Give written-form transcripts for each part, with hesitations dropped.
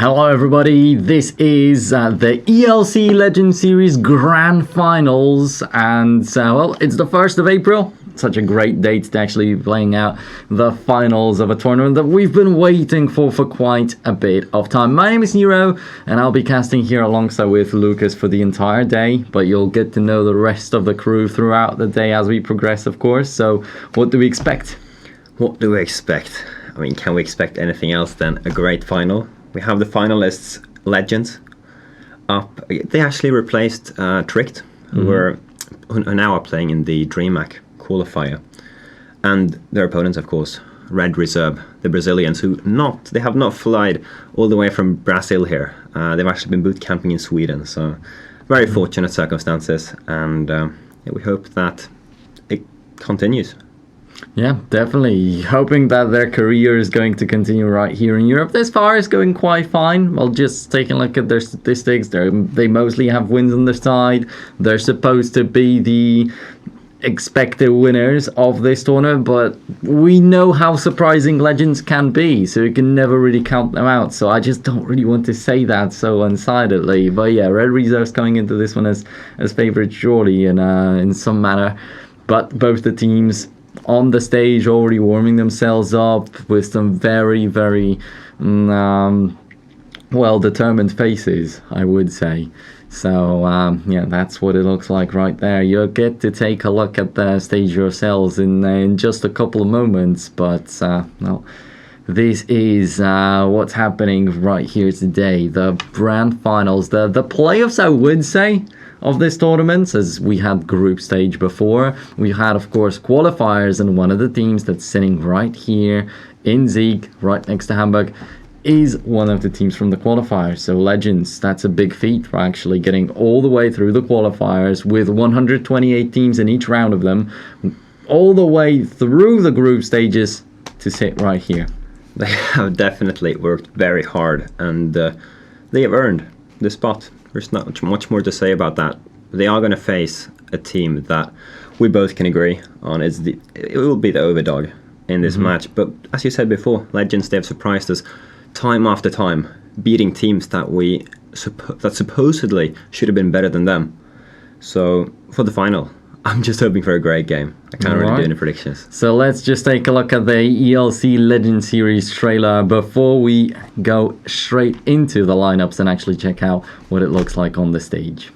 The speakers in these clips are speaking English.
Hello everybody, this is the ELC Legend Series Grand Finals, and it's the 1st of April. Such a great date to actually be playing out the finals of a tournament that we've been waiting for quite a bit of time. My name is Nero, and I'll be casting here alongside with Lucas for the entire day, but you'll get to know the rest of the crew throughout the day as we progress, of course. So what do we expect? What do we expect? I mean, can we expect anything else than a great final? We have the finalists, Legends, up. They actually replaced Tricked, who now are playing in the DreamHack qualifier. And their opponents, of course, Red Reserve, the Brazilians, they have not flied all the way from Brazil here. They've actually been boot camping in Sweden, so very fortunate circumstances, and we hope that it continues. Yeah, definitely. Hoping that their career is going to continue right here in Europe. This far is going quite fine. Well, just taking a look at their statistics, they mostly have wins on their side. They're supposed to be the expected winners of this tournament, but we know how surprising Legends can be, so you can never really count them out. So I just don't really want to say that so undecidedly. But yeah, Red Reserve's coming into this one as favourites surely in some manner. But both the teams on the stage already warming themselves up with some very, very well-determined faces, I would say. So, yeah, that's what it looks like right there. You'll get to take a look at the stage yourselves in just a couple of moments, but, well, this is what's happening right here today. The Grand Finals, the playoffs, I would say, of this tournament, as we had group stage before. We had, of course, qualifiers, and one of the teams that's sitting right here in Sieg, right next to Hamburg, is one of the teams from the qualifiers. So Legends, that's a big feat for actually getting all the way through the qualifiers with 128 teams in each round of them, all the way through the group stages to sit right here. They have definitely worked very hard, and they have earned the spot. There's not much more to say about that. They are going to face a team that we both can agree on it will be the overdog in this match. But as you said before, Legends, they have surprised us time after time, beating teams that that supposedly should have been better than them. So for the final, I'm just hoping for a great game. I can't really do any predictions. So let's just take a look at the ELC Legend Series trailer before we go straight into the lineups and actually check out what it looks like on the stage.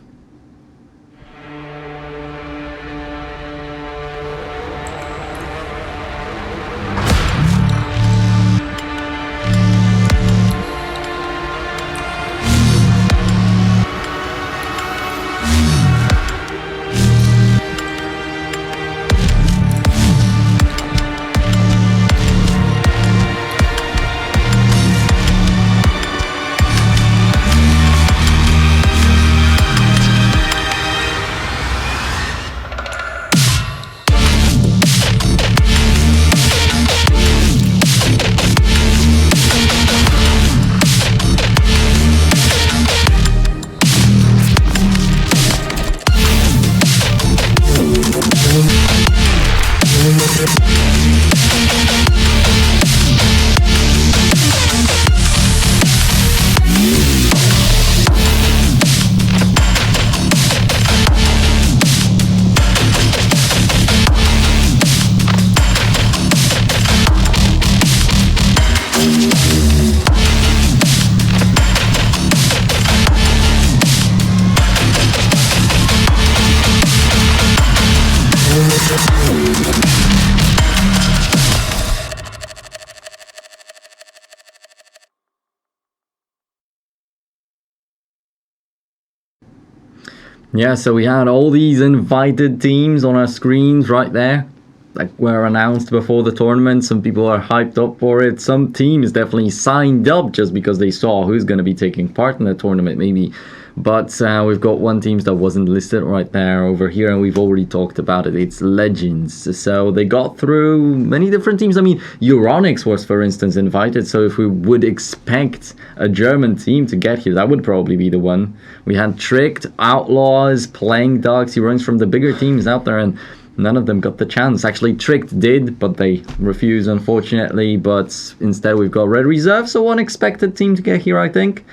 Yeah, so we had all these invited teams on our screens right there, like were announced before the tournament. Some people are hyped up for it. Some teams definitely signed up just because they saw who's going to be taking part in the tournament, maybe. But we've got one team that wasn't listed right there over here, and we've already talked about it. It's Legends. So they got through many different teams. I mean, Euronics was, for instance, invited. So if we would expect a German team to get here, that would probably be the one. We had Tricked, Outlaws, Playing Dogs. He runs from the bigger teams out there, and none of them got the chance. Actually, Tricked did, but they refused, unfortunately. But instead, we've got Red Reserve, so unexpected team to get here, I think.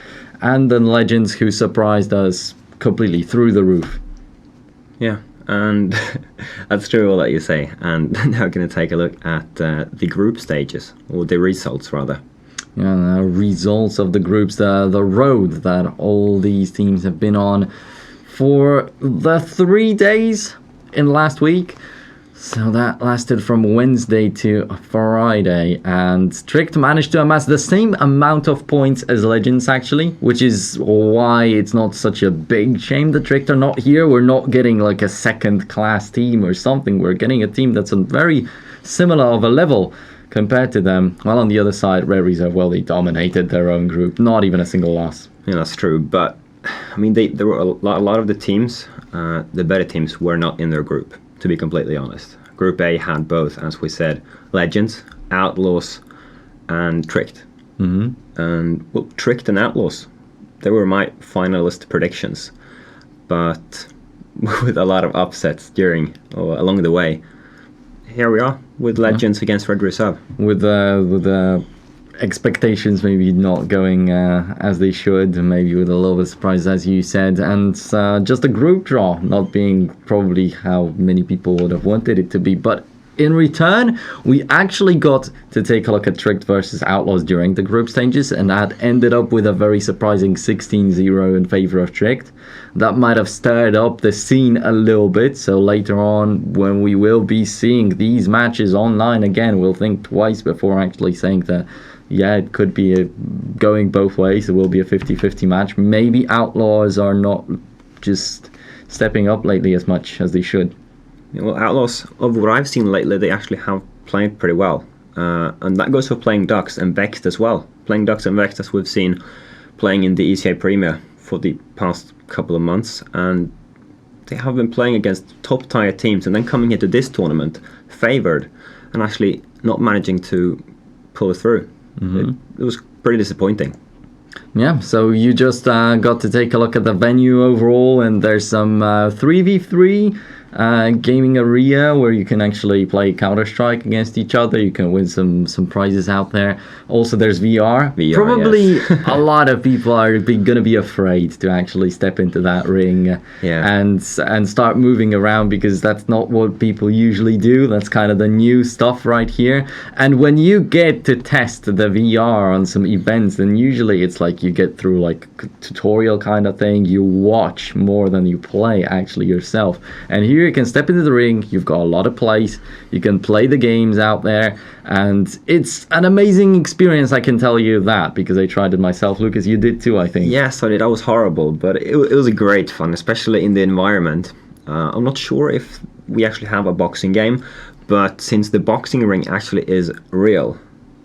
And then Legends, who surprised us completely through the roof. Yeah, and that's true all that you say. And now we're going to take a look at the group stages, or the results rather. Yeah, results of the groups, the road that all these teams have been on for the 3 days in last week. So that lasted from Wednesday to Friday, and Tricked managed to amass the same amount of points as Legends, actually, which is why it's not such a big shame that Tricked are not here. We're not getting like a second-class team or something. We're getting a team that's on very similar of a level compared to them. Well, on the other side, Red Reserve, well, they dominated their own group. Not even a single loss. Yeah, that's true, but I mean, there were a lot of the teams, the better teams, were not in their group, to be completely honest. Group A had both, as we said, Legends, Outlaws, and Tricked. Mm-hmm. And, well, Tricked and Outlaws, they were my finalist predictions. But with a lot of upsets along the way, here we are with Legends against Red Reserve. With expectations maybe not going as they should, maybe with a little bit of surprise, as you said, and just a group draw not being probably how many people would have wanted it to be. But in return, we actually got to take a look at Tricked versus Outlaws during the group stages, and that ended up with a very surprising 16-0 in favor of Tricked. That might have stirred up the scene a little bit, so later on, when we will be seeing these matches online again, we'll think twice before actually saying that, yeah, it could be going both ways. It will be a 50-50 match. Maybe Outlaws are not just stepping up lately as much as they should. Yeah, well, Outlaws, of what I've seen lately, they actually have played pretty well. And that goes for Playing Ducks and Vexed as well. Playing Ducks and Vexed, as we've seen playing in the ECA Premier for the past couple of months. And they have been playing against top-tier teams and then coming into this tournament favoured and actually not managing to pull it through. Mm-hmm. It was pretty disappointing. Yeah, so you just got to take a look at the venue overall, and there's some 3v3 gaming area where you can actually play Counter-Strike against each other. You can win some prizes out there. Also, there's VR. Probably yes. A lot of people are going to be afraid to actually step into that ring and start moving around, because that's not what people usually do. That's kind of the new stuff right here. And when you get to test the VR on some events, then usually it's like you get through like a tutorial kind of thing. You watch more than you play actually yourself. And here you can step into the ring. You've got a lot of place. You can play the games out there, and it's an amazing experience, I can tell you that, because I tried it myself. Lucas, you did too, I think. Yes, I did. That was horrible, but it was a great fun, especially in the environment. I'm not sure if we actually have a boxing game, but since the boxing ring actually is real,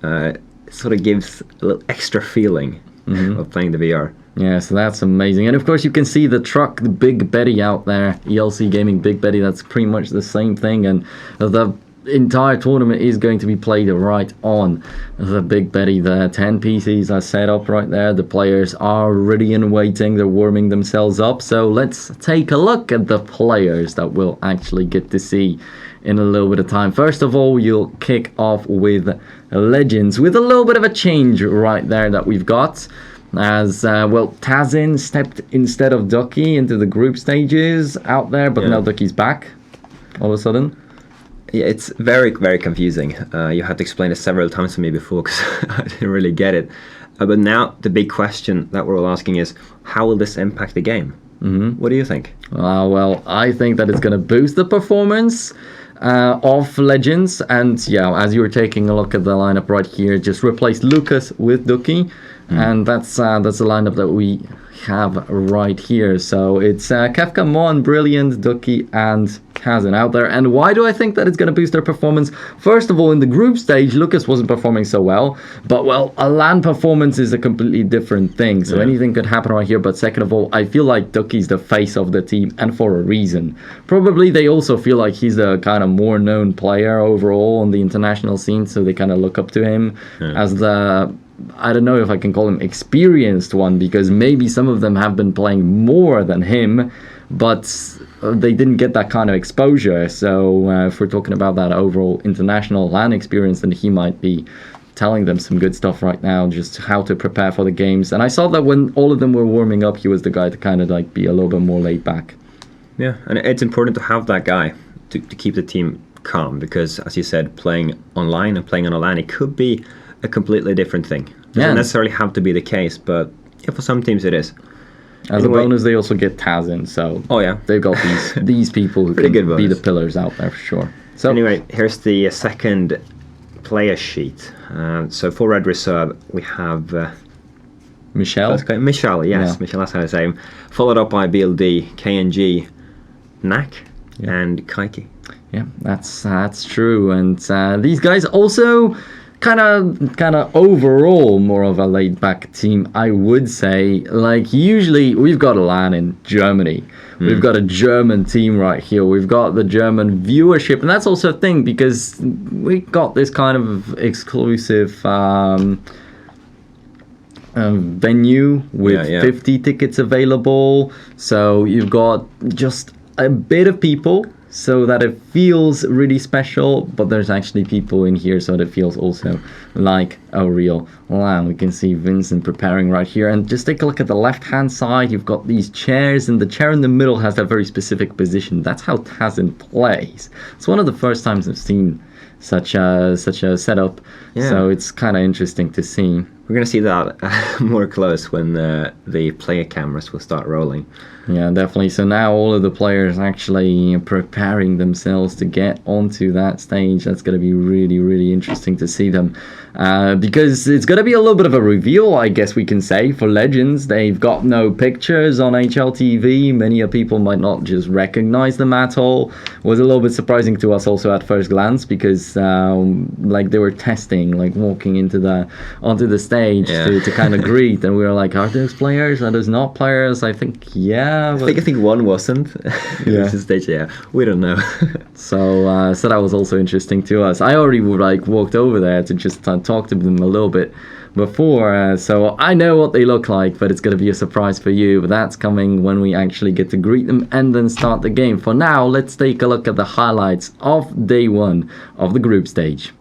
it sort of gives a little extra feeling of playing the VR. Yeah, so that's amazing. And of course you can see the truck, the Big Betty out there, ELC Gaming Big Betty. That's pretty much the same thing, and the entire tournament is going to be played right on the Big Betty. The 10 PCs are set up right there. The players are ready and waiting. They're warming themselves up. So let's take a look at the players that we'll actually get to see in a little bit of time. First of all, you'll kick off with Legends, with a little bit of a change right there that we've got. As Tazin stepped instead of Ducky into the group stages out there, but now Ducky's back all of a sudden. Yeah, it's very, very confusing. You had to explain it several times to me before, because I didn't really get it. But now the big question that we're all asking is, how will this impact the game? Mm-hmm. What do you think? Well, I think that it's going to boost the performance of Legends. And yeah, as you were taking a look at the lineup right here, just replace Lucas with Ducky. And that's the lineup that we have right here. So it's Kefka, Mon, Brilliant, Ducky, and Kazan out there. And why do I think that it's going to boost their performance? First of all, in the group stage, Lucas wasn't performing so well. But, well, a LAN performance is a completely different thing. So anything could happen right here. But second of all, I feel like Ducky's the face of the team, and for a reason. Probably they also feel like he's the kind of more known player overall on the international scene. So they kind of look up to him as the... I don't know if I can call him experienced one, because maybe some of them have been playing more than him, but they didn't get that kind of exposure. So if we're talking about that overall international LAN experience, then he might be telling them some good stuff right now, just how to prepare for the games. And I saw that when all of them were warming up, he was the guy to kind of like be a little bit more laid back. Yeah, and it's important to have that guy to keep the team calm, because as you said, playing online and playing on a LAN, it could be a completely different thing. Doesn't necessarily have to be the case, but yeah, for some teams it is. As a bonus, they also get Taz in, so they've got these people who can be the pillars out there for sure. So anyway, here's the second player sheet. So for Red Reserve, we have Michelle, yes, Michelle, that's how I say him. Followed up by BLD, KNG, Knack, and Kaiki. Yeah, that's true. And these guys also kind of overall more of a laid back team, I would say. Like usually we've got a LAN in Germany. We've got a German team right here. We've got the German viewership, and that's also a thing because we got this kind of exclusive venue with 50 tickets available. So you've got just a bit of people so that it feels really special, but there's actually people in here so that it feels also like a real LAN. We can see Vincent preparing right here, and just take a look at the left hand side. You've got these chairs, and the chair in the middle has a very specific position. That's how Tazin plays. It's one of the first times I've seen such a setup, so it's kind of interesting to see. We're going to see that more close when the player cameras will start rolling. Yeah, definitely. So now all of the players actually preparing themselves to get onto that stage. That's going to be really, really interesting to see them. Because it's going to be a little bit of a reveal, I guess we can say, for Legends. They've got no pictures on HLTV. Many people might not just recognize them at all. It was a little bit surprising to us also at first glance, because like they were testing, like walking onto the stage to kind of greet, and we were like, are those players? Are those not players? I think I think one wasn't. Stage, we don't know. So that was also interesting to us. I already walked over there to just talk to them a little bit before, so I know what they look like, but it's going to be a surprise for you. But that's coming when we actually get to greet them and then start the game. For now, let's take a look at the highlights of day one of the group stage.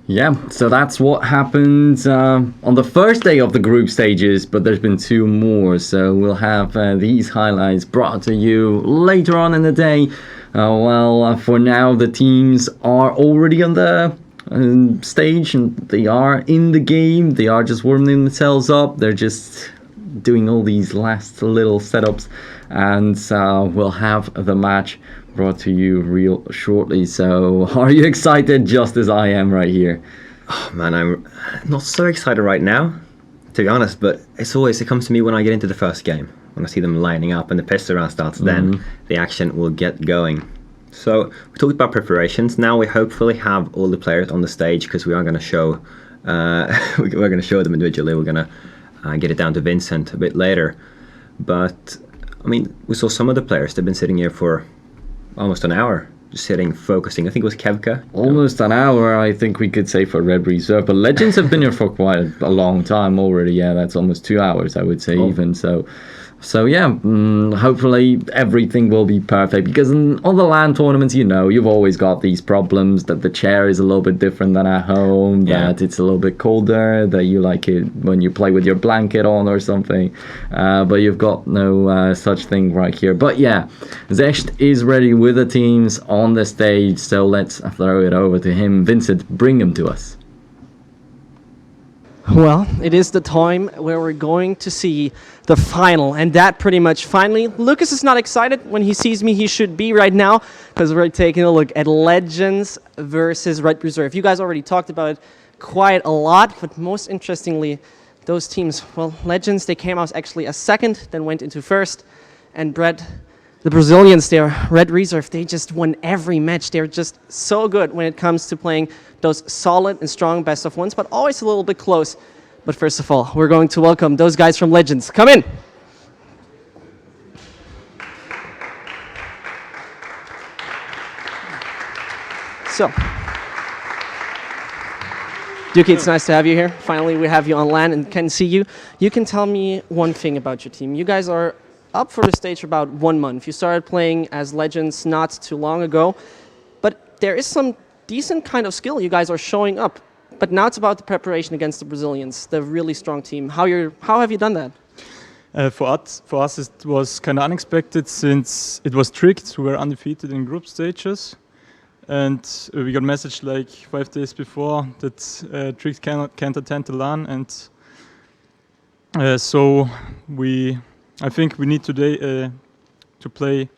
Yeah, so that's what happened on the first day of the group stages, but there's been two more. So we'll have these highlights brought to you later on in the day. For now, the teams are already on the stage and they are in the game. They are just warming themselves up. They're just doing all these last little setups, and we'll have the match brought to you real shortly. So are you excited just as I am right here? Oh man, I'm not so excited right now, to be honest, but it comes to me when I get into the first game. When I see them lining up and the pistol round starts, then the action will get going. So we talked about preparations. Now we hopefully have all the players on the stage, because we are going to show we're going to show them individually. We're going to get it down to Vincent a bit later. But I mean, we saw some of the players. They've been sitting here for almost an hour, just sitting, focusing. I think it was Kevka. Almost an hour, I think we could say, for Red Reserve. But Legends have been here for quite a long time already. Yeah, that's almost 2 hours, I would say, even. So yeah, hopefully everything will be perfect, because in all the LAN tournaments, you've always got these problems that the chair is a little bit different than at home, that it's a little bit colder, that you like it when you play with your blanket on or something, but you've got no such thing right here. But yeah, Zest is ready with the teams on the stage, so let's throw it over to him. Vincent, bring him to us. Well, it is the time where we're going to see the final, and that pretty much finally. Lucas is not excited. When he sees me, he should be right now, because we're taking a look at Legends versus Red Reserve. You guys already talked about it quite a lot, but most interestingly, those teams, well, Legends, they came out actually a second, then went into first, and the Brazilians there, Red Reserve, they just won every match. They're just so good when it comes to playing those solid and strong best of ones, but always a little bit close. But first of all, we're going to welcome those guys from Legends. Come in. So, Duki, it's nice to have you here. Finally, we have you on LAN and can see you. You can tell me one thing about your team. You guys are up for the stage for about 1 month. You started playing as Legends not too long ago, but there is some decent kind of skill you guys are showing up. But now it's about the preparation against the Brazilians, the really strong team. How have you done that? For us, it was kind of unexpected, since it was tricked. We were undefeated in group stages, and we got a message like 5 days before that tricked can't attend the LAN, and so I think we need today to play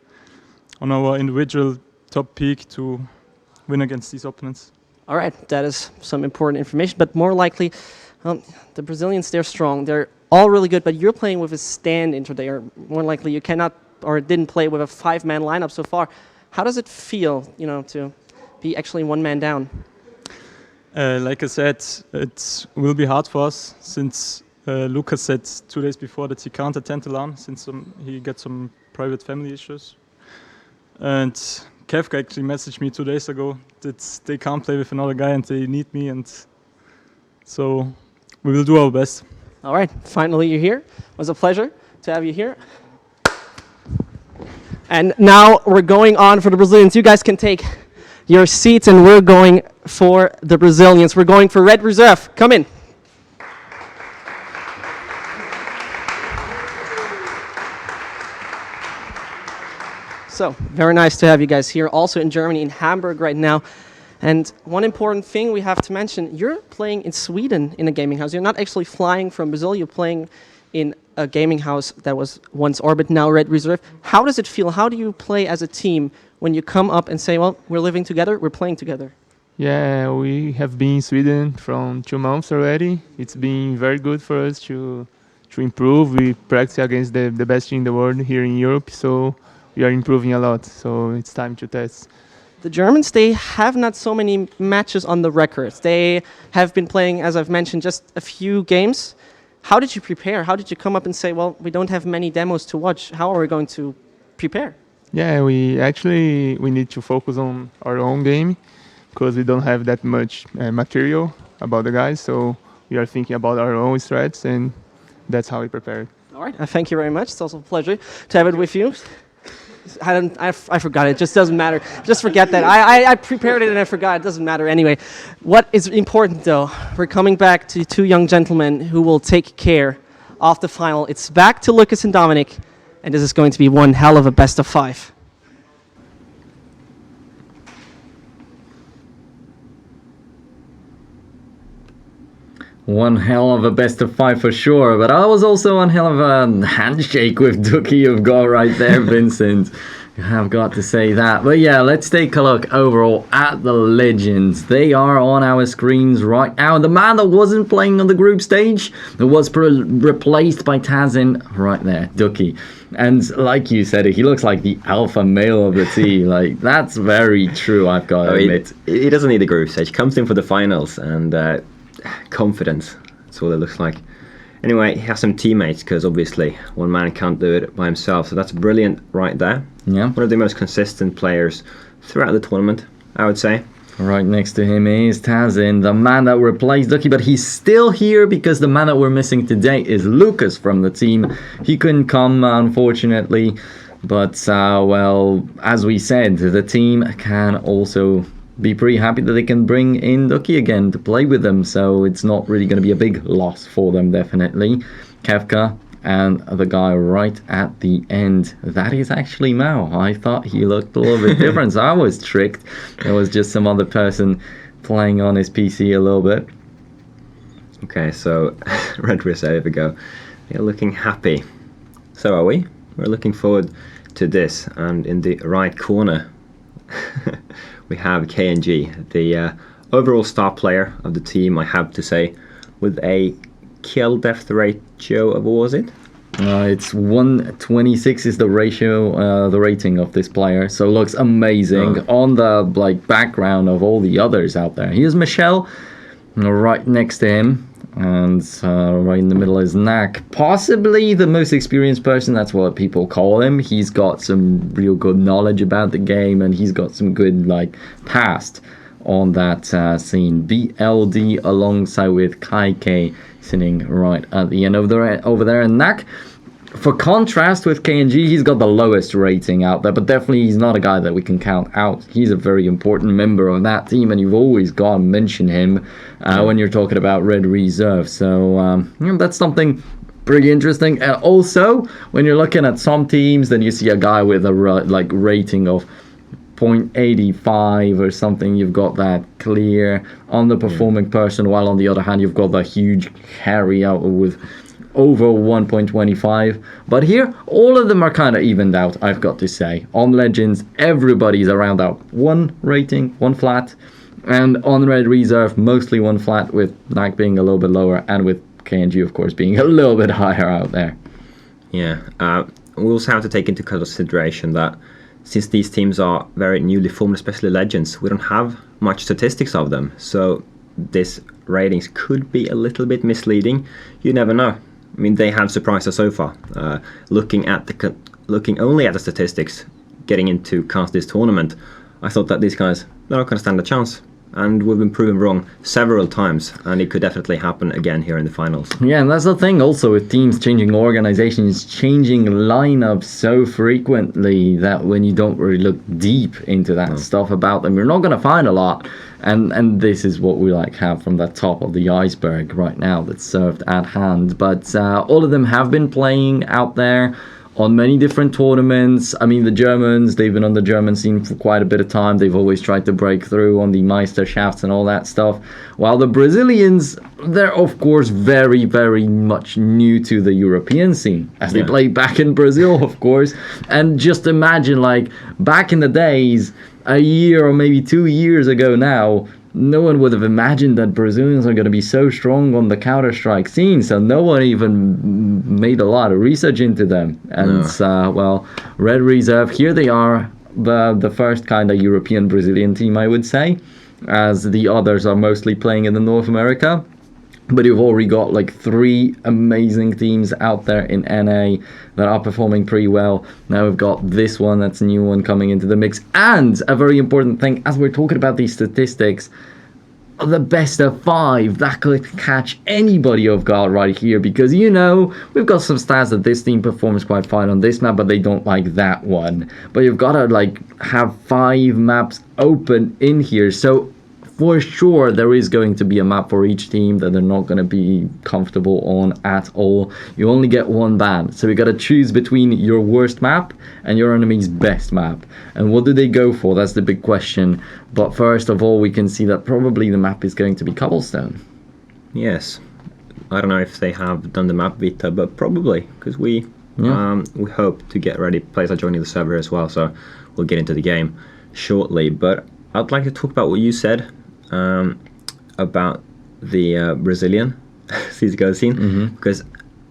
on our individual top peak to win against these opponents. All right, that is some important information, but more likely, the Brazilians, they're strong. They're all really good, but you're playing with a stand-in today, or more likely you cannot or didn't play with a 5-man lineup so far. How does it feel, to be actually 1 man down? Like I said, it will be hard for us, since Lucas said 2 days before that he can't attend the LAN, since he got some private family issues. And Kevka actually messaged me 2 days ago that they can't play with another guy and they need me, and so we will do our best. All right, finally you're here. It was a pleasure to have you here. And now we're going on for the Brazilians. You guys can take your seats, and we're going for the Brazilians. We're going for Red Reserve. Come in. So, very nice to have you guys here, also in Germany, in Hamburg right now. And one important thing we have to mention, you're playing in Sweden in a gaming house. You're not actually flying from Brazil, you're playing in a gaming house that was once Orbit, now Red Reserve. How does it feel? How do you play as a team when you come up and say, well, we're living together, we're playing together? Yeah, we have been in Sweden from 2 months already. It's been very good for us to improve. We practice against the best team in the world here in Europe, so we are improving a lot, so it's time to test. The Germans, they have not so many matches on the record. They have been playing, as I've mentioned, just a few games. How did you prepare? How did you come up and say, well, we don't have many demos to watch. How are we going to prepare? Yeah, we need to focus on our own game, because we don't have that much material about the guys, so we are thinking about our own strats, and that's how we prepare. All right, thank you very much. It's also a pleasure to have it with you. I forgot it. Just doesn't matter. Just forget that. I prepared it and I forgot. It doesn't matter anyway. What is important though? We're coming back to two young gentlemen who will take care of the final. It's back to Lucas and Dominic, and this is going to be one hell of a best of 5. One hell of a best of 5 for sure, but I was also one hell of a handshake with Ducky you've got right there, Vincent. I've got to say that. But yeah, let's take a look overall at the legends. They are on our screens right now. The man that wasn't playing on the group stage was replaced by Tazin right there, Ducky. And like you said, he looks like the alpha male of the team. Like, that's very true, I've got to admit. He doesn't need the group stage. He comes in for the finals and confidence. That's what it looks like. Anyway, he has some teammates because obviously one man can't do it by himself. So that's brilliant right there. Yeah. One of the most consistent players throughout the tournament, I would say. Right next to him is Tazin, the man that replaced Ducky, but he's still here because the man that we're missing today is Lucas from the team. He couldn't come, unfortunately, but, well, as we said, the team can also be pretty happy that they can bring in Ducky again to play with them, so it's not really going to be a big loss for them, definitely. Kefka and the guy right at the end, that is actually Mao. I thought he looked a little bit different, so I was tricked. It was just some other person playing on his PC a little bit. Okay, so Red Reserve, here we go. They're looking happy. So are we. We're looking forward to this, and in the right corner we have KNG, the overall star player of the team, I have to say, with a kill death ratio of, what was it? It's 126 is the ratio, the rating of this player, so looks amazing on the background of all the others out there. Here's Michelle, right next to him, and right in the middle is Nak, possibly the most experienced person. That's what people call him. He's got some real good knowledge about the game, and he's got some good past on that scene. BLD alongside with Kai K sitting right at the end over there, and Nak, for contrast with KNG, he's got the lowest rating out there, but definitely he's not a guy that we can count out. He's a very important member of that team, and you've always got to mention him when you're talking about Red Reserve. So that's something pretty interesting. And also, when you're looking at some teams, then you see a guy with a rating of 0.85 or something. You've got that clear underperforming person, while on the other hand, you've got the huge carry out with over 1.25. But here, all of them are kind of evened out, I've got to say. On Legends, everybody's around that 1 rating, 1 flat. And on Red Reserve, mostly 1 flat, with Nak being a little bit lower, and with KNG, of course, being a little bit higher out there. Yeah, we also have to take into consideration that since these teams are very newly formed, especially Legends, we don't have much statistics of them. So this ratings could be a little bit misleading. You never know. I mean, they have surprised us so far. Looking only at the statistics, getting into this tournament, I thought that these guys, they're not going to stand a chance. And we've been proven wrong several times, and it could definitely happen again here in the finals. Yeah, and that's the thing also with teams changing organizations, changing lineups so frequently that when you don't really look deep into that stuff about them, you're not going to find a lot. And this is what we have from the top of the iceberg right now that's served at hand. But all of them have been playing out there on many different tournaments. I mean, the Germans, they've been on the German scene for quite a bit of time. They've always tried to break through on the Meisterschafts and all that stuff. While the Brazilians, they're of course very, very much new to the European scene, as they play back in Brazil, of course. And just imagine, back in the days, a year or maybe 2 years ago now, no one would have imagined that Brazilians are going to be so strong on the Counter-Strike scene, so no one even made a lot of research into them. And, Red Reserve, here they are, the first kind of European Brazilian team, I would say, as the others are mostly playing in the North America. But you've already got 3 amazing teams out there in NA that are performing pretty well. Now we've got this one, that's a new one coming into the mix. And a very important thing, as we're talking about these statistics, the best of 5 that could catch anybody off guard right here, because we've got some stats that this team performs quite fine on this map, but they don't like that one. But you've got to like have 5 maps open in here, so for sure there is going to be a map for each team that they're not going to be comfortable on at all. You only get one ban, so you got to choose between your worst map and your enemy's best map. And what do they go for? That's the big question. But first of all, we can see that probably the map is going to be cobblestone. Yes. I don't know if they have done the map beta, but probably, because we hope to get ready. Players are joining the server as well, so we'll get into the game shortly. But I'd like to talk about what you said about the Brazilian CSGO scene, because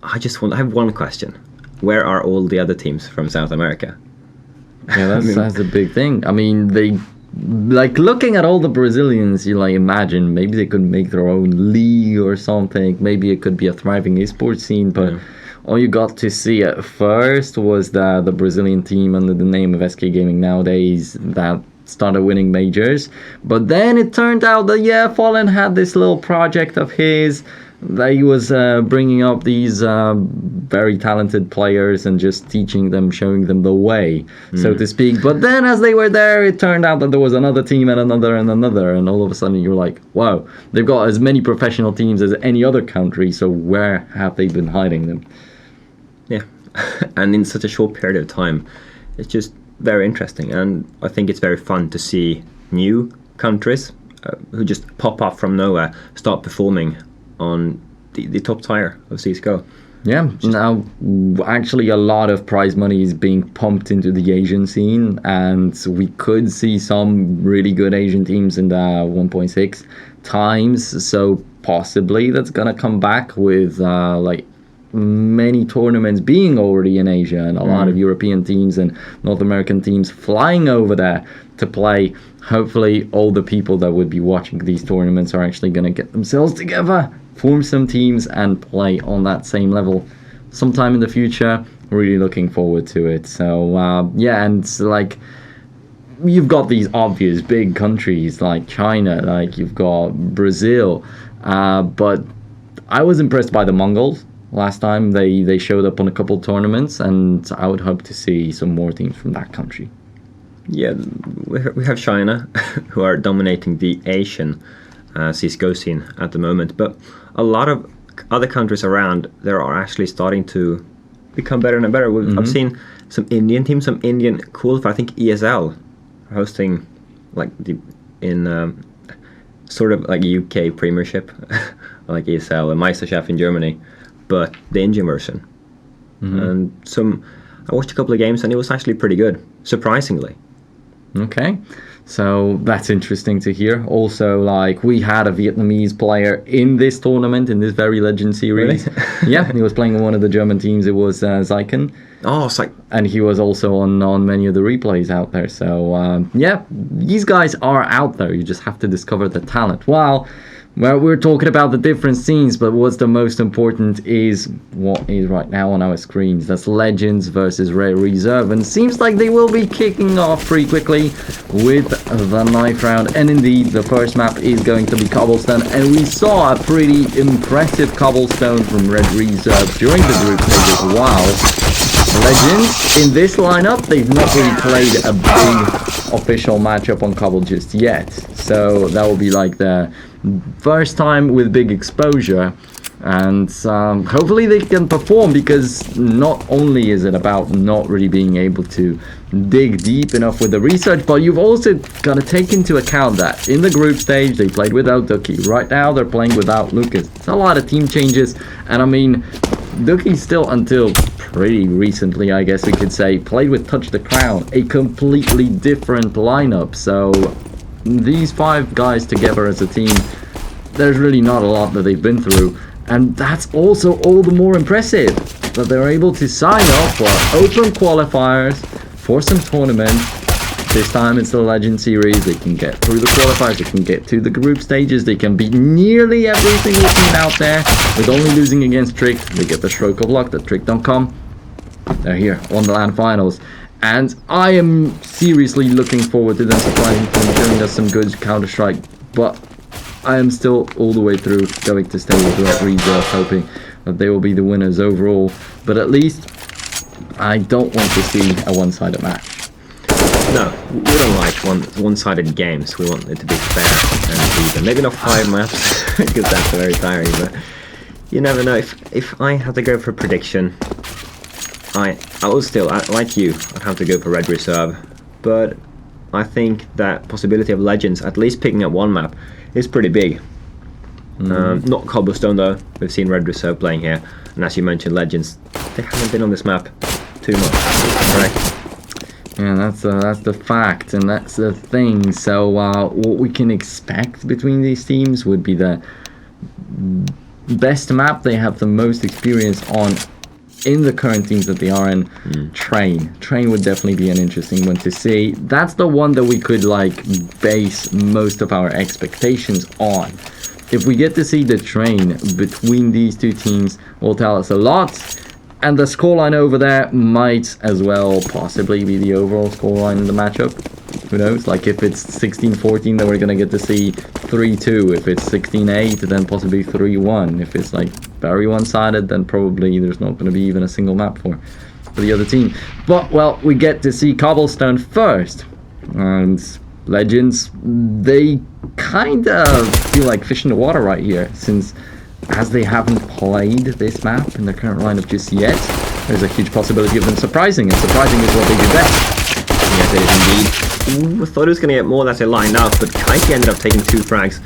I have one question. Where are all the other teams from South America? Yeah, that's a big thing. I mean, they like looking at all the Brazilians, you like imagine maybe they could make their own league or something. Maybe it could be a thriving esports scene, but all you got to see at first was the Brazilian team under the name of SK Gaming nowadays that started winning majors. But then it turned out that Fallen had this little project of his that he was bringing up these very talented players and just teaching them, showing them the way, so to speak. But then as they were there, it turned out that there was another team and another, and all of a sudden you're like, wow, they've got as many professional teams as any other country, so where have they been hiding them? Yeah. And in such a short period of time, it's just very interesting, and I think it's very fun to see new countries who just pop up from nowhere start performing on the top tier of CSGO. Yeah, now actually a lot of prize money is being pumped into the Asian scene, and we could see some really good Asian teams in the 1.6 times, so possibly that's gonna come back with like many tournaments being already in Asia, and a lot of European teams and North American teams flying over there to play. Hopefully all the people that would be watching these tournaments are actually going to get themselves together, form some teams, and play on that same level sometime in the future. Really looking forward to it. So and like you've got these obvious big countries like China, like you've got Brazil, but I was impressed by the Mongols. Last time they showed up on a couple tournaments, and I would hope to see some more teams from that country. Yeah, we have China, who are dominating the Asian CSGO scene at the moment, but a lot of other countries around there are actually starting to become better and better. I've seen some Indian teams, some Indian qualifiers. I think ESL are hosting like sort of like UK Premiership, like ESL and Meisterschaft in Germany, but the Indian version. And I watched a couple of games and it was actually pretty good, surprisingly. Okay, so that's interesting to hear. Also, like, we had a Vietnamese player in this tournament, in this very Legend series. Really? Yeah, he was playing on one of the German teams. It was Zyken. Oh, it's like... And he was also on many of the replays out there. So, these guys are out there. You just have to discover the talent. Well, we're talking about the different scenes, but what's the most important is what is right now on our screens. That's Legends versus Rare Reserve, and seems like they will be kicking off pretty quickly with the knife round. And indeed, the first map is going to be Cobblestone, and we saw a pretty impressive Cobblestone from Red Reserve during the group stage as well. Legends in this lineup, they've not really played a big official matchup on Cobble just yet, so that will be like the first time with big exposure, and hopefully they can perform, because not only is it about not really being able to dig deep enough with the research, but you've also got to take into account that in the group stage they played without Ducky. Right now they're playing without Lucas. It's a lot of team changes, and I mean, Ducky still, until pretty recently, I guess we could say, played with Touch the Crown, a completely different lineup. So these 5 guys together as a team, there's really not a lot that they've been through, and that's also all the more impressive that they're able to sign up for open qualifiers for some tournaments. This time it's the Legend series. They can get through the qualifiers, they can get to the group stages, they can beat nearly every single team out there with only losing against Trick. They get the stroke of luck that Trick don't come. They're here on the LAN finals, and I am seriously looking forward to them supplying and showing us some good Counter-Strike, but I am still all the way through going to stay with Red Reserve, hoping that they will be the winners overall. But at least I don't want to see a one-sided match. No, we don't like one-sided games. We want it to be fair and even. Maybe not 5 maps, because that's very tiring, but you never know. If I had to go for a prediction, I would still, like you, I'd have to go for Red Reserve. But I think that possibility of Legends at least picking up one map is pretty big. Not Cobblestone though. We've seen Red Reserve playing here, and as you mentioned, Legends, they haven't been on this map too much, correct? Yeah, that's the fact, and that's the thing. So what we can expect between these teams would be the best map they have the most experience on in the current teams that they are in. Train would definitely be an interesting one to see. That's the one that we could like base most of our expectations on. If we get to see the Train between these two teams, will tell us a lot. And the scoreline over there might as well possibly be the overall scoreline in the matchup. Who knows? Like if it's 16-14, then we're going to get to see 3-2. If it's 16-8, then possibly 3-1. If it's like very one-sided, then probably there's not going to be even a single map for the other team. But, well, we get to see Cobblestone first. And Legends, they kind of feel like fish in the water right here, since as they haven't played this map in their current lineup just yet, there's a huge possibility of them surprising, and surprising is what they do best. Yes, it is indeed. I thought he was going to get more that they lined up, but Kaiki ended up taking 2 frags.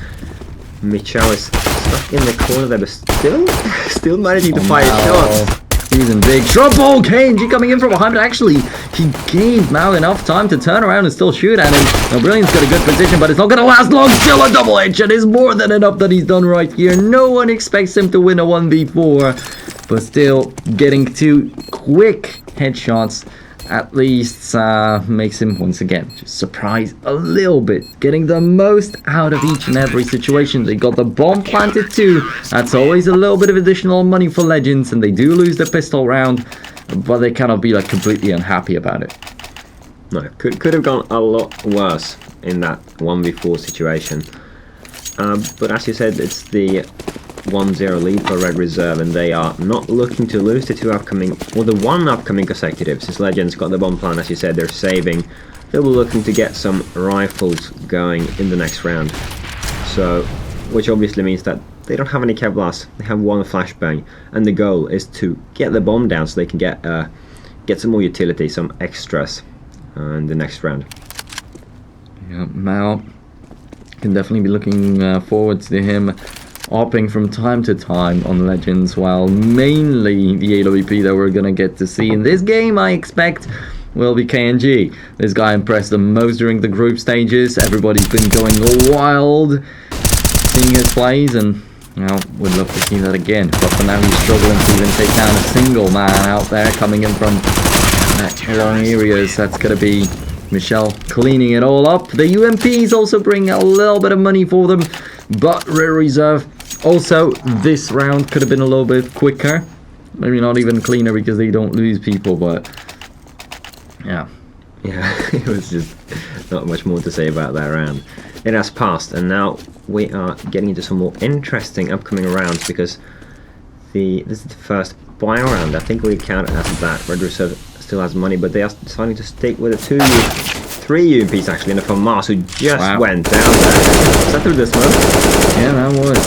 Michel is stuck in the corner there, but still managing to fire shots. He's in big trouble. KNG coming in from behind, but actually he gave Mao enough time to turn around and still shoot at him. Now Brilliant's got a good position, but it's not going to last long. Still a double headshot is more than enough that he's done right here. No one expects him to win a 1v4, but still getting 2 quick headshots at least makes him once again just surprise a little bit, getting the most out of each and every situation. They got the bomb planted too. That's always a little bit of additional money for Legends, and they do lose the pistol round, but they cannot be like completely unhappy about it. No, could have gone a lot worse in that 1v4 situation. But as you said, it's the 1-0 lead for Red Reserve, and they are not looking to lose the 2 upcoming, or the 1 upcoming consecutive. Since Legends got the bomb plan, as you said, they're saving. They were looking to get some rifles going in the next round. So, which obviously means that they don't have any Kevlars. They have 1 flashbang, and the goal is to get the bomb down so they can get some more utility, some extras in the next round. Yeah, Mao can definitely be looking forward to him hopping from time to time on Legends, while mainly the AWP that we're gonna get to see in this game, I expect, will be KNG. This guy impressed the most during the group stages. Everybody's been going wild seeing his plays, and you know, would love to see that again. But for now, he's struggling to even take down a single man out there coming in from long areas. That's gonna be Michel cleaning it all up. The UMPs also bring a little bit of money for them, but Red Reserve also, this round could have been a little bit quicker. Maybe not even cleaner because they don't lose people, but yeah. Yeah, it was just not much more to say about that round. It has passed, and now we are getting into some more interesting upcoming rounds, because this is the first buy round. I think we count it as that. Red Reserve still has money, but they are deciding to stick with a 3 UMPs actually, and from Mars, who just went down there. Is that through the smoke? Yeah, that was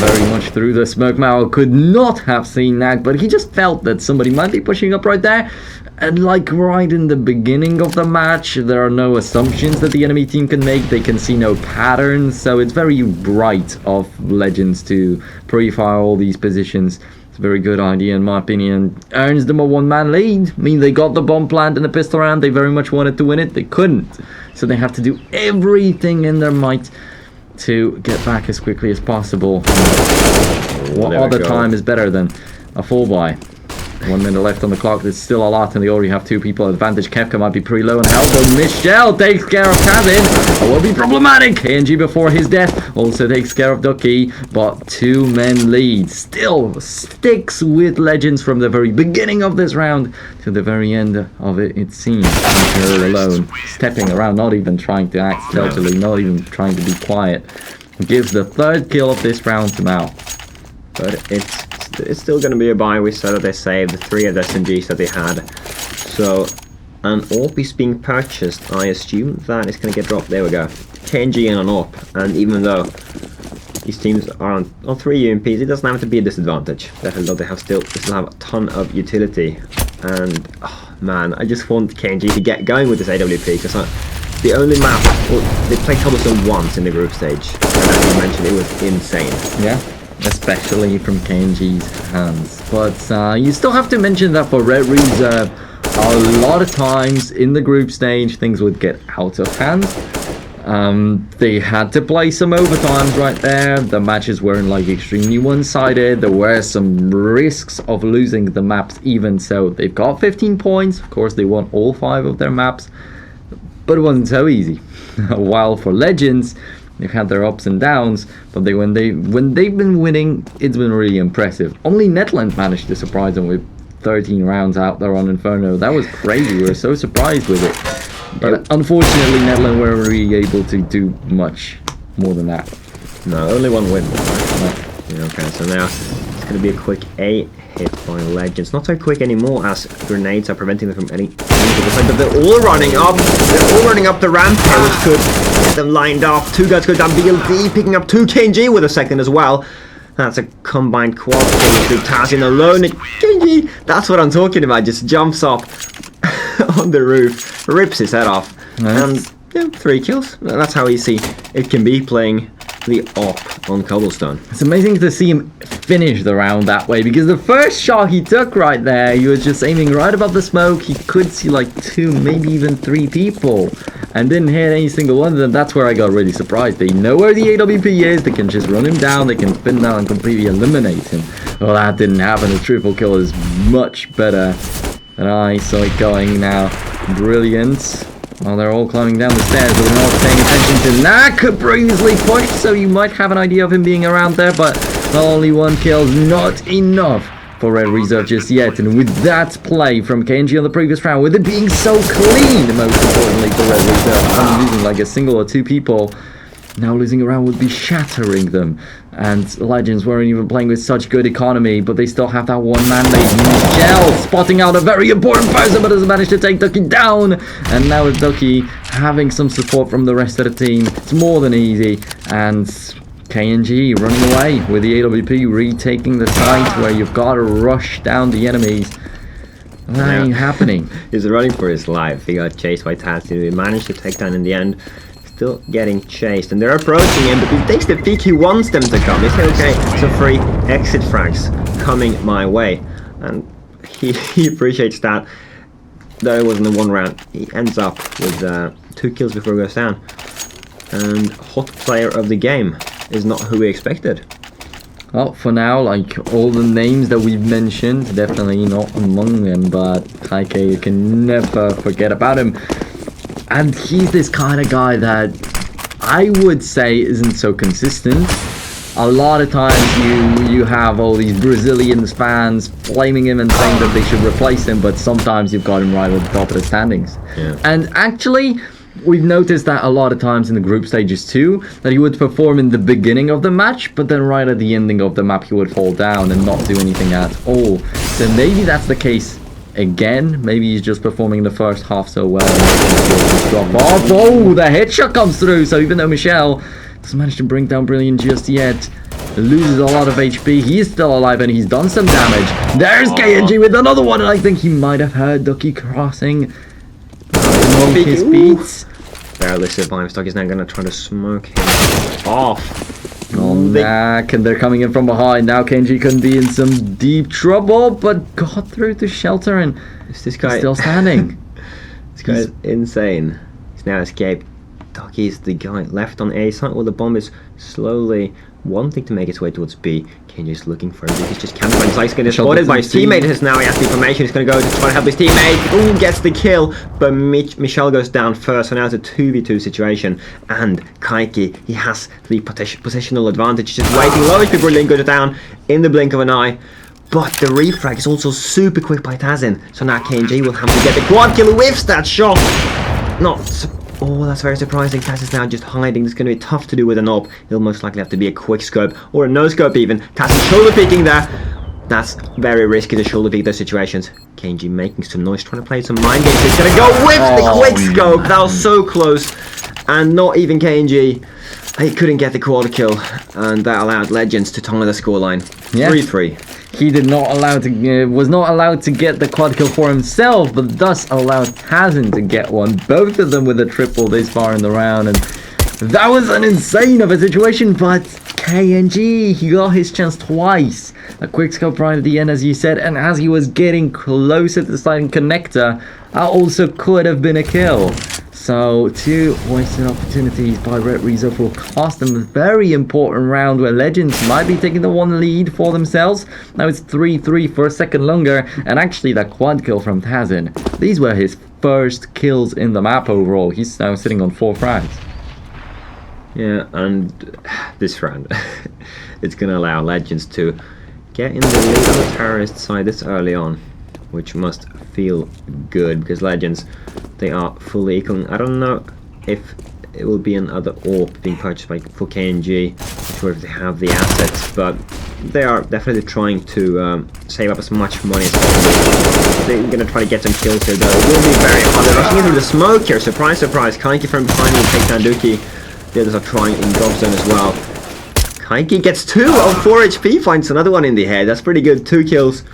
very much through the smoke. Mao could not have seen that, but he just felt that somebody might be pushing up right there. And like right in the beginning of the match, there are no assumptions that the enemy team can make. They can see no patterns, so it's very bright of Legends to pre-fire all these positions. It's a very good idea in my opinion. Earns them a 1-man lead. I mean, they got the bomb plant and the pistol round. They very much wanted to win it. They couldn't. So they have to do everything in their might to get back as quickly as possible. What other time is better than a full buy? 1 minute left on the clock. There's still a lot, and they already have 2 people advantage. Kefka might be pretty low in health, but Michel takes care of Kazin. It will be problematic. KNG before his death also takes care of Ducky, but 2 men lead. Still sticks with Legends from the very beginning of this round to the very end of it, it seems. Michel alone, stepping around, not even trying to act stealthily, not even trying to be quiet. gives the third kill of this round to Mao. But it's still going to be a buy. We saw that they saved the 3 of the SMGs that they had. So, and AWP is being purchased. I assume that is going to get dropped. There we go. KNG in on AWP. And even though these teams are on 3 UMPs, it doesn't have to be a disadvantage. Definitely though, they still have a ton of utility. And, oh, man, I just want KNG to get going with this AWP. Because the only map, well, they played Cobblestone once in the group stage. And as you mentioned, it was insane. Yeah. Especially from KNG's hands. But you still have to mention that for Red Reserve, a lot of times in the group stage, things would get out of hand. They had to play some overtimes right there. The matches weren't like extremely one-sided. There were some risks of losing the maps even so. They've got 15 points. Of course, they won all 5 of their maps. But it wasn't so easy. While for Legends, they've had their ups and downs, but when they've been winning, it's been really impressive. Only Netland managed to surprise them with 13 rounds out there on Inferno. That was crazy. We were so surprised with it. But unfortunately, Netland weren't really able to do much more than that. No, only 1 win. Yeah, okay, so now it's going to be a quick A hit by Legends. Not so quick anymore as grenades are preventing them from getting into the side, but they're all running up. They're all running up the ramp here, which could get them lined up. 2 guys go down BLD, picking up 2 KNG with a second as well. That's a combined quad kill with Tazin alone. And KNG, that's what I'm talking about. Just jumps up on the roof, rips his head off, and yeah, 3 kills. That's how easy it can be playing the op on Cobblestone. It's amazing to see him finish the round that way, because the first shot he took right there, he was just aiming right above the smoke. He could see like 2, maybe even 3 people, and didn't hit any single one of them. That's where I got really surprised. They know where the AWP is. They can just run him down. They can spin down and completely eliminate him. Well, that didn't happen. A triple kill is much better than I saw it going now. Brilliant. Well, they're all climbing down the stairs, but they're not paying attention to that. Could previously push, so you might have an idea of him being around there, but only 1 kill is not enough for Red Reserve just yet. And with that play from KNG on the previous round, with it being so clean, most importantly for Red Reserve, only losing like a single or 2 people, now losing a round would be shattering them. And Legends weren't even playing with such good economy, but they still have that one-man lead. Michelle spotting out a very important person, but doesn't manage to take Ducky down. And now with Ducky having some support from the rest of the team, it's more than easy. And KNG running away with the AWP, retaking the site where you've got to rush down the enemies. That ain't happening. He's running for his life. He got chased by Tatsu. He managed to take down in the end. Still getting chased, and they're approaching him, but he takes the peek. He wants them to come. He said, okay, so 3 exit frags coming my way, and he appreciates that. Though it wasn't a 1 round, he ends up with 2 kills before he goes down. And hot player of the game is not who we expected. Well, for now, like all the names that we've mentioned, definitely not among them, but Taike, you can never forget about him. And he's this kind of guy that I would say isn't so consistent. A lot of times you have all these Brazilians fans blaming him and saying that they should replace him, but sometimes you've got him right at the top of the standings. Yeah. And actually, we've noticed that a lot of times in the group stages too, that he would perform in the beginning of the match, but then right at the ending of the map he would fall down and not do anything at all. So maybe that's the case again. Maybe he's just performing in the first half so well and just drop off. Oh, the headshot comes through. So even though Michelle doesn't manage to bring down Brilliant just yet, loses a lot of HP, he's still alive and he's done some damage. There's KNG with another one, and I think he might have heard Ducky crossing. His beats. Barely survives. Ducky's now going to try to smoke him off. And they're coming in from behind. Now KNG can be in some deep trouble, but got through to shelter, and this guy still standing. This guy is insane. He's now escaped. Ducky's the guy left on A site while the bomb is slowly wanting to make its way towards B. KNG's looking for him. He's just camping. He's getting spotted by his teammate. Now he has the information. He's going to go to try to help his teammate. Ooh, gets the kill, but Michelle goes down first. So now it's a 2v2 situation. And Kaiki, he has the positional advantage. He's just waiting low. HP Brilliant goes down in the blink of an eye. But the refrag is also super quick by Tazin. So now KNG will have to get the quad kill with that shot. Not Oh, that's very surprising. Taz is now just hiding. It's going to be tough to do with an AWP. He'll most likely have to be a quick scope or a no scope even. Taz is shoulder peeking there. That's very risky to shoulder peek those situations. KNG making some noise, trying to play some mind games. He's going to go with the quick scope. That was so close. And not even KNG. He couldn't get the quad kill. And that allowed Legends to tie the scoreline. 3-3. He was not allowed to get the quad kill for himself, but thus allowed Tazen to get one. Both of them with a triple this far in the round, and that was an insane of a situation, but KNG, he got his chance twice. A quick scope right at the end, as you said, and as he was getting closer to the sliding connector, that also could have been a kill. So, 2 wasted opportunities by Red Reserve will cost them a very important round where Legends might be taking the one lead for themselves. Now it's 3-3 for a second longer, and actually that quad kill from Tazen. These were his first kills in the map overall. He's now sitting on 4 frags. Yeah, and this round, it's going to allow Legends to get in the lead on the terrorist side this early on, which must feel good because Legends, they are fully equal. I don't know if it will be another AWP being purchased for KNG. Not sure if they have the assets, but they are definitely trying to save up as much money as possible. They're going to try to get some kills here, though. It will be very hard. They're rushing into the smoke here. Surprise, surprise. Kaiki from behind will take down Dookie. The others are trying in drop zone as well. Kaiki gets 2 on 4 HP, finds another one in the head. That's pretty good. 2 kills.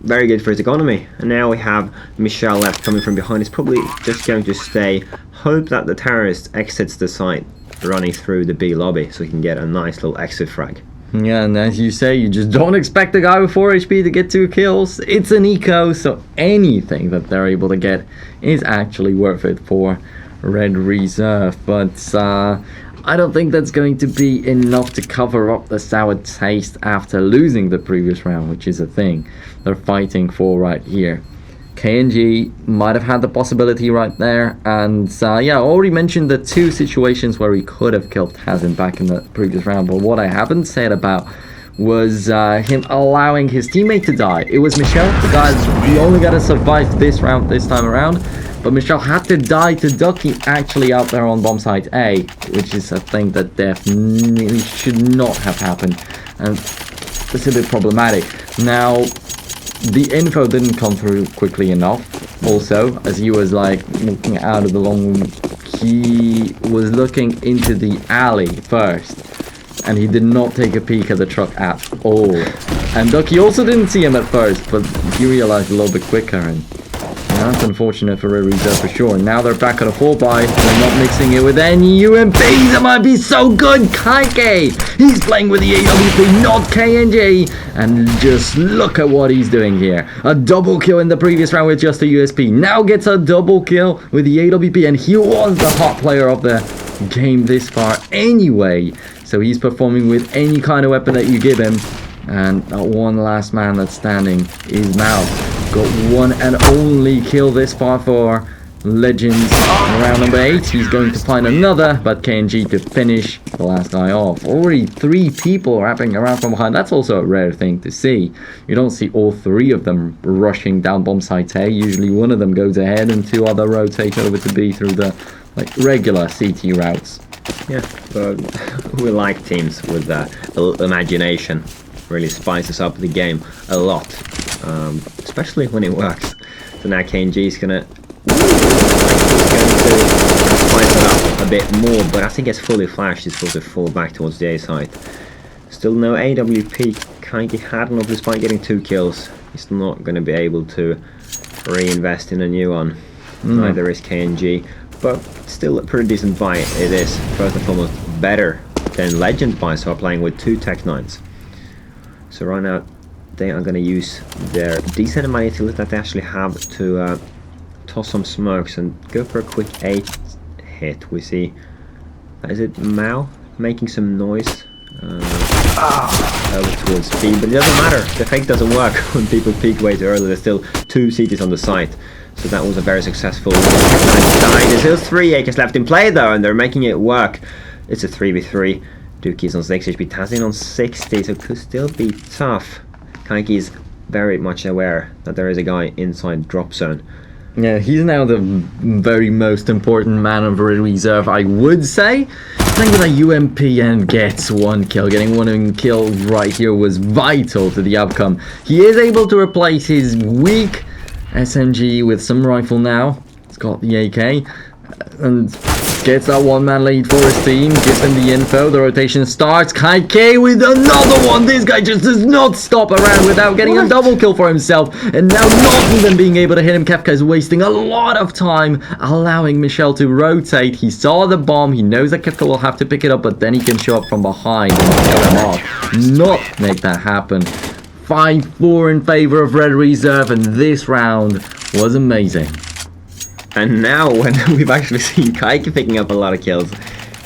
Very good for his economy. And now we have Michelle left coming from behind. He's probably just going to stay. Hope that the terrorist exits the site running through the B lobby so he can get a nice little exit frag. Yeah, and as you say, you just don't expect a guy with 4 HP to get 2 kills. It's an eco, so anything that they're able to get is actually worth it for Red Reserve. But I don't think that's going to be enough to cover up the sour taste after losing the previous round, which is a thing they're fighting for right here. KNG might have had the possibility right there, and yeah, I already mentioned the 2 situations where he could have killed Tazen back in the previous round, but what I haven't said about was him allowing his teammate to die. It was Michelle, the only guy that survived this round this time around, but Michelle had to die to Ducky actually out there on bomb site A, which is a thing that definitely should not have happened, and it's a bit problematic. Now, the info didn't come through quickly enough. Also, as he was like looking out of the long room, he was looking into the alley first, and he did not take a peek at the truck at all. And Ducky also didn't see him at first, but he realized a little bit quicker, and that's unfortunate for Red Reserve for sure. Now they're back on a 4-buy. They're not mixing it with any UMPs. That might be so good. Kaike, he's playing with the AWP, not KNG. And just look at what he's doing here. A double kill in the previous round with just a USP. Now gets a double kill with the AWP. And he was the hot player of the game this far anyway. So he's performing with any kind of weapon that you give him. And that one last man that's standing is Mao. Got one and only kill this far for Legends. In round number 8, he's going to find another, but KNG to finish the last guy off. Already 3 people wrapping around from behind. That's also a rare thing to see. You don't see all 3 of them rushing down bomb site A. Usually one of them goes ahead and 2 other rotate over to B through the regular CT routes. Yeah, but we like teams with that imagination. Really spices up the game a lot, especially when it works. So now KNG is going to spice it up a bit more, but as he gets fully flashed, he's supposed to fall back towards the A side. Still no AWP. KNG had an up despite getting 2 kills. He's not going to be able to reinvest in a new one. Neither is KNG, but still a pretty decent buy. It is, first and foremost, better than Legend buys who are playing with 2 Tech 9s. So right now, they are going to use their decent amount of utility that they actually have to toss some smokes and go for a quick 8 hit. We see, is it Mao making some noise over towards B, but it doesn't matter. The fake doesn't work when people peek way too early. There's still 2 CTs on the site, so that was a very successful dive. There's still 3 AKs left in play though, and they're making it work. It's a 3v3. Dookie's on 6 HP, Tazin on 60, so it could still be tough. Kaiki's very much aware that there is a guy inside drop zone. Yeah, he's now the very most important man of reserve, I would say. Playing with a UMP and gets 1 kill. Getting 1 kill right here was vital to the outcome. He is able to replace his weak SMG with some rifle now. It's got the AK. And gets that 1-man lead for his team. Gives them the info. The rotation starts. Kaike with another one. This guy just does not stop around without getting a double kill for himself. And now not even being able to hit him. Kefka is wasting a lot of time, allowing Michel to rotate. He saw the bomb. He knows that Kefka will have to pick it up, but then he can show up from behind and kill him off. Not make that happen. 5-4 in favor of Red Reserve, and this round was amazing. And now, when we've actually seen Kaike picking up a lot of kills,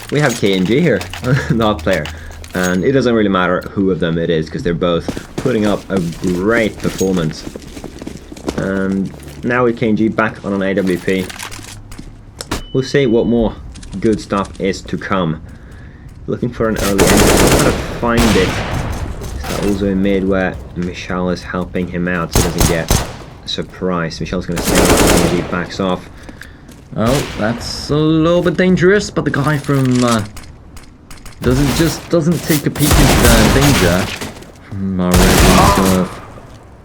we have KNG here, not player. And it doesn't really matter who of them it is, because they're both putting up a great performance. And now with KNG back on an AWP, we'll see what more good stuff is to come. Looking for an early entry, I'm trying to find it. Is that also in mid where Michel is helping him out so he doesn't get surprised? Michel's going to stay off, KNG backs off. Oh, that's a little bit dangerous, but the guy from doesn't take a peek into the danger from already.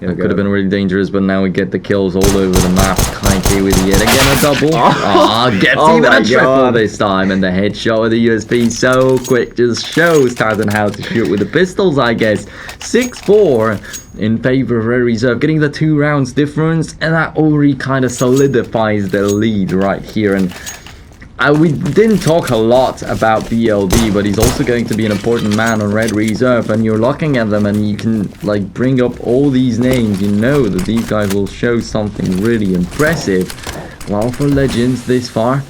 Yeah, it could have been really dangerous, but now we get the kills all over the map. Kaike with yet again a double. Gets even a triple this time, and the headshot with the USP so quick just shows Tarzan how to shoot with the pistols, I guess. 6-4 in favor of Red Reserve, getting the 2 rounds difference, and that already kind of solidifies the lead right here. And we didn't talk a lot about BLD, but he's also going to be an important man on Red Reserve, and you're looking at them and you can like bring up all these names. You know that these guys will show something really impressive. While for Legends this far,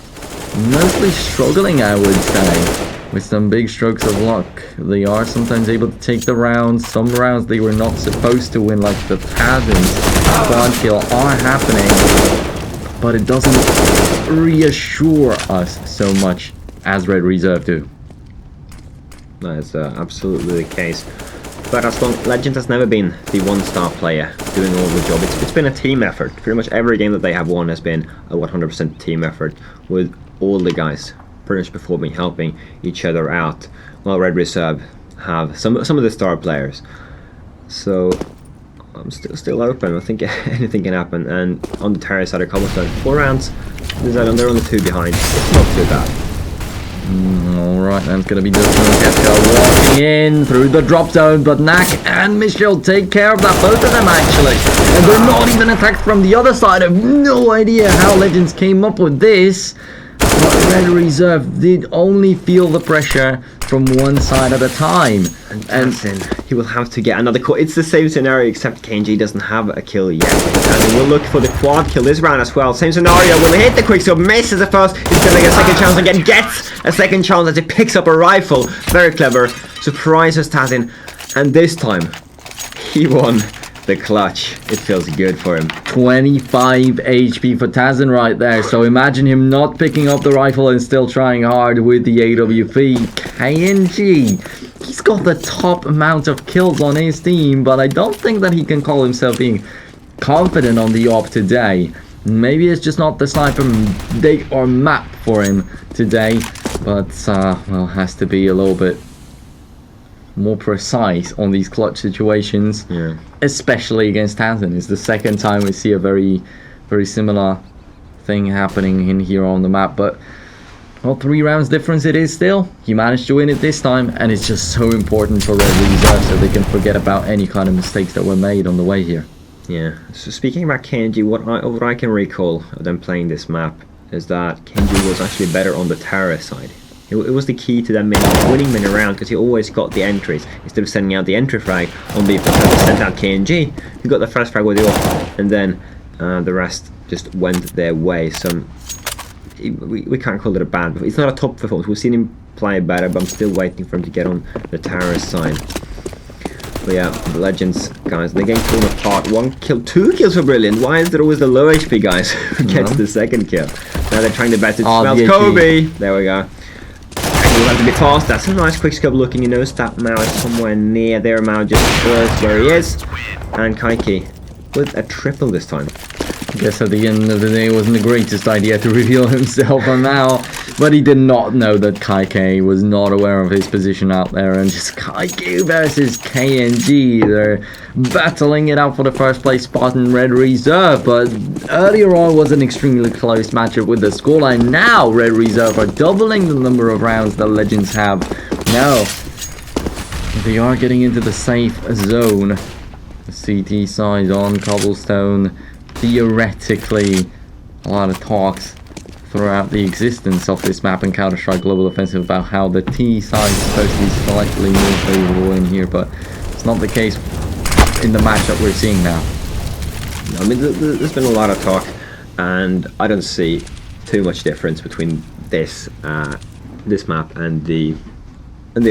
mostly struggling, I would say, with some big strokes of luck. They are sometimes able to take the rounds. Some rounds they were not supposed to win, like the Tazins quad kill are happening, but it doesn't reassure us so much as Red Reserve do. That is absolutely the case. But as long Legend has never been the one-star player doing all the job. It's been a team effort. Pretty much every game that they have won has been a 100% team effort, with all the guys pretty much performing, helping each other out. While Red Reserve have some of the star players. So I'm still open. I think anything can happen. And on the terrace side of Cobblestone, 4 rounds. They're only 2 behind. It's not too bad. Alright, that's going to be just Kefka walking in through the drop zone, but Nak and Michel take care of that, both of them actually. And they're not even attacked from the other side. I have no idea how Legends came up with this. But Red Reserve did only feel the pressure from one side at a time. And he will have to get another kill. It's the same scenario, except KNG doesn't have a kill yet. And we'll look for the quad kill this round as well. Same scenario. Will he hit the quick scope? Misses the first. He's going to get a second chance again. Gets a second chance as he picks up a rifle. Very clever. Surprises Tazin. And this time, he won the clutch. It feels good for him. 25 HP for Tazin right there. So imagine him not picking up the rifle and still trying hard with the AWP. KNG, he's got the top amount of kills on his team, but I don't think that he can call himself being confident on the op today. Maybe it's just not the sniper day or map for him today, but well, has to be a little bit more precise on these clutch situations, especially against Tazin. It's the second time we see a very similar thing happening in here on the map, but well, 3 rounds difference it is still. He managed to win it this time, and it's just so important for Red Reserve so they can forget about any kind of mistakes that were made on the way here. Yeah, so speaking about KNG, what I can recall of them playing this map is that KNG was actually better on the terror side. It was the key to them winning many rounds, because he always got the entries. Instead of sending out the entry frag on the sent out KNG, he got the first frag with the off, and then the rest just went their way. So we can't call it a bad performance. It's not a top performance. We've seen him play better, but I'm still waiting for him to get on the terrorist side. But yeah, the Legends guys, they're getting torn apart. 1 kill, 2 kills for Brilliant. Why is there always the low HP guys who gets the second kill? Now they're trying to bet it smells Kobe. There we go. He'll have to be fast. That's a nice quick scope looking. He knows that Mao is somewhere near there. Mao just shows where he is. And Kaike with a triple this time. Guess at the end of the day it wasn't the greatest idea to reveal himself on now, but he did not know that Kaike was not aware of his position out there, and just Kaike versus KNG. They're battling it out for the first place spot in Red Reserve, but earlier on was an extremely close matchup with the scoreline. Now Red Reserve are doubling the number of rounds that Legends have. Now they are getting into the safe zone. The CT side on Cobblestone. Theoretically, a lot of talks throughout the existence of this map in Counter-Strike Global Offensive about how the T side is supposed to be slightly more favorable in here, but it's not the case in the match that we're seeing now. I mean, there's been a lot of talk, and I don't see too much difference between this this map and the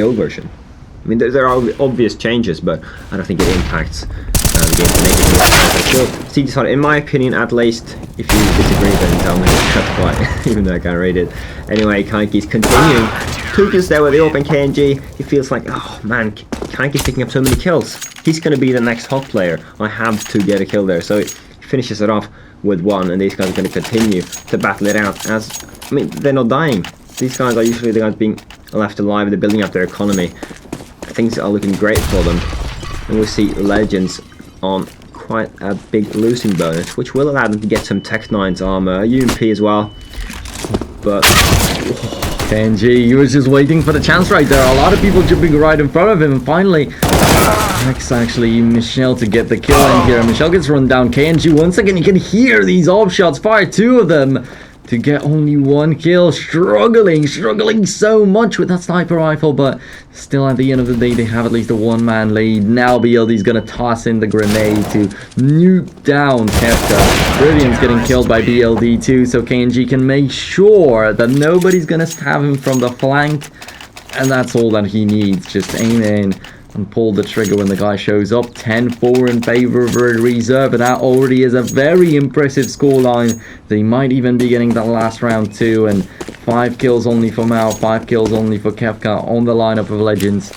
old version. I mean, there are obvious changes, but I don't think it impacts the game negatively. Still, CT, in my opinion, at least, if you disagree, then tell me. That's why, even though I can't read it. Anyway, Kaike's continuing. 2 kills there with the open KNG. He feels like, oh man, Kaike's picking up so many kills. He's going to be the next hot player. I have to get a kill there. So he finishes it off with 1, and these guys are going to continue to battle it out. As I mean, they're not dying. These guys are usually the guys being left alive. They're building up their economy. Things are looking great for them, and we see Legends on quite a big losing bonus, which will allow them to get some Tech 9's armor, UMP as well. But KNG, he was just waiting for the chance right there. A lot of people jumping right in front of him, and finally next actually Michelle to get the kill in here. Michelle gets run down. KNG once again, you can hear these off shots fire, 2 of them to get only 1 kill. Struggling so much with that sniper rifle, but still at the end of the day they have at least a 1-man lead. Now BLD's gonna toss in the grenade to nuke down Kefka. Brilliant's getting killed by BLD too, so KNG can make sure that nobody's gonna stab him from the flank, and that's all that he needs. Just aim in and pull the trigger when the guy shows up. 10-4 in favor of Red Reserve, and that already is a very impressive scoreline. They might even be getting that last round too, and 5 kills only for Mao, 5 kills only for Kefka on the lineup of Legends.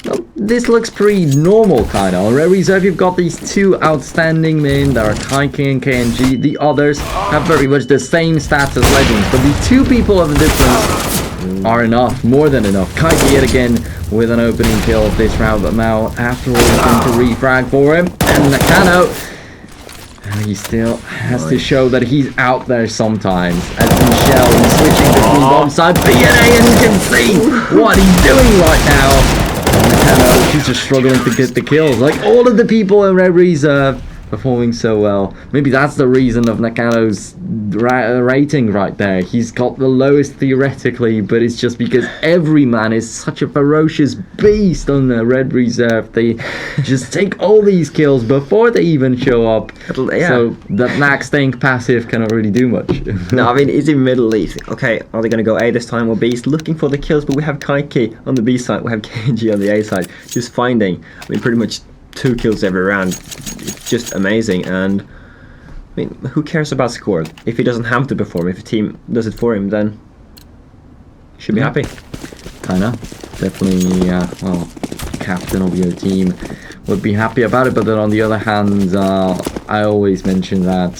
Well, this looks pretty normal, kind of. On Red Reserve, you've got these 2 outstanding men that are Kaike and KNG. The others have very much the same stats as Legends, but the 2 people of the difference are enough, more than enough. Kaike yet again with an opening kill of this round, but Mao after all is going to refrag for him, and Nakano, he still has to show that he's out there sometimes. As Michelle is switching between bomb side BNA, and you can see what he's doing right now. And Nakano, he's just struggling to get the kills, like all of the people in Red Reserve performing so well. Maybe that's the reason of Nakano's rating right there. He's got the lowest theoretically, but it's just because every man is such a ferocious beast on the Red Reserve. They just take all these kills before they even show up. Yeah. So that max tank passive cannot really do much. No, I mean, it's in Middle East. Okay, are they going to go A this time or B? He's looking for the kills, but we have Kaike on the B side, we have KNG on the A side, just finding, I mean, pretty much 2 kills every round. It's just amazing. And I mean, who cares about score? If he doesn't have to perform, if a team does it for him, then he should be happy. I know, definitely. Well, captain of your team would be happy about it, but then on the other hand, I always mention that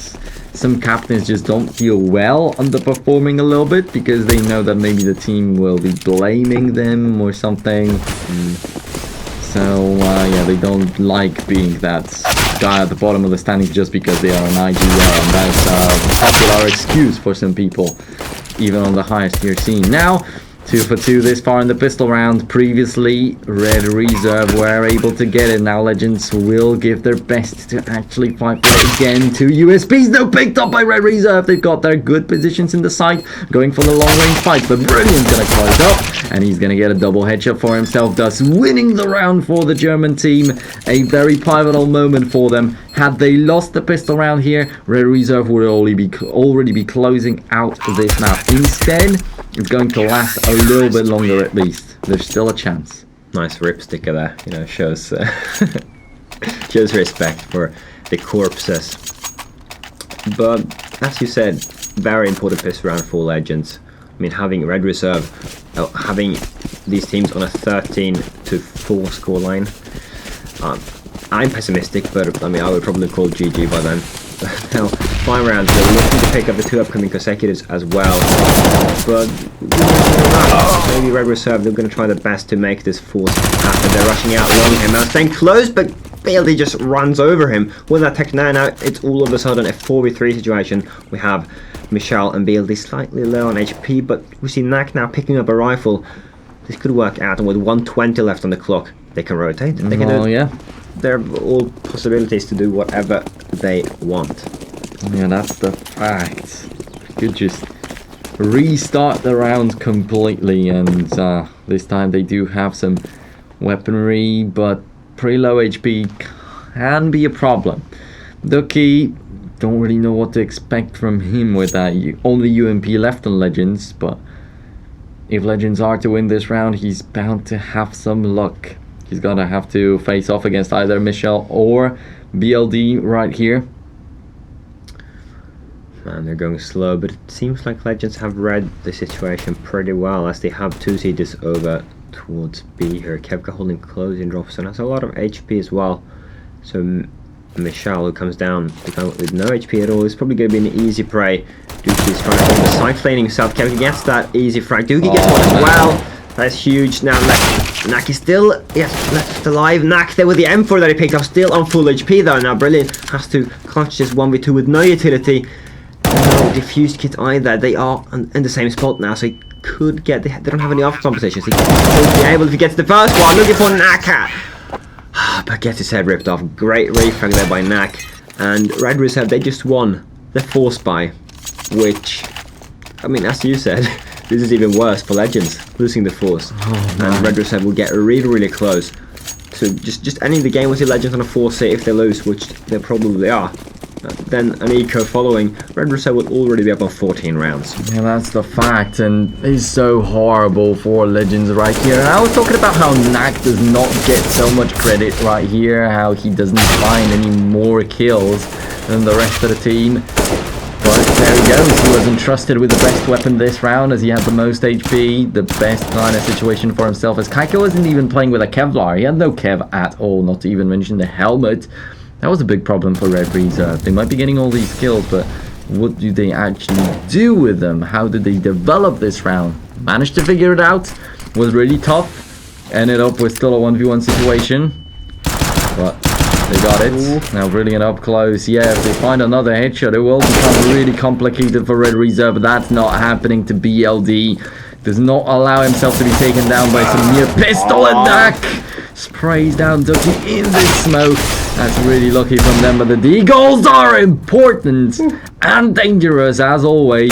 some captains just don't feel well underperforming a little bit because they know that maybe the team will be blaming them or something. So yeah, they don't like being that guy at the bottom of the standings just because they are an IGL, and that's a popular excuse for some people, even on the highest tier scene. Now, 2 for 2 this far in the pistol round. Previously, Red Reserve were able to get it. Now Legends will give their best to actually fight for it again. 2 USPs, though, picked up by Red Reserve. They've got their good positions in the site, going for the long-range fight, but Brilliant's gonna close up, and he's gonna get a double headshot for himself, thus winning the round for the German team. A very pivotal moment for them. Had they lost the pistol round here, Red Reserve would already be closing out this map. Instead, it's going to last a little bit longer at least. There's still a chance. Nice rip sticker there, you know, shows shows respect for the corpses. But as you said, very important pistol round for Legends. I mean, having Red Reserve, having these teams on a 13-4 scoreline. I'm pessimistic, but I mean, I would probably call GG by then. Hell, 5 rounds. They're looking to pick up the 2 upcoming consecutives as well. But maybe Red Reserve, they're going to try their best to make this force happen. They're rushing out along him. Now staying close, but BLD just runs over him with that tech. Now it's all of a sudden a 4v3 situation. We have Michelle and BLD slightly low on HP, but we see Nak now picking up a rifle. This could work out, and with 120 left on the clock, they can rotate. They can do, yeah. There are all possibilities to do whatever they want. Yeah, that's the fact. Could just restart the round completely, and this time they do have some weaponry, but pretty low HP can be a problem. Ducky, don't really know what to expect from him with that. Only UMP left on Legends, but if Legends are to win this round, he's bound to have some luck. He's gonna have to face off against either Michelle or BLD right here. Man, they're going slow, but it seems like Legends have read the situation pretty well, as they have 2 sieges over towards B here. Kevka holding closing drops and has a lot of HP as well. So Michelle, who comes down with no HP at all, is probably going to be an easy prey. Dookie is trying to hold the side flaning himself. Kevka gets that easy frag. Dookie gets one as well. That's huge. Now Nak is still left alive. Nak there with the M4 that he picked up, still on full HP though. Now Brilliant has to clutch this 1v2 with no utility. No diffused kit either. They are in the same spot now, so he could get. They don't have any off compositions. He could be able if he gets the first one. Looking for Naka, but gets his head ripped off. Great refrag there by Nak. And Red Reserve, they just won the force buy, which, I mean, as you said, this is even worse for Legends, losing the force. And Red Reserve will get really close. So just ending the game with the Legends on a 4C if they lose, which they probably are. Then an eco following, Red Reserve will already be up on 14 rounds. Yeah, that's the fact, and it's so horrible for Legends right here. And I was talking about how Nak does not get so much credit right here, how he doesn't find any more kills than the rest of the team. But there he goes, he was entrusted with the best weapon this round as he had the most HP, the best kind of situation for himself, as Kaiko wasn't even playing with a Kevlar. He had no Kev at all, not to even mention the helmet. That was a big problem for Red Reserve. They might be getting all these kills, but what do they actually do with them? How did they develop this round? Managed to figure it out. Was really tough. Ended up with still a 1v1 situation. But they got it. Ooh. Now Brilliant up close. Yeah, if they find another headshot, it will become really complicated for Red Reserve. But that's not happening to BLD. Does not allow himself to be taken down by some near pistol attack. Sprays down Ducky in the smoke. That's really lucky from them, but the deagles are important and dangerous as always.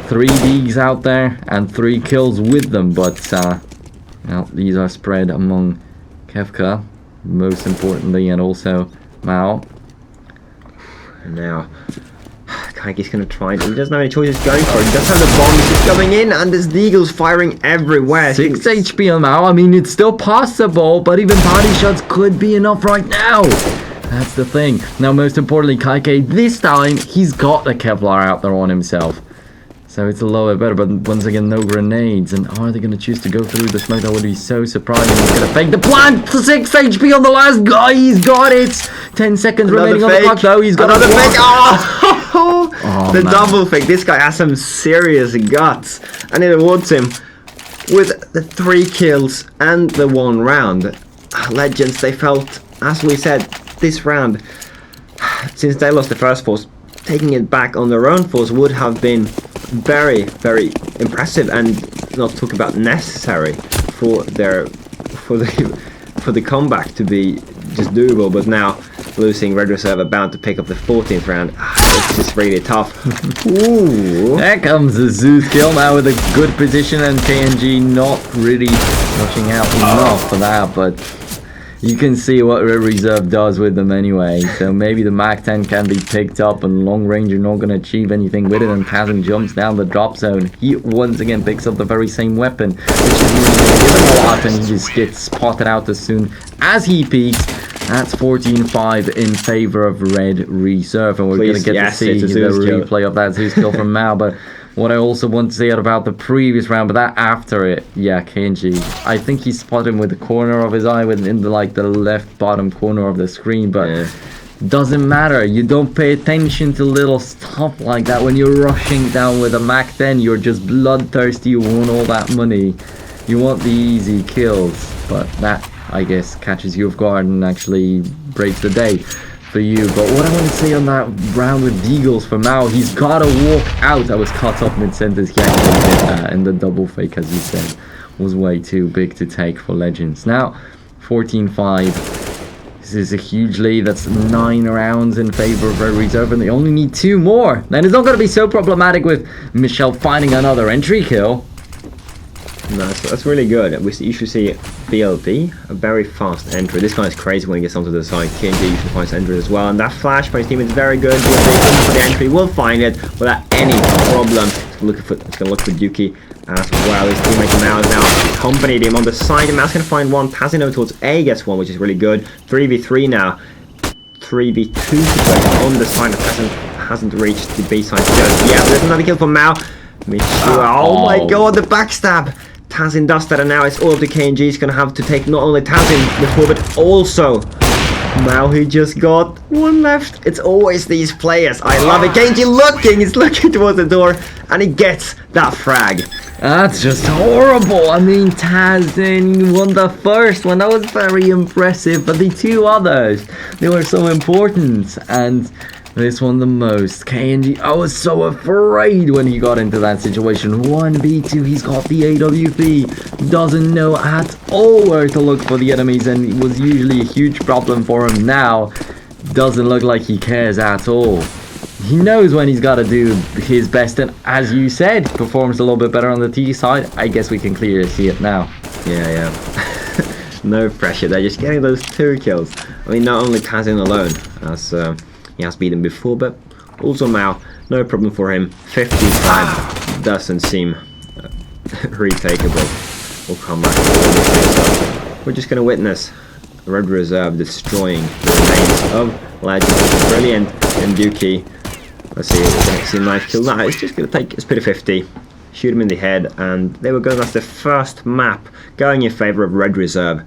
3 deags out there and 3 kills with them, but well, these are spread among Kevka, most importantly, and also Mao. And now Kaiki's going to try it. He doesn't have any choices going for it. He does have the bombs just going in, and there's deagles firing everywhere. 6 HP on Mao. I mean, it's still possible, but even body shots could be enough right now. That's the thing. Now, most importantly, Kaike, this time, he's got the Kevlar out there on himself. So it's a little bit better, but once again, no grenades. And are they going to choose to go through the smoke? That would be so surprising. He's going to fake the plant. 6 HP on the last guy. He's got it. 10 seconds remaining on the clock, though. He's got another fake. Oh, the double fake. This guy has some serious guts. And it awards him with the 3 kills and the 1 round. Legends, they felt, as we said, this round, since they lost the first force, taking it back on their own force would have been very impressive, and not talk about necessary for the comeback to be just doable. But now losing Red Reserve are bound to pick up the 14th round. It's just really tough. Ooh. There comes the Zeus kill now with a good position, and KNG not really watching out enough for that, but you can see what Red Reserve does with them anyway. So maybe the Mach 10 can be picked up, and long range you're not going to achieve anything with it. And Kazim jumps down the drop zone. He once again picks up the very same weapon, which isn't really going to give him a lot, and he just gets spotted out as soon as he peeks. That's 14-5 in favor of Red Reserve, and we're going to get to see the replay of that Zeus kill from Mao. But what I also want to say about the previous round, but that after it, yeah, Kenji, I think he spotted him with the corner of his eye, in the left bottom corner of the screen, but Doesn't matter. You don't pay attention to little stuff like that. When you're rushing down with a Mac 10, you're just bloodthirsty. You want all that money. You want the easy kills. But that, I guess, catches you off guard and actually breaks the day for you. But what I want to say on that round with Deagles for Mao, he's got to walk out. I was caught up mid-sentence. He actually did that. And the double fake, as you said, was way too big to take for Legends. Now, 14-5. This is a huge lead. That's 9 rounds in favor of Red Reserve, and they only need 2 more. Then it's not going to be so problematic with Michelle finding another entry kill. No, that's really good. You should see BLD, a very fast entry. This guy is crazy when he gets onto the side. KNG usually finds entry as well, and that flash by his team is very good. BLD for the entry will find it without any problem. It's going to look for Dookie as well. His teammate Mao is now accompanied him on the side, and Mao's going to find one, passing over towards A, gets one, which is really good. 3v3 now. 3v2 situation on the side that hasn't reached the B side just yet. There's another kill from Mao. Oh my god, the backstab! Tazin does that, and now it's all up to KNG. He's going to have to take not only Tazin before, but also Mao, he just got one left. It's always these players. I love it. KNG he's looking towards the door, and he gets that frag. That's just horrible. I mean, Tazin won the first one. That was very impressive. But the 2 others, they were so important. And this one the most. KNG, I was so afraid when he got into that situation. 1v2, he's got the AWP. Doesn't know at all where to look for the enemies. And it was usually a huge problem for him. Now, doesn't look like he cares at all. He knows when he's got to do his best, and as you said, performs a little bit better on the T side. I guess we can clearly see it now. Yeah. No pressure. They're just getting those 2 kills. I mean, not only Tazin alone, as he has beaten before, but also Mao. No problem for him. 55 doesn't seem retakeable. We'll come back to this. So we're just going to witness Red Reserve destroying the remains of Legends. Brilliant. And Dookie. Let's see, it's going to see a nice kill. No, it's just going to take a split of 50, shoot him in the head, and they were going. That's the first map going in favor of Red Reserve.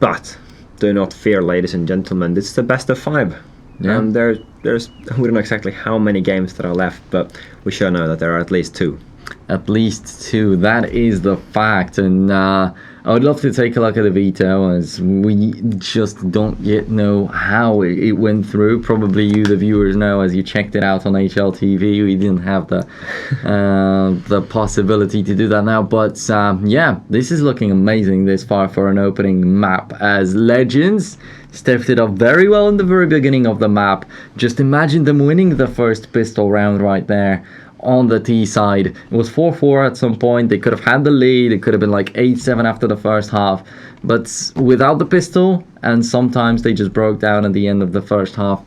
But do not fear, ladies and gentlemen, this is the best of 5. Yeah. And there's we don't know exactly how many games that are left, but we sure know that there are at least 2. At least 2. That is the fact. And I would love to take a look at the veto, as we just don't yet know how it went through. Probably you, the viewers, know, as you checked it out on HLTV. We didn't have the possibility to do that now. But yeah, this is looking amazing this far for an opening map, as Legends stepped it up very well in the very beginning of the map. Just imagine them winning the first pistol round right there. On the T side, it was 4-4 at some point. They could have had the lead. It could have been like 8-7 after the first half, but without the pistol, and sometimes they just broke down at the end of the first half,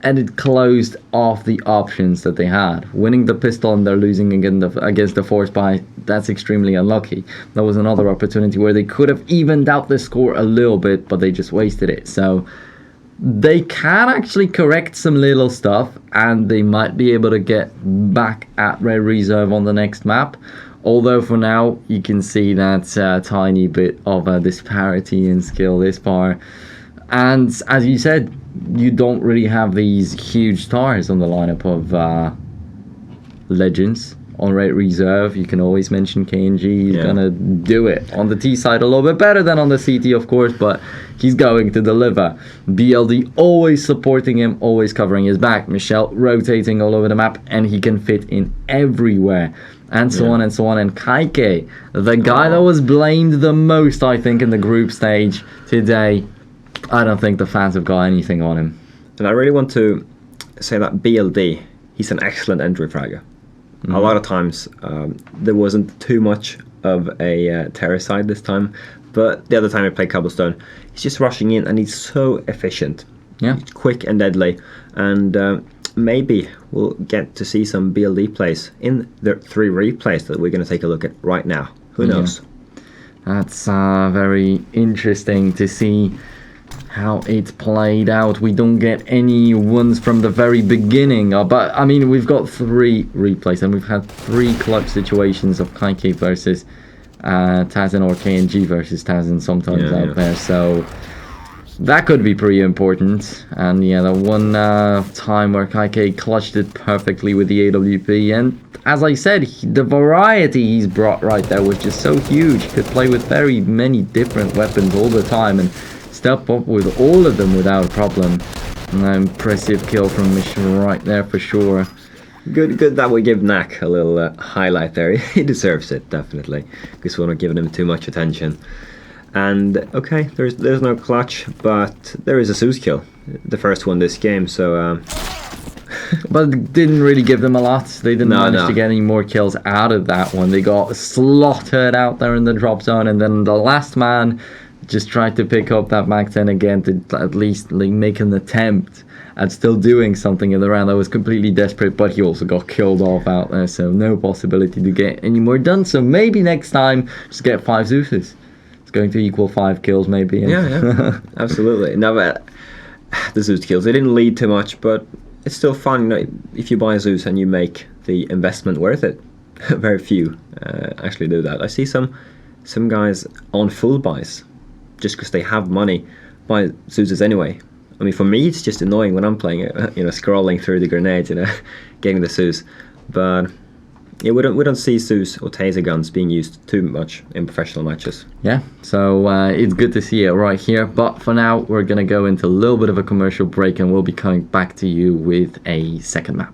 and it closed off the options that they had. Winning the pistol and they're losing against the force buy, that's extremely unlucky. That was another opportunity where they could have evened out the score a little bit, but they just wasted it. So they can actually correct some little stuff, and they might be able to get back at Red Reserve on the next map. Although for now, you can see that tiny bit of a disparity in skill this far. And as you said, you don't really have these huge stars on the lineup of Legends. On Red Reserve, you can always mention KNG. He's gonna do it on the T side a little bit better than on the CT, of course, but he's going to deliver. BLD always supporting him, always covering his back. Michelle rotating all over the map, and he can fit in everywhere, and so on and so on. And Kaike, the guy that was blamed the most, I think, in the group stage today, I don't think the fans have got anything on him. And I really want to say that BLD, he's an excellent entry fragger. A lot of times there wasn't too much of a terror side this time, but the other time I played Cobblestone, he's just rushing in, and he's so efficient. Yeah, he's quick and deadly, and maybe we'll get to see some BLD plays in the 3 replays that we're going to take a look at right now. Who knows? That's very interesting to see how it played out. We don't get any ones from the very beginning, but I mean, we've got 3 replays, and we've had 3 clutch situations of Kaike versus Tazin, or KNG versus Tazin sometimes out there. So that could be pretty important. And yeah, the one time where Kaike clutched it perfectly with the AWP. And as I said, the variety he's brought right there was just so huge. Could play with very many different weapons all the time and step up with all of them without a problem. An impressive kill from Mission right there for sure. Good that we give Knack a little highlight there. He deserves it, definitely. Because we're not giving him too much attention. And okay, there's no clutch, but there is a Zeus kill, the first one this game. So, but it didn't really give them a lot. They didn't manage to get any more kills out of that one. They got slaughtered out there in the drop zone, and then the last man just tried to pick up that Mac 10 again to at least like make an attempt at still doing something in the round. That was completely desperate, but he also got killed off out there, so no possibility to get any more done. So maybe next time just get 5 Zeuses. Going to equal 5 kills maybe. Yeah, absolutely. No, but the Zeus kills, they didn't lead to much, but it's still fun, you know, if you buy a Zeus and you make the investment worth it. Very few actually do that. I see some guys on full buys just because they have money buy Zeuses anyway. I mean, for me it's just annoying when I'm playing it, you know, scrolling through the grenades, you know, getting the Zeus. But yeah, we don't see Zeus or taser guns being used too much in professional matches. Yeah, so it's good to see it right here. But for now, we're going to go into a little bit of a commercial break and we'll be coming back to you with a second map.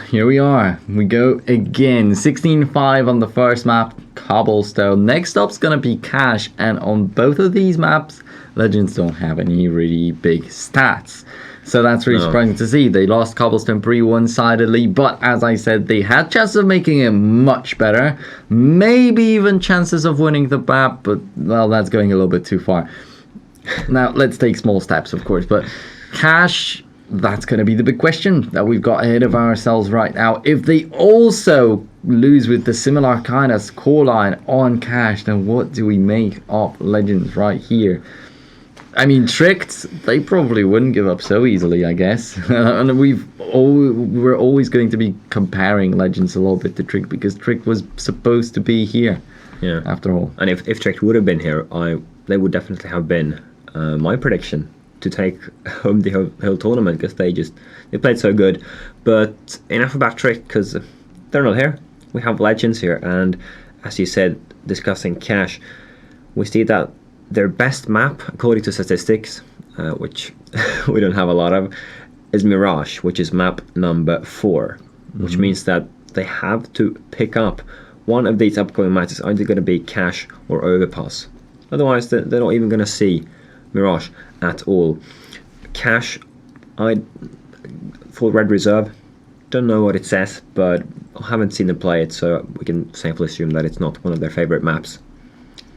here we are. We go again. 16-5 on the first map, Cobblestone. Next up's gonna be Cash, and on both of these maps, Legends don't have any really big stats. So that's really surprising to see. They lost Cobblestone pretty one-sidedly, but as I said, they had chances of making it much better. Maybe even chances of winning the map, but, well, that's going a little bit too far. Now, let's take small steps, of course, but Cash, that's going to be the big question that we've got ahead of ourselves right now. If they also lose with the similar kind of scoreline on Cash, then what do we make of Legends right here? I mean, Tricked, they probably wouldn't give up so easily, I guess. And we're always going to be comparing Legends a little bit to Tricked, because Tricked was supposed to be here, after all. And if Tricked would have been here, they would definitely have been my prediction to take home the whole tournament, because they played so good. But enough about Tricked, because they're not here. We have Legends here, and as you said, discussing Cash, we see that their best map, according to statistics, which we don't have a lot of, is Mirage, which is map number 4, which means that they have to pick up one of these upcoming matches, either going to be Cash or Overpass. Otherwise, they're not even going to see Mirage at all. Cash, for Red Reserve, don't know what it says, but I haven't seen them play it, so we can safely assume that it's not one of their favorite maps.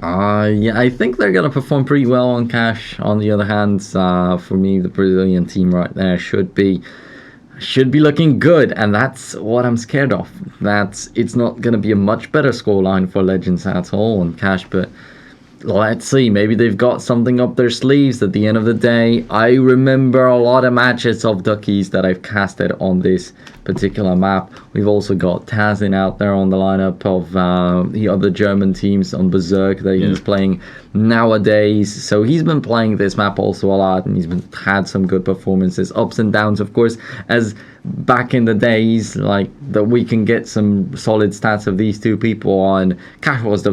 Yeah, I think they're going to perform pretty well on Cash. On the other hand, for me, the Brazilian team right there should be looking good, and that's what I'm scared of. That it's not going to be a much better scoreline for Legends at all on Cash, but let's see. Maybe they've got something up their sleeves at the end of the day. I remember a lot of matches of Duckies that I've casted on this particular map. We've also got Tazin out there on the lineup of the other German teams on Berserk that he's playing nowadays. So he's been playing this map also a lot, and had some good performances, ups and downs, of course, as back in the days, like that we can get some solid stats of these two people on. Cash was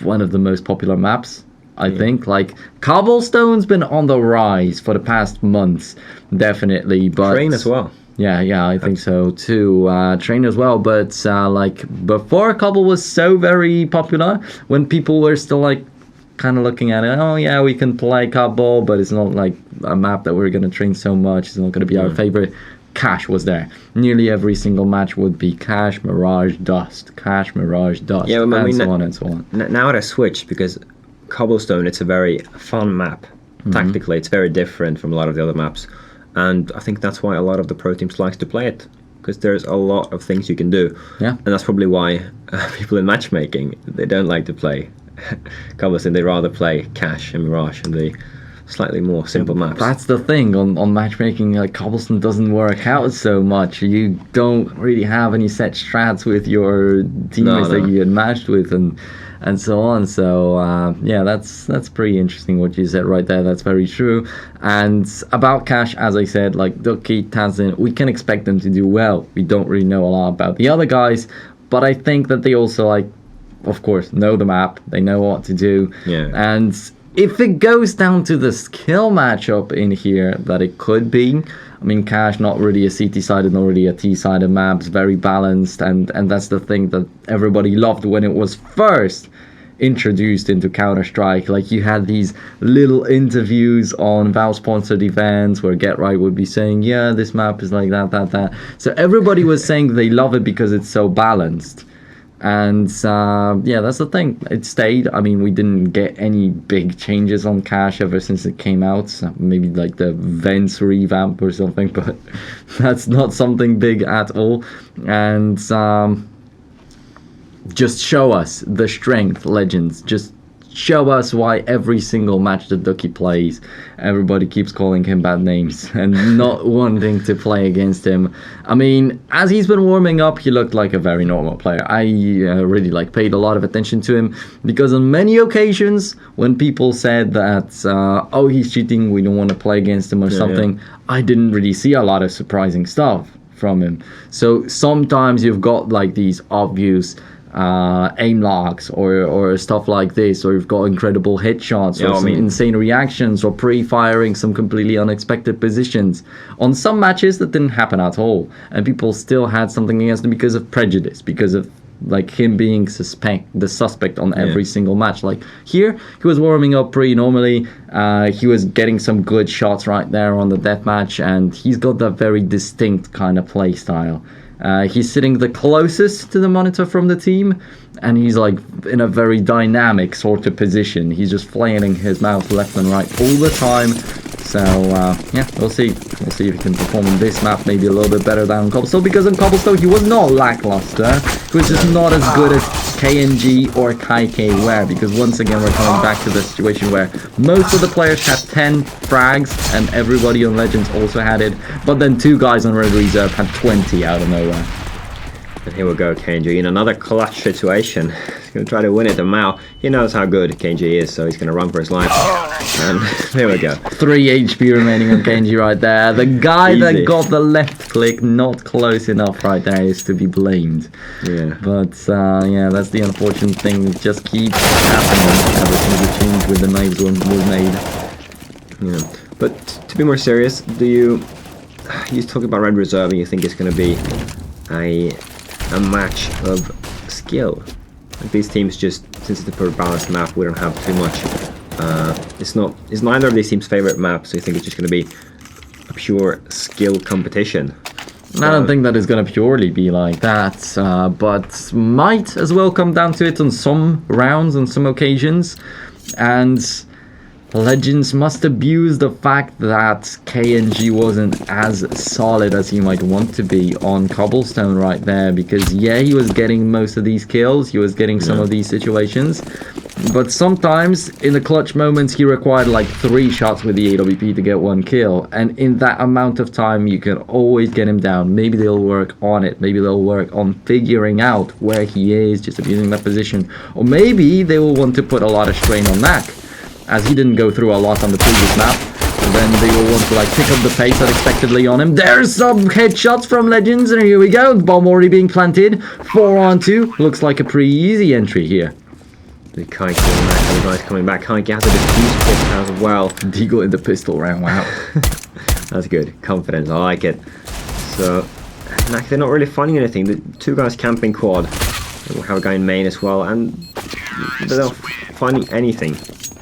one of the most popular maps, I think. Like, Cobblestone's been on the rise for the past months, definitely. But Train as well. Yeah, I think so too. Train as well, but like before Cobble was so very popular, when people were still like kind of looking at it, oh yeah, we can play Cobble, but it's not like a map that we're going to train so much. It's not going to be our favorite. Cash was there. Nearly every single match would be Cash, Mirage, Dust. Cash, Mirage, Dust, yeah, and so on and so on. Now they switched, because Cobblestone, it's a very fun map. Tactically, it's very different from a lot of the other maps. And I think that's why a lot of the pro teams likes to play it, because there's a lot of things you can do. Yeah. And that's probably why people in matchmaking, they don't like to play Cobblestone. They rather play Cash and Mirage and the slightly more simple maps. That's the thing on matchmaking. Like, Cobblestone doesn't work out so much. You don't really have any set strats with your teammates that you get matched with, and so on. So yeah, that's pretty interesting what you said right there. That's very true. And about Cash, as I said, like Ducky, Tazin, we can expect them to do well. We don't really know a lot about the other guys, but I think that they also, like, of course, know the map. They know what to do. Yeah. And if it goes down to the skill matchup in here, that it could be. I mean, Cash, not really a CT-sided, not really a T-sided maps, very balanced, and that's the thing that everybody loved when it was first introduced into Counter-Strike. Like, you had these little interviews on Valve-sponsored events where Get Right would be saying, yeah, this map is like that. So everybody was saying they love it because it's so balanced. And yeah, that's the thing. It stayed. I mean, we didn't get any big changes on Cash ever since it came out. Maybe like the Vents revamp or something, but that's not something big at all. And just show us the strength, Legends. Just show us why every single match that Ducky plays, everybody keeps calling him bad names and not wanting to play against him. I mean, as he's been warming up, he looked like a very normal player. I really paid a lot of attention to him, because on many occasions when people said that, oh, he's cheating, we don't want to play against him or something, I didn't really see a lot of surprising stuff from him. So sometimes you've got like these obvious aim locks or stuff like this, or you've got incredible headshots or some insane reactions or pre-firing some completely unexpected positions. On some matches that didn't happen at all, and people still had something against him because of prejudice, because of like him being the suspect on every single match. Like here, he was warming up pretty normally. He was getting some good shots right there on the deathmatch, and he's got that very distinct kind of play style. He's sitting the closest to the monitor from the team, and he's like in a very dynamic sort of position. He's just flailing his mouth left and right all the time. So yeah, we'll see. We'll see if he can perform on this map maybe a little bit better than on Cobblestone, because on Cobblestone he was not lackluster. He was just not as good as KNG or Kaike were, because once again we're coming back to the situation where most of the players had 10 frags and everybody on Legends also had it, but then 2 guys on Red Reserve had 20 out of nowhere. And here we go, KNG in another clutch situation. He's going to try to win it, and Mao, he knows how good KNG is, so he's going to run for his life. And there we go. 3 HP remaining on KNG right there. The guy that got the left click not close enough right there is to be blamed. Yeah. But yeah, that's the unfortunate thing. It just keeps happening ever since the change with the knives was made. Yeah. But to be more serious, you talk about Red Reserve and you think it's going to be a match of skill. Like these teams just, since it's a pretty balanced map, we don't have too much. It's neither of these teams' favorite map, so you think it's just going to be a pure skill competition. I don't think that it's going to purely be like that, but might as well come down to it on some rounds, on some occasions. And Legends must abuse the fact that KNG wasn't as solid as he might want to be on Cobblestone right there, because yeah, he was getting most of these kills, he was getting some of these situations, but sometimes in the clutch moments he required like 3 shots with the AWP to get 1 kill, and in that amount of time you can always get him down. Maybe they'll work on it, maybe they'll work on figuring out where he is, just abusing that position, or maybe they will want to put a lot of strain on Knack, as he didn't go through a lot on the previous map. And then they will want to like pick up the pace unexpectedly on him. There's some headshots from Legends, and here we go. The bomb already being planted. 4 on 2. Looks like a pretty easy entry here. The Kaike and the guys coming back. Kaike has a diffuse pistol as well. Deagle in the pistol round, wow. That's good. Confidence, I like it. So, they're not really finding anything. The 2 guys camping quad. We'll have a guy in main as well, and they're not finding anything.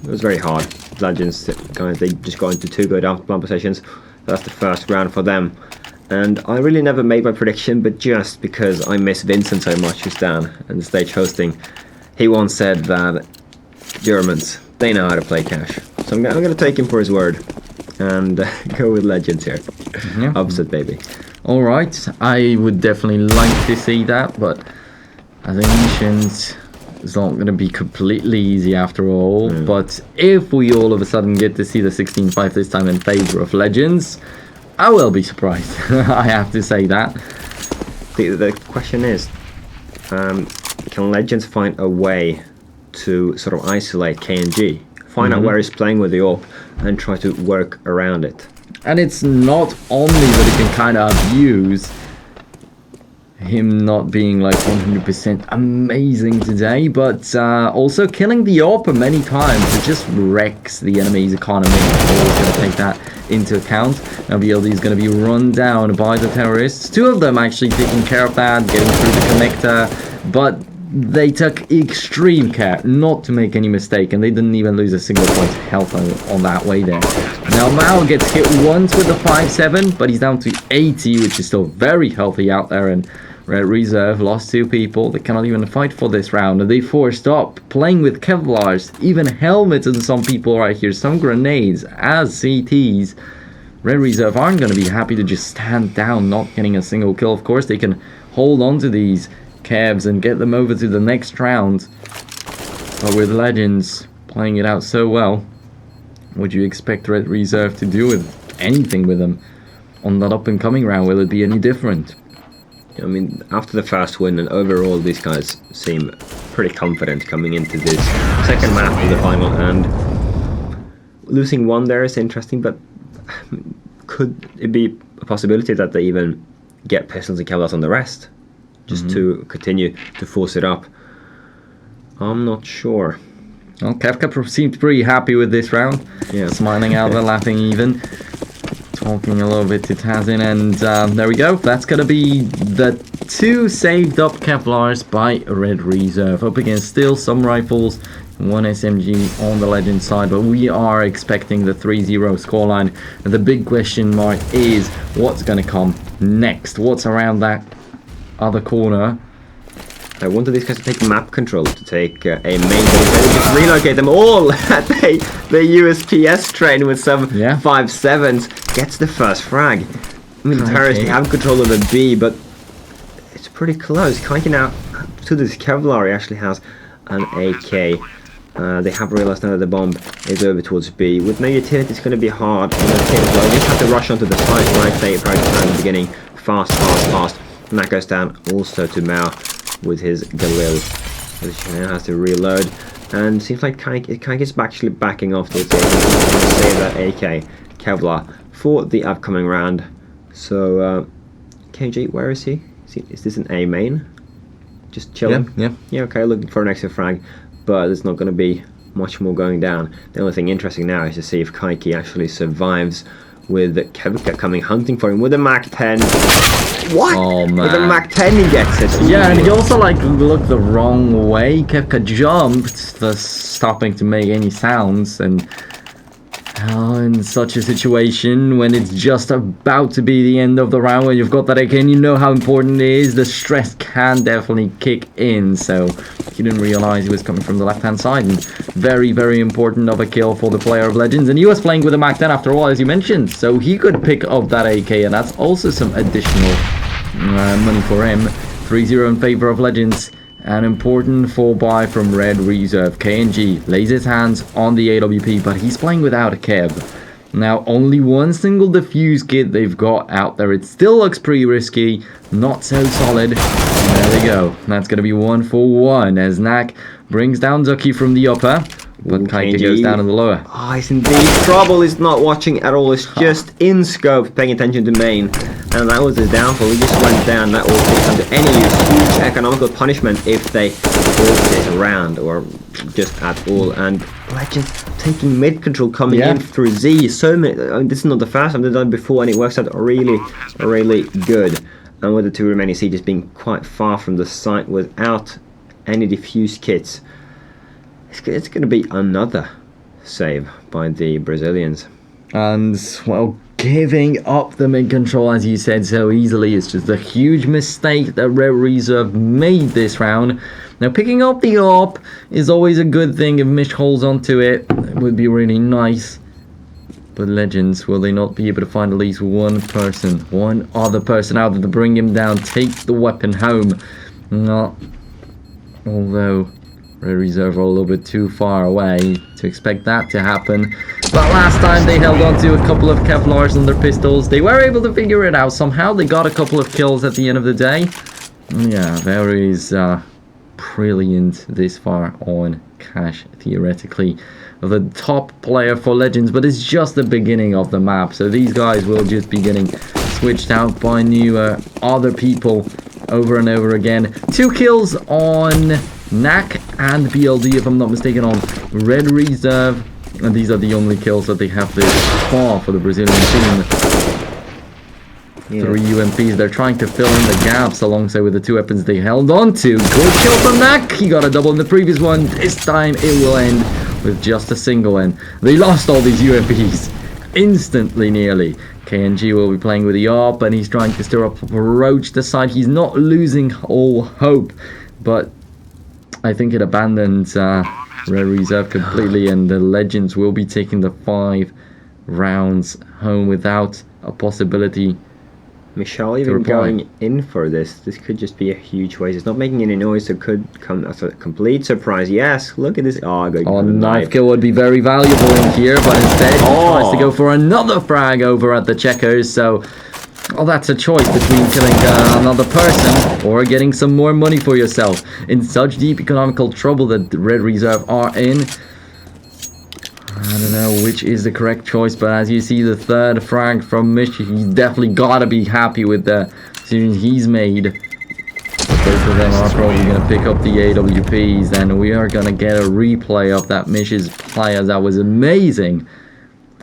It was very hard. Legends guys, they just got into 2 good plant positions. That's the first round for them. And I really never made my prediction, but just because I miss Vincent so much, who's down and the stage hosting, he once said that Germans, they know how to play cash. So I'm going to take him for his word and go with Legends here. Yeah. Upset, baby. Alright, I would definitely like to see that, but as I mentioned, it's not going to be completely easy after all. But if we all of a sudden get to see the 16-5 this time in favor of Legends, I will be surprised. I have to say that. The question is, can Legends find a way to sort of isolate KNG? Find out where he's playing with the AWP and try to work around it. And it's not only that it can kind of abuse him not being like 100% amazing today, but also killing the AWP many times. It just wrecks the enemy's economy. Always going to take that into account. Now BLD is going to be run down by the terrorists. 2 of them actually taking care of that, getting through the connector, but they took extreme care not to make any mistake, and they didn't even lose a single point of health on that way there. Now Mao gets hit once with the 5-7, but he's down to 80, which is still very healthy out there, and Red Reserve lost 2 people. They cannot even fight for this round, and they forced up, playing with Kevlars, even helmets and some people right here, some grenades as CTs. Red Reserve aren't going to be happy to just stand down, not getting a single kill. Of course, they can hold on to these Kevs and get them over to the next round. But with Legends playing it out so well, would you expect Red Reserve to do with anything with them on that up-and-coming round? Will it be any different? I mean, after the first win, and overall these guys seem pretty confident coming into this second map of the final, and losing 1 there is interesting, but could it be a possibility that they even get pistols and Kevlars on the rest? just to continue to force it up? I'm not sure. Well, Kefka seemed pretty happy with this round. Yeah. Smiling out there, laughing even. Talking a little bit to Tazin, and there we go. That's going to be the 2 saved up Kevlars by Red Reserve. Up against still some rifles, 1 SMG on the Legend side, but we are expecting the 3-0 scoreline. And the big question mark is what's going to come next? What's around that other corner? I wanted these guys to take map control, to take a main base, and just relocate them all at the USPS train with some 5.7s. Gets the first frag. I mean, the terrorists, they have control of the B, but it's pretty close. Kaiki now, to this Kevlar, he actually has an AK. They have realized now that the bomb is over towards B. With no utility, it's going to be hard. You just have to rush onto the site, like they approach at the beginning. Fast. And that goes down also to Mao with his Galil, which now has to reload, and seems like Kaiki's actually backing off to save that AK Kevlar for the upcoming round. So KG, where is he? Is this an A main? Just chilling? Yeah, okay, looking for an extra frag, but there's not going to be much more going down. The only thing interesting now is to see if Kaiki actually survives with Kevka coming hunting for him with a MAC-10. What? Oh, man. With a MAC-10 he gets it. Yeah, and he also like looked the wrong way. Kefka jumped, thus stopping to make any sounds, and in such a situation when it's just about to be the end of the round, when you've got that AK and you know how important it is, the stress can definitely kick in. So he didn't realize he was coming from the left-hand side, and very, very important of a kill for the player of Legends. And he was playing with a Mac 10 after all, as you mentioned, so he could pick up that AK, and that's also some additional money for him. 3-0 in favor of Legends. An important 4-buy from Red Reserve. KNG lays his hands on the AWP, but he's playing without a Kev. Now, only one single defuse kit they've got out there. It still looks pretty risky, not so solid. There they go. That's going to be 1-for-1 as Nak brings down Zuki from the upper, but Kaika goes down in the lower. Oh, he's in deep trouble. He's not watching at all. It's just in scope, paying attention to main. And that was his downfall. He just went down. That will take under any use. Huge economical punishment if they hold this round or just at all. And Legend taking mid control, coming in through Z. So many. I mean, this is not the first time they've done it before, and it works out really, really good. And with the 2 remaining sieges being quite far from the site without any diffuse kits, it's going to be another save by the Brazilians. And, well, giving up the mid control, as you said so easily, is just a huge mistake that Red Reserve made this round. Now, picking up the AWP is always a good thing. If Mish holds onto it, it would be really nice. But Legends, will they not be able to find at least one other person out there to bring him down, take the weapon home? Not. Although Red Reserve are a little bit too far away to expect that to happen. But last time they held on to a couple of Kevlars on their pistols. They were able to figure it out somehow. They got a couple of kills at the end of the day. Yeah, there is brilliant this far on cash, theoretically. The top player for Legends, but it's just the beginning of the map. So these guys will just be getting switched out by new other people over and over again. 2 kills on Nak and BLD, if I'm not mistaken, on Red Reserve. And these are the only kills that they have this far for the Brazilian team. 3 UMPs. They're trying to fill in the gaps alongside with the 2 weapons they held on to. Good kill from Nak. He got a double in the previous one. This time it will end with just a single, and they lost all these UMPs instantly nearly. KNG will be playing with the AWP, and he's trying to stir up Roach the side. He's not losing all hope, but I think it abandoned Red Reserve completely, and the Legends will be taking the 5 rounds home without a possibility. Michelle even going in for this. This could just be a huge waste. It's not making any noise, so it could come as a complete surprise. Yes, look at this. Oh, good. Knife kill would be very valuable in here, but instead he tries to go for another frag over at the checkers. So, that's a choice between killing another person or getting some more money for yourself. In such deep economical trouble that the Red Reserve are in, I don't know which is the correct choice, but as you see the 3rd frag from Mish, he's definitely got to be happy with the decision he's made. of them are probably going to pick up the AWPs, and we are going to get a replay of that Mish's player. That was amazing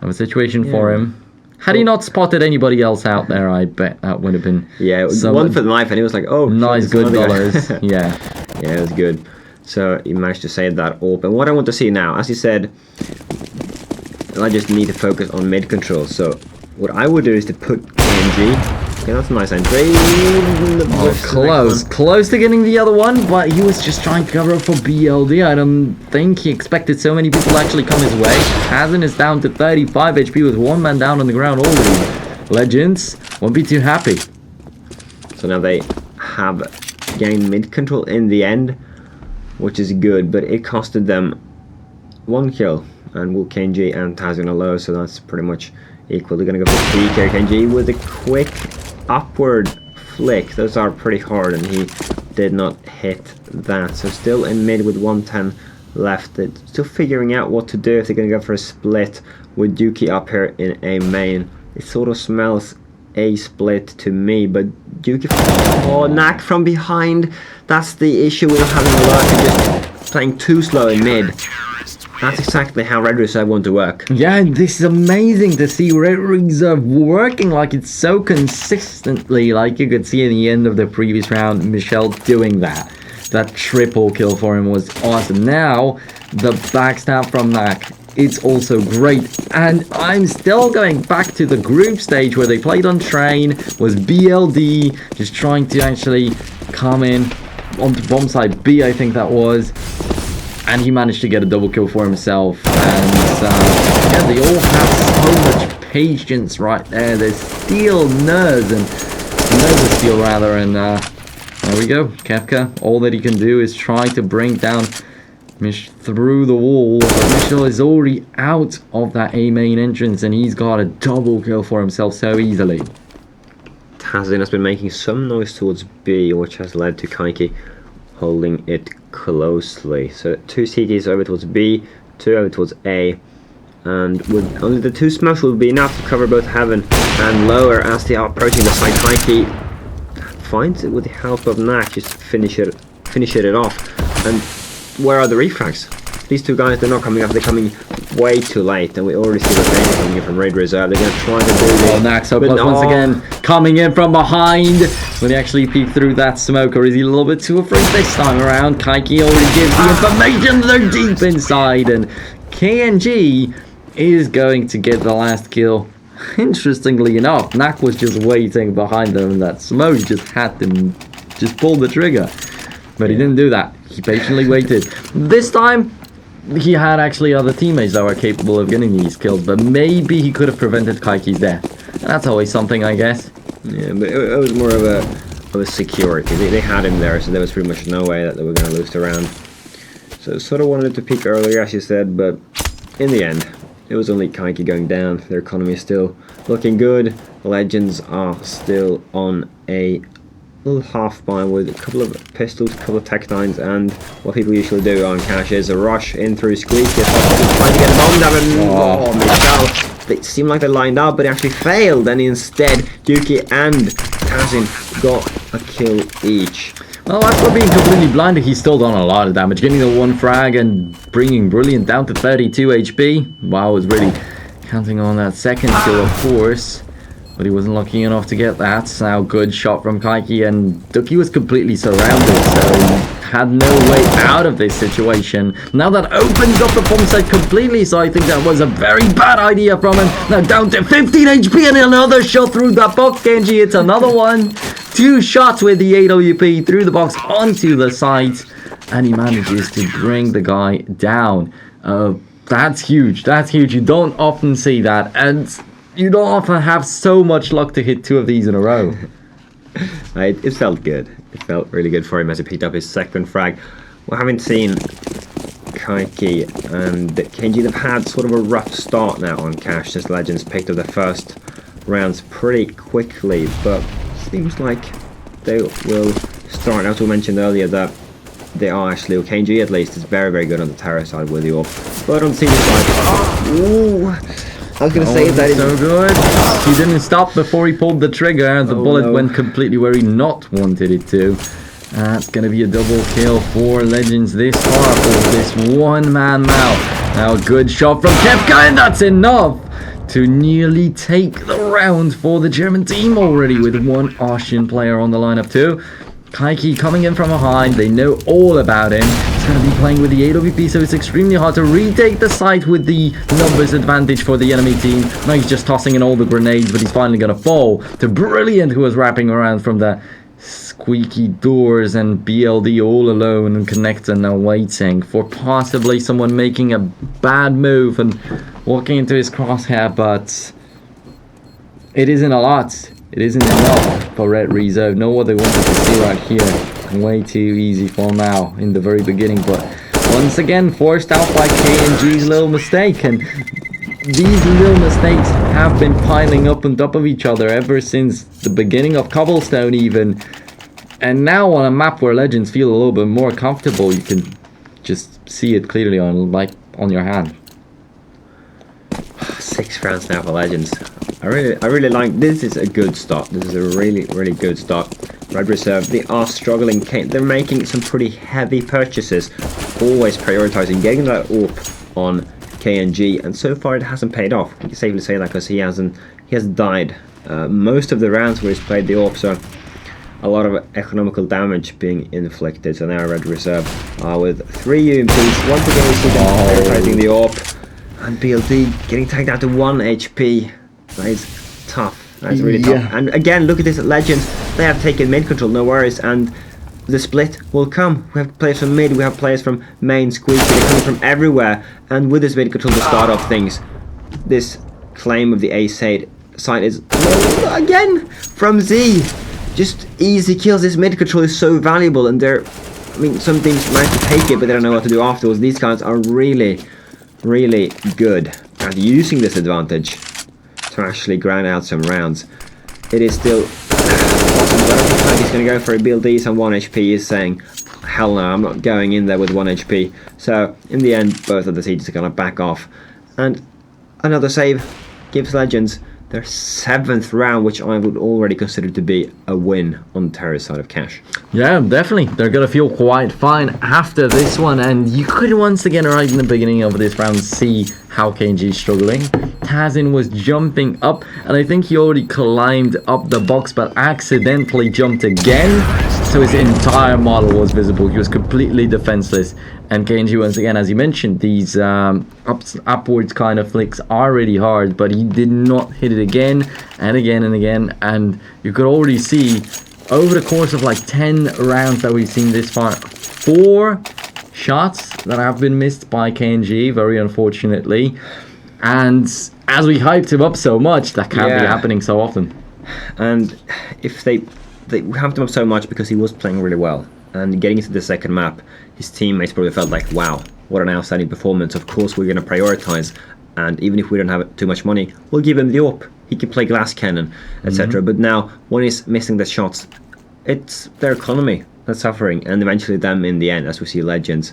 of a situation for him. Had he not spotted anybody else out there, I bet that would have been one for the knife, and he was like, oh, nice, good dollars. Yeah, it was good. So he managed to save that up. And what I want to see now, as you said, I just need to focus on mid control. So what I would do is to put KNG. Okay, that's a nice entry. Close to getting the other one, but he was just trying to cover up for BLD. I don't think he expected so many people to actually come his way. Hazen is down to 35 HP with one man down on the ground already. Legends won't be too happy. So now they have gained mid control in the end, which is good, but it costed them 1 kill. And Wu KNG and Tazin are low, so that's pretty much equal. They're going to go for PK KNG with a quick upward flick. Those are pretty hard, and he did not hit that. So still in mid with 110 left. They're still figuring out what to do if they're going to go for a split with Yuki up here in a main. It sort of smells a split to me, but Yuki... Oh, Knack from behind. That's the issue with not having a lot and just playing too slow in mid. That's exactly how Red Reserve want to work. Yeah, this is amazing to see Red Reserve working like it's so consistently, like you could see in the end of the previous round, Michelle doing that. That triple kill for him was awesome. Now, the backstab from Knack, it's also great. And I'm still going back to the group stage where they played on Train, was BLD, just trying to actually come in onto bomb side B, I think that was. And he managed to get a double kill for himself. And yeah, they all have so much patience right there. There's steel nerves and nerves of steel rather. And there we go. Kefka, all that he can do is try to bring down Mish through the wall. But Michel is already out of that A main entrance, and he's got a double kill for himself so easily. Tazin has been making some noise towards B, which has led to Kaiki holding it closely. So 2 CTs over towards B, 2 over towards A, and with only the 2 smokes will be enough to cover both heaven and lower as they are approaching the side. Kaiki finds it with the help of Knack, just finish it off. And where are the refrags? These 2 guys, they're not coming up, they're coming way too late, and we already see the thing coming in from Raid Reserve. They're going to try to do this. Oh, Knack so close once again, coming in from behind. Will he actually peek through that smoke, or is he a little bit too afraid this time around? Kaiki already gives the information, they're deep inside, and KNG is going to get the last kill. Interestingly enough, Knack was just waiting behind them, and that smoke just had to just pull the trigger. But he didn't do that. He patiently waited. This time, he had actually other teammates that were capable of getting these kills, but maybe he could have prevented Kaiki's death. And that's always something, I guess. Yeah, but it was more of a security. They had him there, so there was pretty much no way that they were going to lose the round. So sort of wanted to peak earlier, as you said, but in the end, it was only Kaiki going down. Their economy is still looking good. The Legends are still on a little half buy with a couple of pistols, a couple of Tech 9s, and what people usually do on cash is a rush in through Squeak. Trying to get a bomb down, and Michelle. They seemed like they lined up, but they actually failed, and instead Yuki and Tazin got a kill each. Well, after being completely blinded, he's still done a lot of damage, getting the 1 frag and bringing Brilliant down to 32 HP. Wow, was really counting on that second kill, of course. But he wasn't lucky enough to get that. Now good shot from Kaiki, and Ducky was completely surrounded, so he had no way out of this situation. Now that opens up the bomb site completely, so I think that was a very bad idea from him. Now down to 15 HP and another shot through that box. Genji hits another one. 2 shots with the AWP through the box onto the site, and he manages to bring the guy down. That's huge. That's huge. You don't often see that, and you don't often have so much luck to hit 2 of these in a row. It felt good. It felt really good for him as he picked up his second frag. We haven't seen Kaiki and KNG. They've had sort of a rough start now on cash since Legends picked up the first rounds pretty quickly, but seems like they will start. As we mentioned earlier, that they are actually, KNG at least, is very, very good on the terror side with the AWP. But on senior side, ooh, I was going to say that is so good. He didn't stop before he pulled the trigger. The bullet went completely where he not wanted it to. That's going to be a double kill for Legends this far for this one-man Mao. Now a good shot from Kepka, and that's enough to nearly take the round for the German team already, with one Austrian player on the lineup too. Kaiki coming in from behind, they know all about him. He's going to be playing with the AWP, so it's extremely hard to retake the site with the numbers advantage for the enemy team. Now he's just tossing in all the grenades, but he's finally going to fall to Brilliant, who was wrapping around from the squeaky doors, and BLD all alone and Connector now waiting for possibly someone making a bad move and walking into his crosshair, but it isn't a lot. It isn't enough for Red Reserve. Know what they wanted to see right here. Way too easy for now in the very beginning, but once again forced out by KNG's little mistake, and these little mistakes have been piling up on top of each other ever since the beginning of Cobblestone even. And now on a map where Legends feel a little bit more comfortable, you can just see it clearly on your hand. 6 rounds now for Legends. I really like. This is a good start. This is a really good start. Red Reserve, they are struggling. They're making some pretty heavy purchases, always prioritizing getting that AWP on KNG, and so far it hasn't paid off. You can safely say that because he has died most of the rounds where he's played the AWP, so a lot of economical damage being inflicted. So now Red Reserve with 3 UMPs. Once again we see them prioritizing the AWP, and BLD getting tagged down to 1 HP. That is tough. That's really tough. And again, look at this, Legends. They have taken mid control, no worries, and the split will come. We have players from mid, we have players from main, squeaky, they're coming from everywhere, and with this mid control to start off things, this claim of the A side is again from Z. Just easy kills. This mid control is so valuable, and some teams manage to take it, but they don't know what to do afterwards. These guys are really good at using this advantage to actually grind out some rounds. It is still possible. I don't think he's going to go for a BLD. He's on 1 HP. He's saying, hell no, I'm not going in there with 1 HP. So in the end, both of the teams are going to back off. And another save gives Legends their 7th round, which I would already consider to be a win on the terrorist side of Cash. Yeah, definitely. They're going to feel quite fine after this one, and you could once again, right in the beginning of this round, see how KNG is struggling. Tazin was jumping up, and I think he already climbed up the box, but accidentally jumped again, so his entire model was visible. He was completely defenseless, and KNG, once again, as you mentioned, these upwards kind of flicks are really hard, but he did not hit it again and again and again, and you could already see over the course of like 10 rounds that we've seen this far, 4 shots that have been missed by KNG, very unfortunately. And as we hyped him up so much, that can't be happening so often. And if they hyped him up so much because he was playing really well, and getting into the second map, his teammates probably felt like, wow, what an outstanding performance. Of course we're going to prioritize, and even if we don't have too much money, we'll give him the AWP. He can play glass cannon, etc. But now, when he's missing the shots, it's their economy that's suffering, and eventually them in the end, as we see Legends,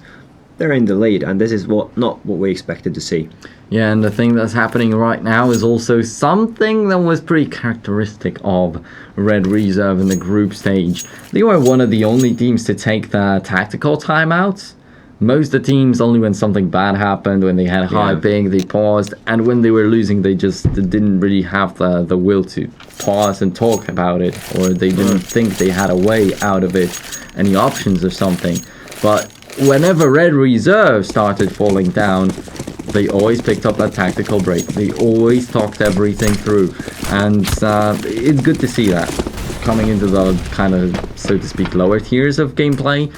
they're in the lead, and this is not what we expected to see. Yeah, and the thing that's happening right now is also something that was pretty characteristic of Red Reserve in the group stage. They were one of the only teams to take the tactical timeouts. Most of the teams, only when something bad happened, when they had high ping, they paused, and when they were losing, they just didn't really have the will to pause and talk about it, or they didn't think they had a way out of it, any options or something. But whenever Red Reserve started falling down, they always picked up that tactical break. They always talked everything through, and it's good to see that coming into the kind of, so to speak, lower tiers of gameplay.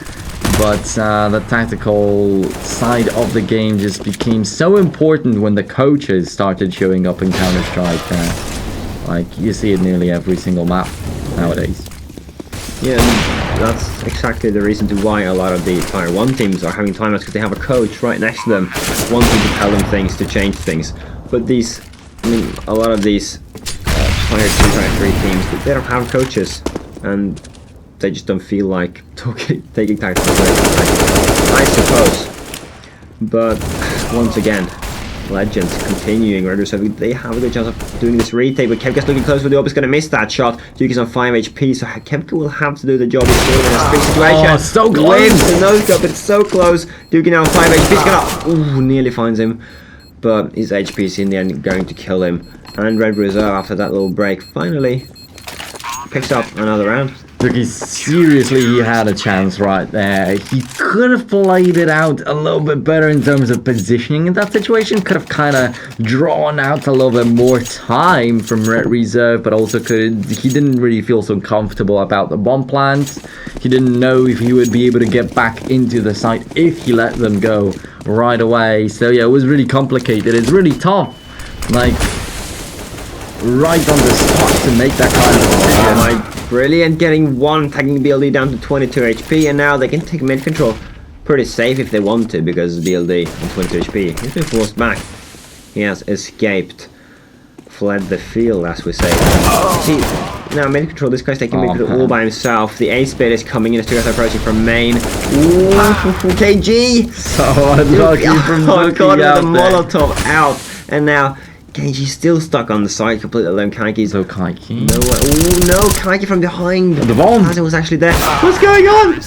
But the tactical side of the game just became so important when the coaches started showing up in Counter-Strike. Like, you see it nearly every single map nowadays. Yeah, and that's exactly the reason to why a lot of the Tier 1 teams are having timeouts, because they have a coach right next to them wanting to tell them things, to change things. But a lot of these Tier 2, Tier 3 teams, they don't have coaches, and they just don't feel like taking tactical breaks, I suppose. But once again, Legends continuing. Red Reserve, they have a good chance of doing this retake, but Kepka's looking close for the orb. Is going to miss that shot. Yuki's on 5 HP, so Kepka will have to do the job. He's still in a spring situation. Oh, so close! Waves the nose cut, but it's so close. Yuki now on 5 HP. He's gonna, nearly finds him, but his HP is in the end going to kill him. And Red Reserve, after that little break, finally picks up another round. Look, seriously, he had a chance right there. He could have played it out a little bit better in terms of positioning in that situation. Could have kind of drawn out a little bit more time from Red Reserve, but also he didn't really feel so comfortable about the bomb plants. He didn't know if he would be able to get back into the site if he let them go right away. So yeah, it was really complicated. It's really tough, like right on the spot to make that kind of decision. Oh my. Brilliant, getting one, tagging BLD down to 22 HP, and now they can take mid control pretty safe if they want to, because BLD on 22 HP. He's been forced back. He has escaped, fled the field, as we say. See, now mid control, this guy's taking mid control all by himself. The ace bait is coming in as two guys are approaching from main. Ooh, KG! So unlucky from God, out the Molotov out, and now KG's still stuck on the side, completely alone. Kaiki's So Kaiki. no way. Oh no, Kaiki from behind. The bomb. Tazen was actually there. What's going on?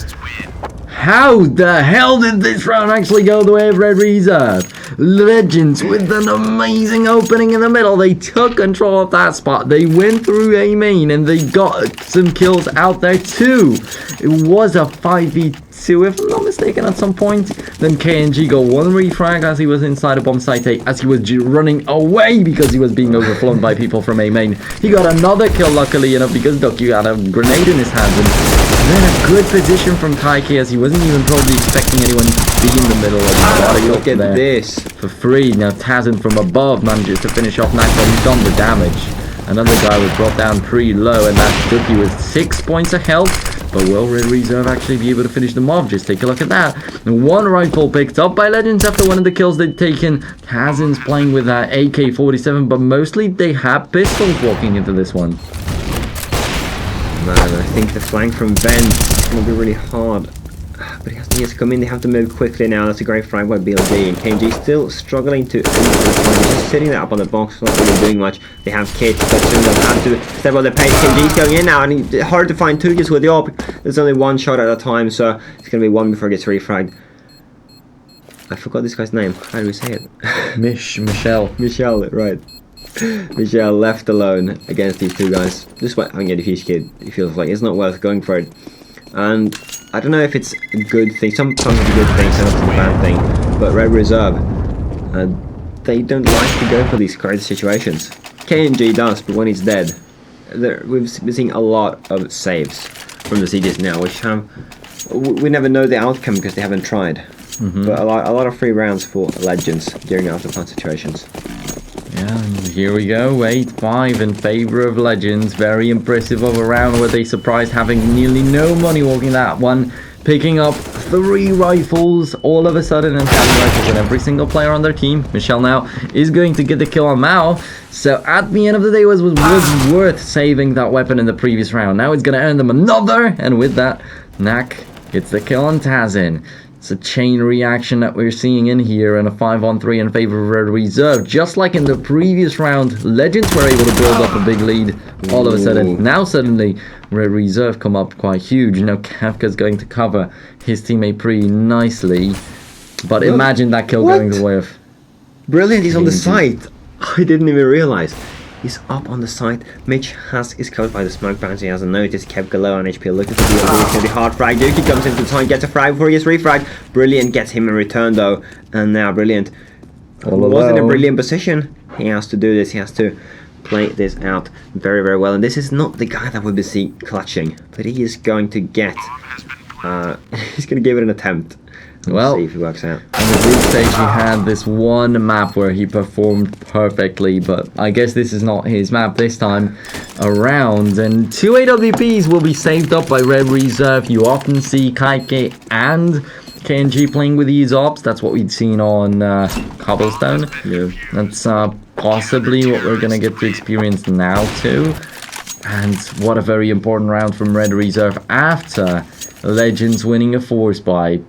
How the hell did this round actually go the way of Red Reserve? Legends with an amazing opening in the middle. They took control of that spot. They went through A main and they got some kills out there too. It was a 5v2 if I'm not mistaken at some point. Then KNG got one refrag as he was inside a bomb site A, as he was running away because he was being overflown by people from A main. He got another kill luckily enough because Doku had a grenade in his hands, and then a good position from Kaiki as he wasn't even probably expecting anyone to be in the middle of the Look at this. for free. Now Tazen from above manages to finish off Naka. He's done the damage. Another guy was brought down pretty low, and that's Duki with 6 points of health. But will Red Reserve actually be able to finish them off? Just take a look at that. And one rifle picked up by Legends after one of the kills they'd taken. Tazen's playing with that AK-47, but mostly they have pistols walking into this one. Man, I think the flank from Ben is going to be really hard. But he has to come in, they have to move quickly now. That's a great frag by BLD. And KMG still struggling to enter the point. He's just sitting there up on the box, not really doing much. They have kits, but soon they'll have to step on the pace. KMG's going in now, and it's hard to find two kills with the AWP. There's only one shot at a time, so it's going to be one before it gets refragged. I forgot this guy's name. How do we say it? Michelle. Michelle, right. Michelle left alone against these two guys. Just wait, I can get a huge kid. He feels like it's not worth going for it. And I don't know if it's a good thing. Sometimes it's a good thing, sometimes it's a bad thing. But Red Reserve, they don't like to go for these crazy situations. KNG does, but when he's dead, we've been seeing a lot of saves from the CGs now, which we never know the outcome because they haven't tried. But a lot of free rounds for Legends during out of fun situations. Yeah, and here we go, 8-5 in favor of Legends. Very impressive of a round where they surprised having nearly no money walking that one. Picking up 3 rifles all of a sudden and having rifles on every single player on their team. Michelle now is going to get the kill on Mao. So at the end of the day, it was worth saving that weapon in the previous round. Now it's going to earn them another, and with that, Nak gets the kill on Tazen. It's a chain reaction that we're seeing in here, and a 5-on-3 in favor of Red Reserve. Just like in the previous round, Legends were able to build up a big lead all of a sudden. Now suddenly, Red Reserve come up quite huge. Now Kafka's going to cover his teammate pretty nicely. But imagine that kill going the way of... Brilliant, he's on the site. I didn't even realize. He's up on the site. Mitch is covered by the smoke bounce. He hasn't noticed. Kept low on HP. Looking for the other. It's going to be hard frag. Duki comes into the time, gets a frag before he gets refragged. Brilliant gets him in return though. And now Brilliant was in a brilliant position. He has to do this. He has to play this out very, very well. And this is not the guy that we see clutching. But he is going to get... he's going to give it an attempt. Well, see if it works out. on the group stage, he had this one map where he performed perfectly, but I guess this is not his map this time around. And 2 AWPs will be saved up by Red Reserve. You often see Kaike and KNG playing with these ops. That's what we'd seen on Cobblestone. Yeah. That's possibly what we're going to get to experience now too. And what a very important round from Red Reserve after Legends winning a 4 spy.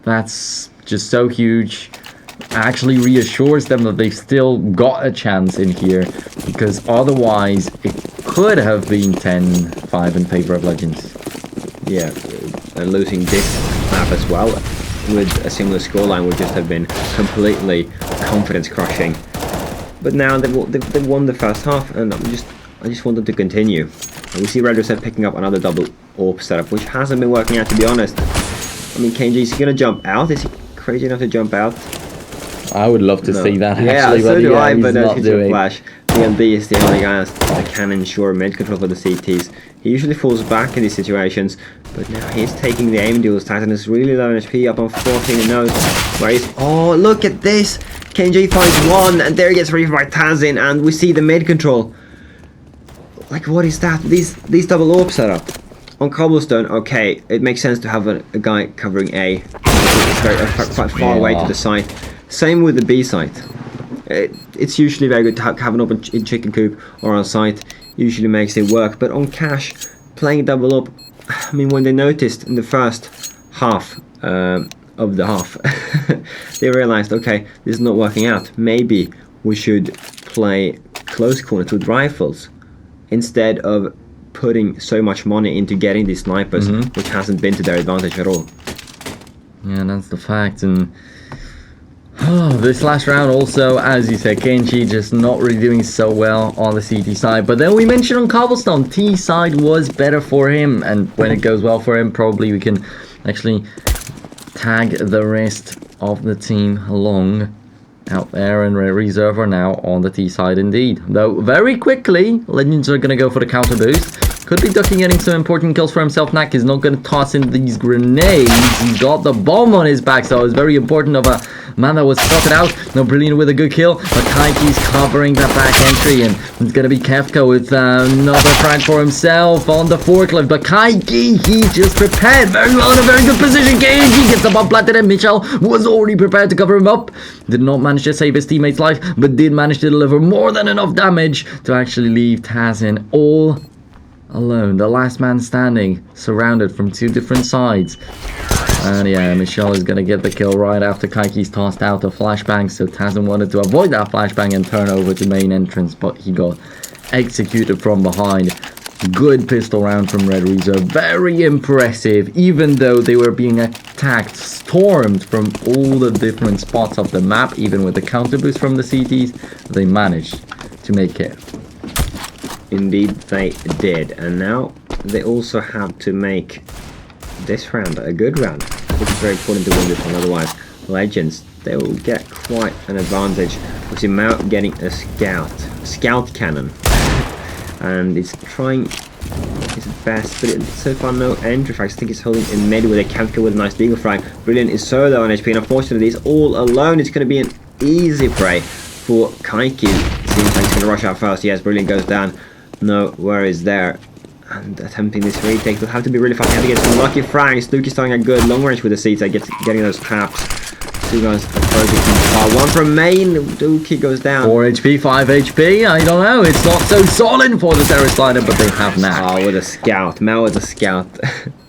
That's just so huge. actually reassures them that they've still got a chance in here, because otherwise it could have been 10-5 in favor of Legends. Yeah, and losing this map as well with a similar scoreline would just have been completely confidence crushing. But now they've won the first half, and I just want them to continue. And we see Red Reset picking up another double AWP setup, which hasn't been working out, to be honest. I mean, KNG, is he gonna jump out? Is he crazy enough to jump out? I would love to see that, Yeah, actually, so but do I, he's but not he's doing. a flash. BMD is the only guy that can ensure mid control for the CTs. He usually falls back in these situations, but now he's taking the aim duels. Titan is really low in HP, up on 14 and knows where he's... Oh, look at this! KNG finds one, and there he gets reached by Tazin, and we see the mid control. Like, what is that? These double AWP setup. On Cobblestone, okay, it makes sense to have a guy covering A. It's quite far away to the site. Same with the B site. It's usually very good to have an open in chicken coop or on site. Usually makes it work. But on Cash, playing double up, I mean, when they noticed in the first half of the half, they realized, okay, this is not working out. Maybe we should play close corners with rifles instead of putting so much money into getting these snipers, which hasn't been to their advantage at all. Yeah, that's the fact. And this last round also, as you said, KNG just not really doing so well on the CT side. But then we mentioned on Cobblestone, T side was better for him. And when it goes well for him, probably we can actually tag the rest of the team along out there, and Reserve are now on the T side indeed. Though very quickly, Legends are going to go for the counter boost. Could be Ducky getting some important kills for himself. Nak is not going to toss in these grenades. He's got the bomb on his back, so it's very important of a man that was spotted out. No, Brilliant with a good kill, but Kaiki's covering that back entry, and it's going to be Kefka with another frag for himself on the forklift. But Kaiki, he just prepared very well in a very good position. KNG gets the bomb planted, and Mitchell was already prepared to cover him up. Did not manage to save his teammate's life, but did manage to deliver more than enough damage to actually leave Tazin all alone, the last man standing, surrounded from two different sides. And yeah, Michelle is going to get the kill right after Kaiki's tossed out a flashbang, so Tazin wanted to avoid that flashbang and turn over to main entrance, but he got executed from behind. Good pistol round from Red Reserve, very impressive, even though they were being attacked, stormed from all the different spots of the map, even with the counter boost from the CTs, they managed to make it. Indeed they did, and now they also have to make this round a good round. I think it's very important to win this one, otherwise Legends, they will get quite an advantage. We see Mao getting a scout cannon, and he's trying his best, but so far no entry frags. I think he's holding in mid with a Kefka with a nice Deagle frag. Brilliant is so low on HP, and unfortunately he's all alone. It's going to be an easy prey for Kaiki. Seems like he's going to rush out first. Yes, Brilliant goes down. No worries there. And attempting this retake will have to be really fast. He had to get some lucky frags. Luki's starting a good long range with the CT, getting those traps. Two guys approaching from far. One from main. Dookie goes down. 4 HP, 5 HP. I don't know. It's not so solid for the Terror Slider, but they have now. Oh, with a scout. Mao with a scout.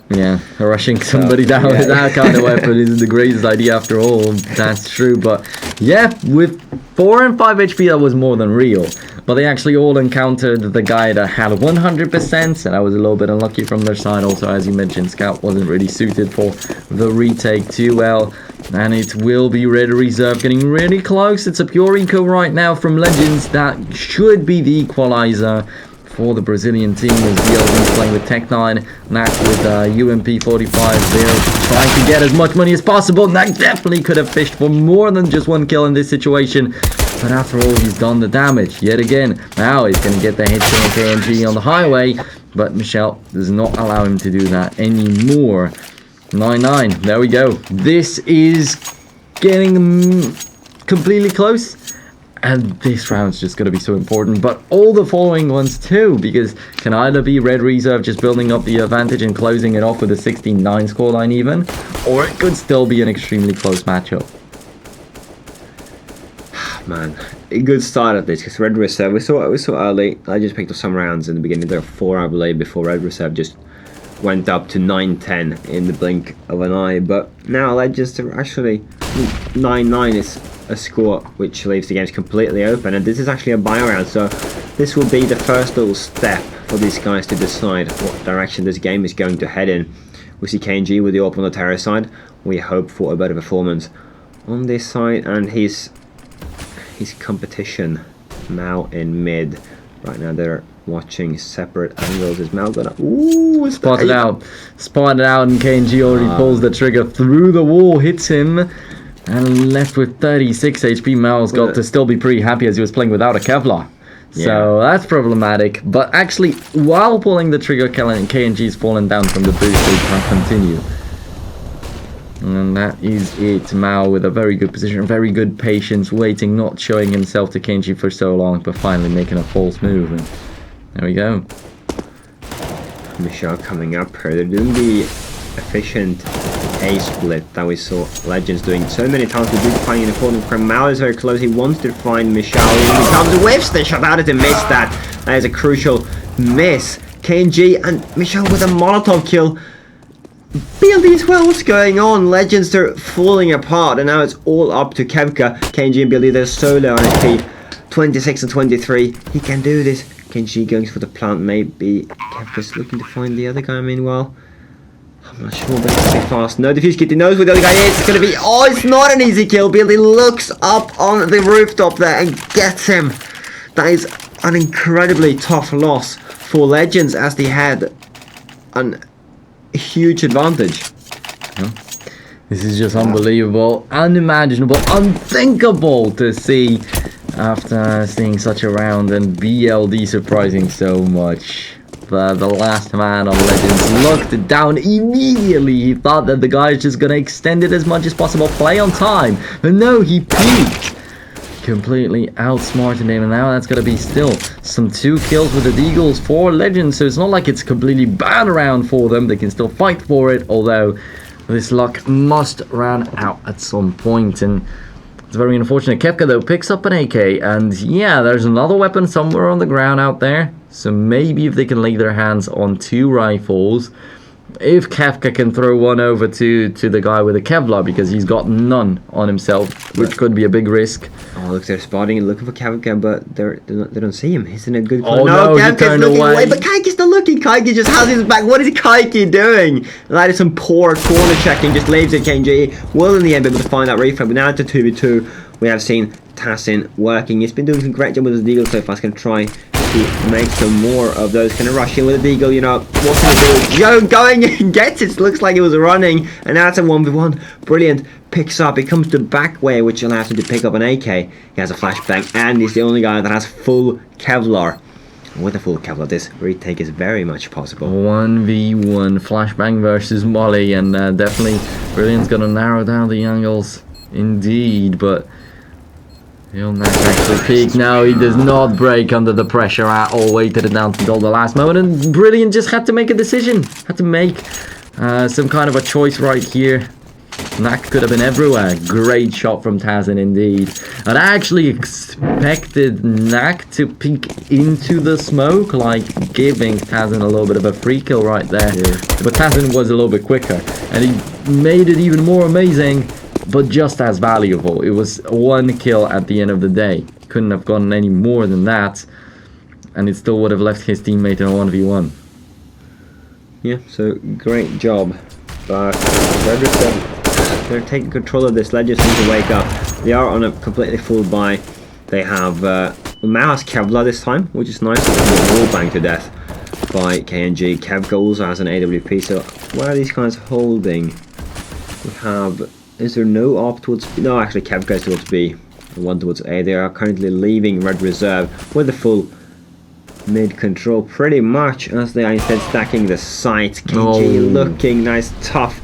Yeah, rushing somebody down with that kind of weapon isn't the greatest idea after all. That's true, but yeah, with 4 and 5 HP, that was more than real. But they actually all encountered the guy that had 100%, so that was a little bit unlucky from their side. Also, as you mentioned, Scout wasn't really suited for the retake too well. And it will be Red Reserve getting really close. It's a pure eco right now from Legends. That should be the equalizer for the Brazilian team, as DL's playing with Tech9, Nak with UMP45 there, trying to get as much money as possible. Nak definitely could have fished for more than just one kill in this situation, but after all, he's done the damage yet again. Now he's going to get the headshot on KNG on the highway, but Michelle does not allow him to do that anymore. 9-9, there we go. This is getting completely close. And this round's just going to be so important, but all the following ones too, because can either be Red Reserve just building up the advantage and closing it off with a 16-9 scoreline even, or it could still be an extremely close matchup. Man, a good start at this, because Red Reserve, we saw early. I just picked up some rounds in the beginning. There were 4, I believe, before Red Reserve just went up to 9-10 in the blink of an eye. But now Legends are actually 9-9 is a score which leaves the games completely open, and this is actually a buy round, so this will be the first little step for these guys to decide what direction this game is going to head in. We see KNG with the AWP on the terror side. We hope for a better performance on this side, and his competition now in mid. Right now they're watching separate angles. Is Mal gonna spotted out, and KNG already pulls the trigger through the wall, hits him, and left with 36 HP. Mal's got to still be pretty happy as he was playing without a Kevlar. So that's problematic. But actually, while pulling the trigger, KNG's fallen down from the boost, so he can't continue. And that is it. Mao with a very good position, very good patience, waiting, not showing himself to KNG for so long, but finally making a false move. And there we go. Michelle coming up here. They're doing the efficient A split that we saw Legends doing so many times. We did find in the corner. Mao is very close. He wants to find Michelle. He comes whiffs the shot. How did he miss that? That is a crucial miss. KNG and Michelle with a Molotov kill. BLD as well, what's going on? Legends are falling apart, and now it's all up to Kevka. KNG and BLD, they're so low on his feet. 26 and 23. He can do this. KNG going for the plant. Maybe Kevka's looking to find the other guy meanwhile. I'm not sure, but it's going to be fast. No defuse kit. He knows where the other guy is. It's going to be... Oh, it's not an easy kill. BLD looks up on the rooftop there and gets him. That is an incredibly tough loss for Legends, as they had an huge advantage. This is just unbelievable, unimaginable, unthinkable to see after seeing such a round, and BLD surprising so much. The last man on Legends looked down immediately. He thought that the guy's just gonna extend it as much as possible, play on time, but no, he peaked. Completely outsmarted him, and now that's gonna be still some 2 kills with the Deagles for Legends, so it's not like it's a completely bad round for them. They can still fight for it, although this luck must run out at some point, and it's very unfortunate. Kepka though picks up an AK, and yeah, there's another weapon somewhere on the ground out there, so maybe if they can lay their hands on 2 rifles, if Kefka can throw one over to the guy with a Kevlar, because he's got none on himself, which could be a big risk. Oh, look, they're spotting and looking for Kevka, but they don't see him. He's in a good place. Oh no, he turned away. But Kaike's not looking. Kaike just has his back. What is Kaike doing? That is some poor corner checking. Just leaves it. KNG will in the end be able to find that reframe. But now to 2v2, we have seen Tassin working. He's been doing some great job with his Deagle so far. He's going to try to make some more of those. Kind of rush in with a Deagle, you know. What can he do? Joe going and gets it. Looks like he was running. And now it's a 1v1. Brilliant. Picks up. He comes to back way, which allows him to pick up an AK. He has a flashbang, and he's the only guy that has full Kevlar. With a full Kevlar, this retake is very much possible. 1v1 flashbang versus Molly, and definitely Brilliant's gonna narrow down the angles indeed, but he'll not actually peak. Now he does not break under the pressure at all. Waited it down until the last moment, and Brilliant just had to make a decision. Had to make some kind of a choice right here. Knack could have been everywhere. Great shot from Tassin indeed. And I actually expected Knack to peek into the smoke, like giving Tassin a little bit of a free kill right there. Yeah. But Tassin was a little bit quicker, and he made it even more amazing, but just as valuable. It was 1 kill at the end of the day. Couldn't have gotten any more than that, and it still would have left his teammate in a 1v1. Yeah, so great job. But they're taking control of this. Legends need to wake up. They are on a completely full buy. They have Mao has Kevlar this time, which is nice. Wall bang to death by KNG. Kevka also has an AWP. So what are these guys holding? We have. Is there no op towards B? No, actually Kevka is towards B. One towards A. They are currently leaving Red Reserve with the full mid control, pretty much, as they are instead stacking the sights. KNG looking nice, tough.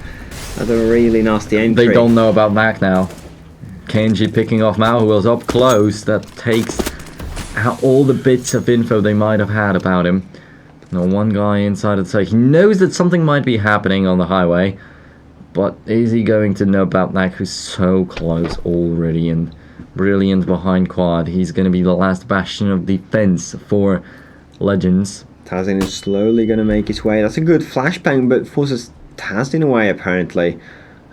That's a really nasty entry. They don't know about Mac now. KNG picking off Mao, who was up close. That takes out all the bits of info they might have had about him. No, one guy inside of the site. He knows that something might be happening on the highway, but is he going to know about Mac, who's so close already? And Brilliant behind quad. He's going to be the last bastion of defense for Legends. Tassin is slowly going to make his way. That's a good flashbang, but forces Tassin away apparently,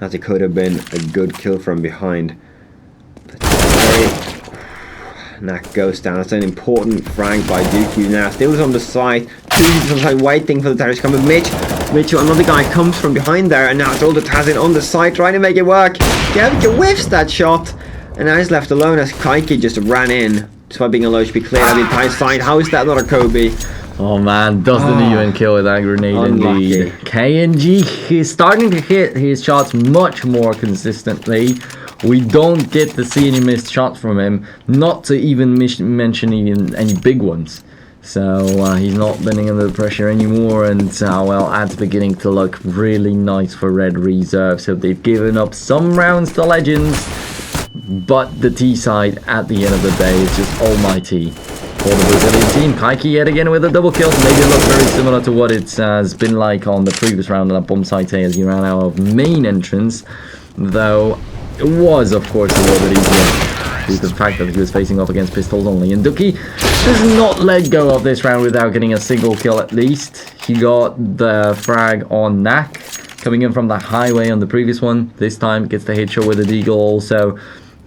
as it could have been a good kill from behind. But Knack goes down. That's an important frag by Dookie now. Still on the side. Dookie's on the side waiting for the terrorist to come with Mitchell, another guy comes from behind there, and now it's all the Tazin on the side trying to make it work. Kevka whiffs that shot, and now he's left alone as Kaiki just ran in. Despite being a low HP clear on the entire side. How is that not a Kobe? Oh man, doesn't even kill with that grenade indeed. KNG is starting to hit his shots much more consistently. We don't get to see any missed shots from him, not to even mention even any big ones. So he's not bending under the pressure anymore, and well, that's beginning to look really nice for Red Reserve. So they've given up some rounds to Legends, but the T side at the end of the day is just almighty for the Brazilian team. Kaiki yet again with a double kill, so maybe it looks very similar to what it has been like on the previous round on that bomb site as he ran out of main entrance, though it was of course a little bit easier due to the fact that he was facing off against pistols only. And Dookie does not let go of this round without getting a single kill at least. He got the frag on Knack, coming in from the highway on the previous one. This time gets the headshot with the deagle also.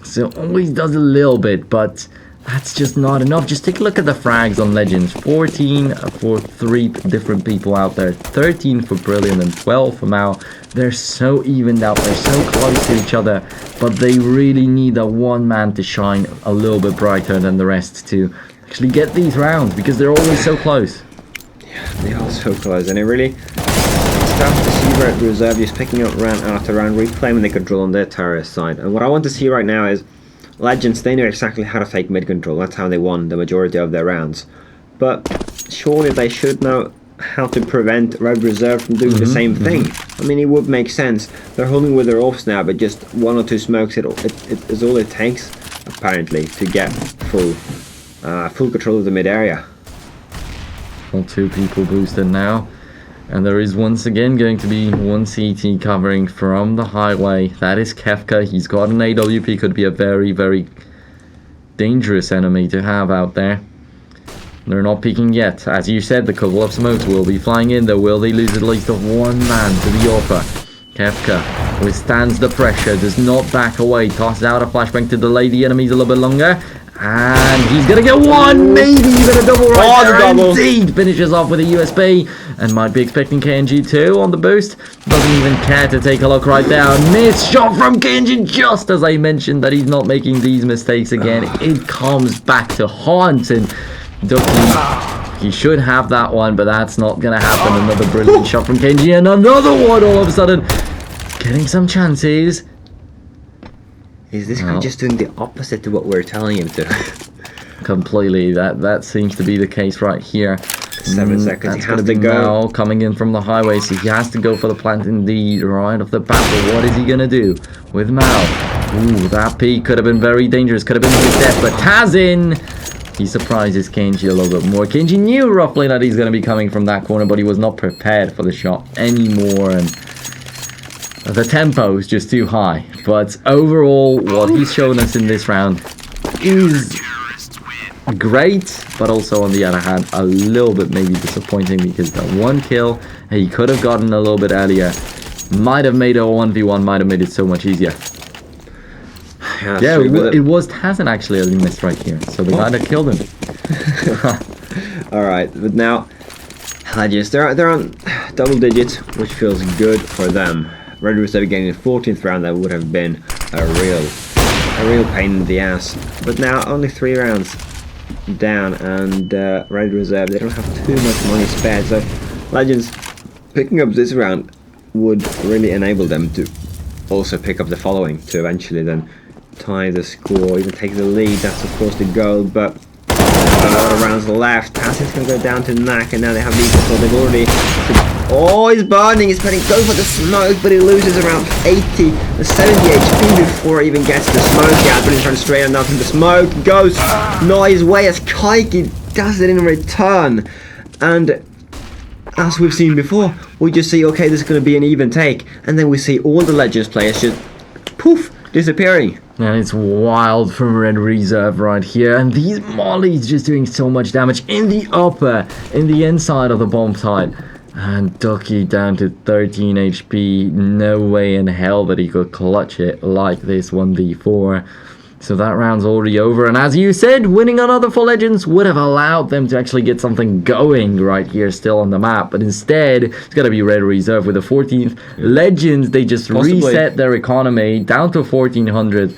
So always does a little bit, but that's just not enough. Just take a look at the frags on Legends. 14 for 3 different people out there. 13 for Brilliant and 12 for Mao. They're so evened out. They're so close to each other. But they really need that one man to shine a little bit brighter than the rest to actually get these rounds, because they're always so close. Yeah, they are so close, and it really starts to see Red Reserve just picking up round after round, reclaiming the control on their terrorist side. And what I want to see right now is Legends, they know exactly how to take mid control. That's how they won the majority of their rounds. But surely they should know how to prevent Red Reserve from doing the same thing. I mean, it would make sense. They're holding with their offs now, but just 1 or 2 smokes it is all it takes, apparently, to get full control of the mid area. Well, 2 people boosted now. And there is once again going to be 1 CT covering from the highway. That is Kefka. He's got an AWP. Could be a very, very dangerous enemy to have out there. They're not peeking yet. As you said, the couple of smokes will be flying in, though. Will they lose at least of 1 man to the offer? Kefka withstands the pressure, does not back away. Tosses out a flashbang to delay the enemies a little bit longer. And he's going to get 1, maybe even a double right there. Double. Indeed, finishes off with a USB. And might be expecting KNG too on the boost. Doesn't even care to take a look right there. Missed shot from KNG, just as I mentioned that he's not making these mistakes again. It comes back to haunt, and Dookie, he should have that one, but that's not going to happen. Another brilliant shot from KNG, and another one all of a sudden. Getting some chances. Is this guy just doing the opposite to what we're telling him to? Completely. That seems to be the case right here. 7 seconds. He has to go. Mao coming in from the highway, so he has to go for the plant indeed right off the bat. But what is he gonna do with Mao? Ooh, that peek could have been very dangerous. Could have been his death. But Tazin, he surprises Kenji a little bit more. Kenji knew roughly that he's gonna be coming from that corner, but he was not prepared for the shot anymore. And the tempo is just too high. But overall, what he's shown us in this round is great, but also on the other hand a little bit maybe disappointing, because the 1 kill he could have gotten a little bit earlier might have made a 1v1, might have made it so much easier. Yeah, it was Tazin actually that he missed right here, so the guy that killed him. Alright, but now Legends, they're on double digits, which feels good for them. Red Reserve getting the 14th round, that would have been a real pain in the ass. But now only 3 rounds down, and Red Reserve, they don't have too much money spared, so Legends picking up this round would really enable them to also pick up the following, to eventually then tie the score, even take the lead. That's of course the goal, but a lot of rounds left. Tassin's gonna go down to Knack, and now they have lead control. They've already... Oh, he's burning, he's going to go for the smoke, but he loses around 80, 70 HP before he even gets the smoke out. But he's trying to straight on down from the smoke. Goes nice way as Kaiki does it in return. And as we've seen before, we just see, okay, this is going to be an even take. And then we see all the Legends players just poof, disappearing. And it's wild from Red Reserve right here. And these mollies just doing so much damage in the upper, in the inside of the bomb site. And Dookie down to 13 HP. No way in hell that he could clutch it like this 1v4. So that round's already over, and as you said, winning another for Legends would have allowed them to actually get something going right here still on the map, but instead, it's got to be Red Reserve with the 14th. Legends, they just reset their economy down to 1400.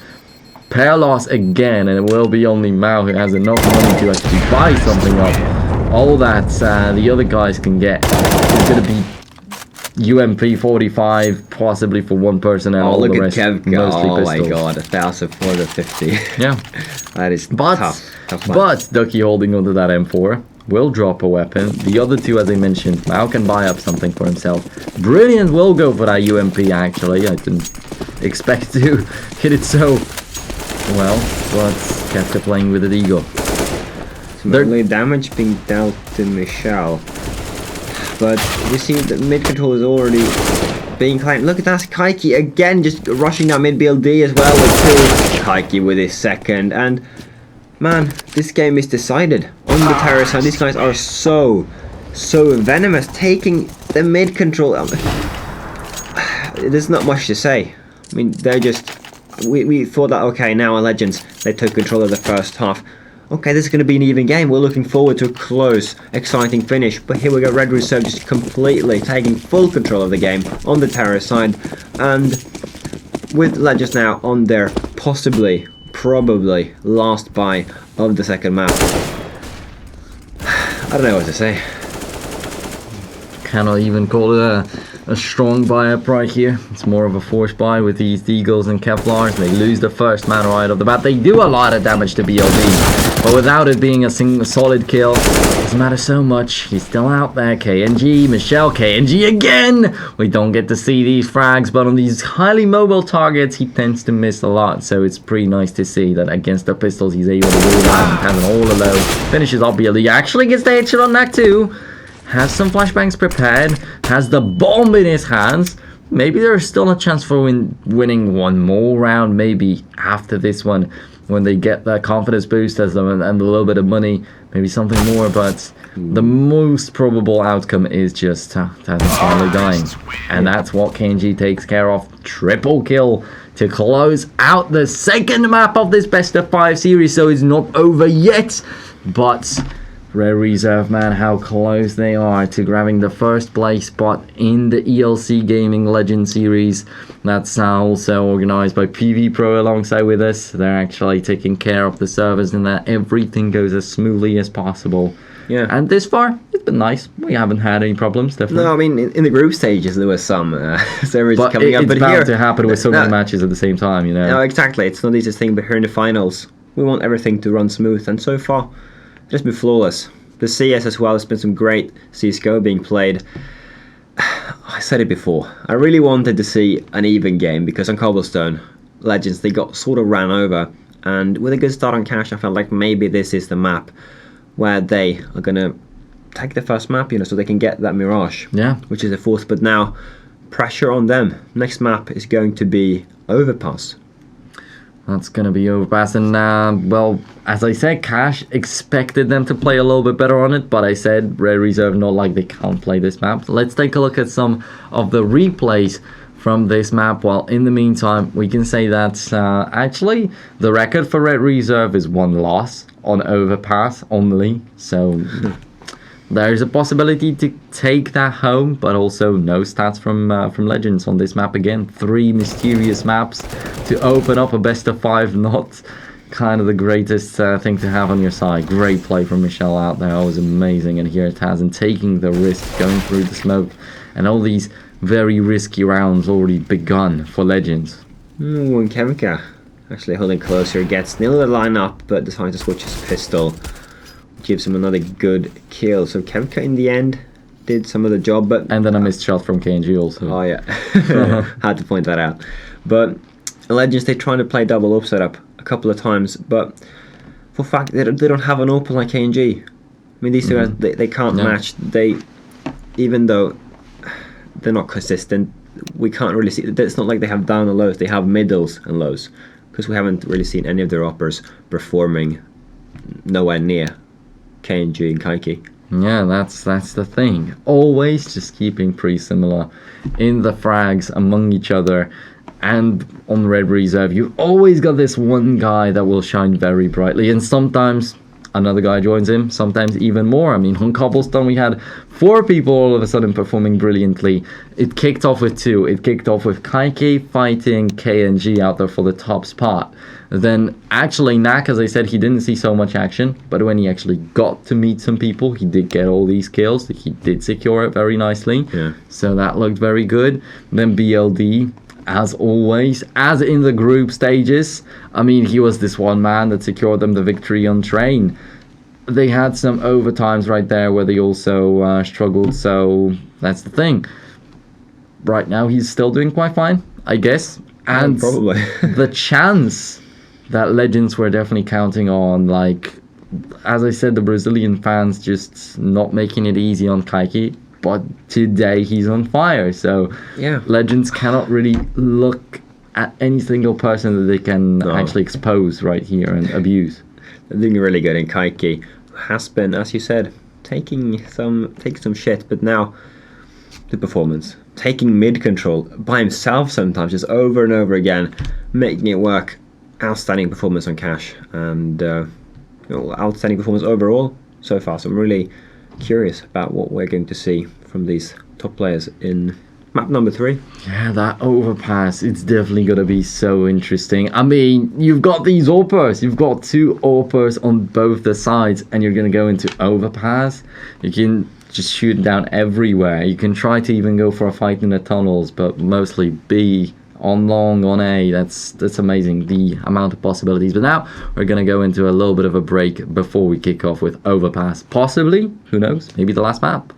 Pair loss again, and it will be only Mao who has enough money to actually buy something up. All that the other guys can get is going to be UMP 45, possibly for one person, and all look the at rest Kevka. mostly Oh my pistols. god, 1,450. Yeah, That is but tough. but Ducky holding onto that M4 will drop a weapon. The other two, as I mentioned, Mao can buy up something for himself. Brilliant will go for that UMP. Actually, I didn't expect to hit it so well, but Kevka playing with an eagle. Some early damage being dealt to Michelle. But you see the mid control is already being claimed. Look at that, Kaiki again just rushing that mid BLD as well with two. Kaiki with his second, and man, this game is decided on the terrace side. These guys are so venomous, taking the mid control. There's not much to say. I mean, they're just. We thought that okay, now our Legends, they took control of the first half. Okay, this is going to be an even game. We're looking forward to a close, exciting finish. But here we go, Red Reserve just completely taking full control of the game on the terrace side. And with Legends now on their probably last buy of the second map. I don't know what to say. Cannot even call it a strong buy-up right here. It's more of a forced buy with these Deagles and Kevlars. They lose the first man right off the bat. They do a lot of damage to BLD, but without it being a solid kill, doesn't matter so much. He's still out there. KNG, Michelle, KNG again! We don't get to see these frags, but on these highly mobile targets, he tends to miss a lot, so it's pretty nice to see that against the pistols, he's able to rule out and has an all alone. Finishes up BLD, actually gets the headshot on that too. Has some flashbangs prepared, has the bomb in his hands. Maybe there's still a chance for winning one more round, maybe after this one, when they get that confidence boost as them and a little bit of money, maybe something more, but the most probable outcome is just Tazan finally dying. And that's what KNG takes care of. Triple kill to close out the second map of this best of 5 series, so it's not over yet, but Red Reserve, man, how close they are to grabbing the first place spot in the ELC Gaming Legend Series. That's also organized by PV Pro alongside with us. They're actually taking care of the servers and that everything goes as smoothly as possible. Yeah. And this far, it's been nice. We haven't had any problems, definitely. No, I mean, in the group stages, there was some servers coming up. But it's bound to happen with so many no, matches at the same time, you know. No, exactly. It's not the easiest thing, but here in the finals, we want everything to run smooth. And so far, it's been flawless. The CS as well, there's been some great CSGO being played. I said it before, I really wanted to see an even game because on Cobblestone, Legends, they got sort of ran over. And with a good start on Cash, I felt like maybe this is the map where they are going to take the first map, you know, so they can get that Mirage, Yeah. which is the fourth. But now, pressure on them. Next map is going to be Overpass. That's going to be Overpass, and well, as I said, Cash expected them to play a little bit better on it, but I said Red Reserve, not like they can't play this map. Let's take a look at some of the replays from this map. Well, in the meantime, we can say that actually the record for Red Reserve is 1 loss on Overpass only, so there's a possibility to take that home, but also no stats from Legends on this map again. 3 mysterious maps to open up a best of 5, not kind of the greatest thing to have on your side. Great play from Michelle out there, that was amazing. And here it has, and taking the risk, going through the smoke, and all these very risky rounds already begun for Legends. And Kevka actually holding closer, gets nearly the line up, but decides to switch his pistol. Gives him another good kill. So Kevka in the end did some of the job, but And then a missed shot from KNG also. oh yeah, had to point that out. But Legends, they're trying to play double up setup a couple of times, but for fact they don't have an open like KNG. I mean, these two guys, they can't match. They, even though they're not consistent, we can't really see. It's not like they have down and lows. They have middles and lows, because we haven't really seen any of their uppers performing nowhere near KNG and Kaiki. Yeah, that's the thing. Always just keeping pretty similar in the frags among each other. And on Red Reserve, you've always got this one guy that will shine very brightly, and sometimes another guy joins him, sometimes even more. I mean, on cobblestone, we had 4 people all of a sudden performing brilliantly. It kicked off with 2. It kicked off with Kaiki fighting KNG out there for the top spot. Then, actually, Nak, as I said, he didn't see so much action, but when he actually got to meet some people, he did get all these kills. He did secure it very nicely. Yeah. So that looked very good. Then BLD, as always, as in the group stages, I mean, he was this one man that secured them the victory on train. They had some overtimes right there where they also struggled, so that's the thing. Right now, he's still doing quite fine, I guess. And probably. the chance that Legends were definitely counting on, like, as I said, the Brazilian fans just not making it easy on Kaiki. But today he's on fire, so Yeah. Legends cannot really look at any single person that they can actually expose right here and abuse. They're doing really good, and Kaiki has been, as you said, taking some shit, but now the performance, taking mid control by himself sometimes, just over and over again, making it work. Outstanding performance on Cash, and outstanding performance overall so far. So I'm really curious about what we're going to see from these top players in map number 3. Yeah, that overpass, it's definitely going to be so interesting. I mean, you've got these AWPers. You've got 2 AWPers on both the sides, and you're going to go into overpass. You can just shoot down everywhere. You can try to even go for a fight in the tunnels, but mostly B, on long, on A. That's amazing, the amount of possibilities. But now we're going to go into a little bit of a break before we kick off with overpass. Possibly, who knows, maybe the last map.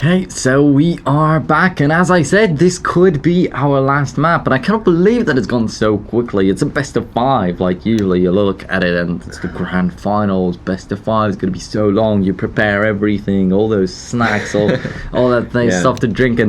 Hey, so we are back, and as I said, this could be our last map, but I cannot believe that it's gone so quickly. It's a best of 5, like usually you look at it and it's the grand finals. Best of 5 is going to be so long. You prepare everything, all those snacks, all that nice stuff to drink,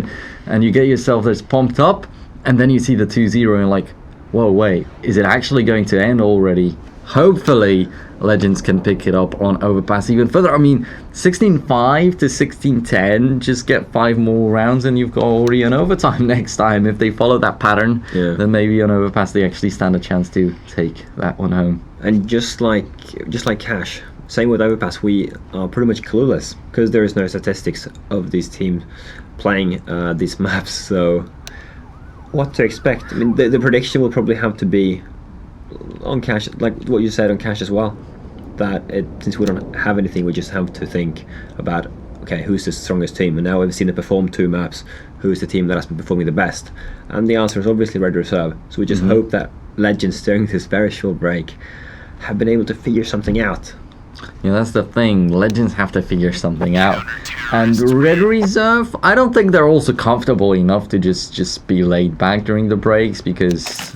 and you get yourself this pumped up, and then you see the 2-0 and you're like, whoa, wait, is it actually going to end already? Hopefully Legends can pick it up on Overpass even further. I mean, 16-5 to 16-10, just get 5 more rounds and you've got already an overtime next time. If they follow that pattern, then maybe on Overpass they actually stand a chance to take that one home. And just like Cash, same with Overpass, we are pretty much clueless because there is no statistics of these teams playing these maps. So what to expect? I mean, the prediction will probably have to be on Cash, like what you said on Cash as well, that since we don't have anything, we just have to think about, okay, who's the strongest team? And now we've seen it perform 2 maps, who's the team that has been performing the best? And the answer is obviously Red Reserve. So we just hope that Legends during this very short break have been able to figure something out. Yeah, that's the thing. Legends have to figure something out. And Red Reserve, I don't think they're also comfortable enough to just be laid back during the breaks, because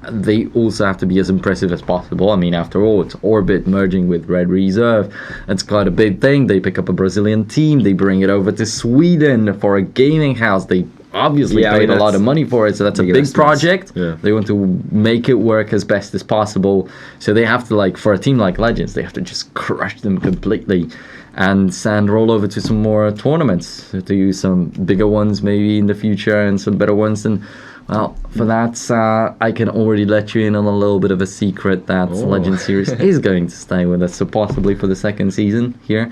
they also have to be as impressive as possible. I mean, after all, it's Orbit merging with Red Reserve. It's quite a big thing. They pick up a Brazilian team. They bring it over to Sweden for a gaming house. They obviously paid a lot of money for it, so that's a big project. They want to make it work as best as possible. So they have to, like, for a team like Legends, they have to just crush them completely and roll over to some more tournaments, to use some bigger ones maybe in the future and some better ones. And well, for that, I can already let you in on a little bit of a secret that Legend Series is going to stay with us, so possibly for the second season here.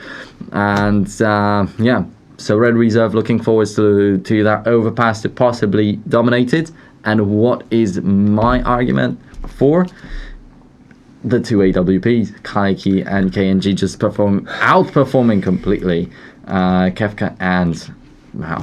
And yeah, so Red Reserve looking forward to that Overpass to possibly dominate it. And what is my argument for the 2 AWPs, Kaiki and KNG, just outperforming completely Kefka and wow.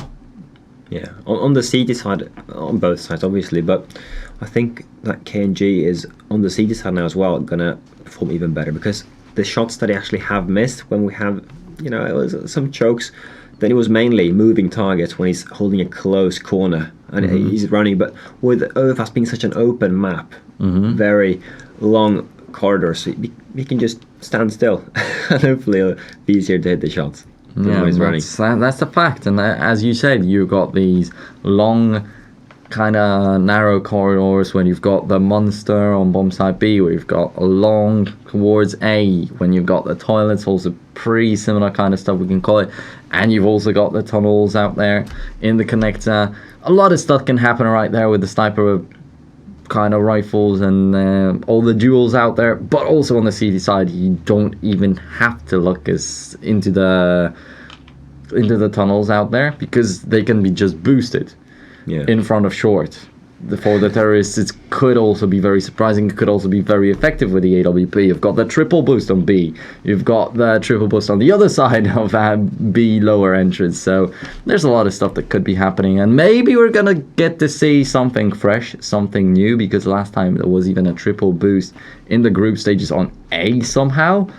Yeah, on the CD side, on both sides obviously, but I think that KNG is on the CD side now as well gonna perform even better, because the shots that they actually have missed when we have, it was some chokes, then it was mainly moving targets when he's holding a close corner and he's running. But with Overpass being such an open map, very long corridors, so he can just stand still and hopefully it'll be easier to hit the shots. Yeah, that's the fact. And as you said, you've got these long, kind of narrow corridors when you've got the monster on bomb side B, where you've got a long towards A, when you've got the toilets, also pretty similar kind of stuff we can call it, and you've also got the tunnels out there in the connector. A lot of stuff can happen right there with the sniper kind of rifles and all the duels out there. But also on the CD side, you don't even have to look into the tunnels out there, because they can be just boosted in front of short. For the terrorists, it could also be very surprising. It could also be very effective with the AWP. You've got the triple boost on B. You've got the triple boost on the other side of B lower entrance. So there's a lot of stuff that could be happening. And maybe we're going to get to see something fresh, something new, because last time there was even a triple boost in the group stages on A somehow.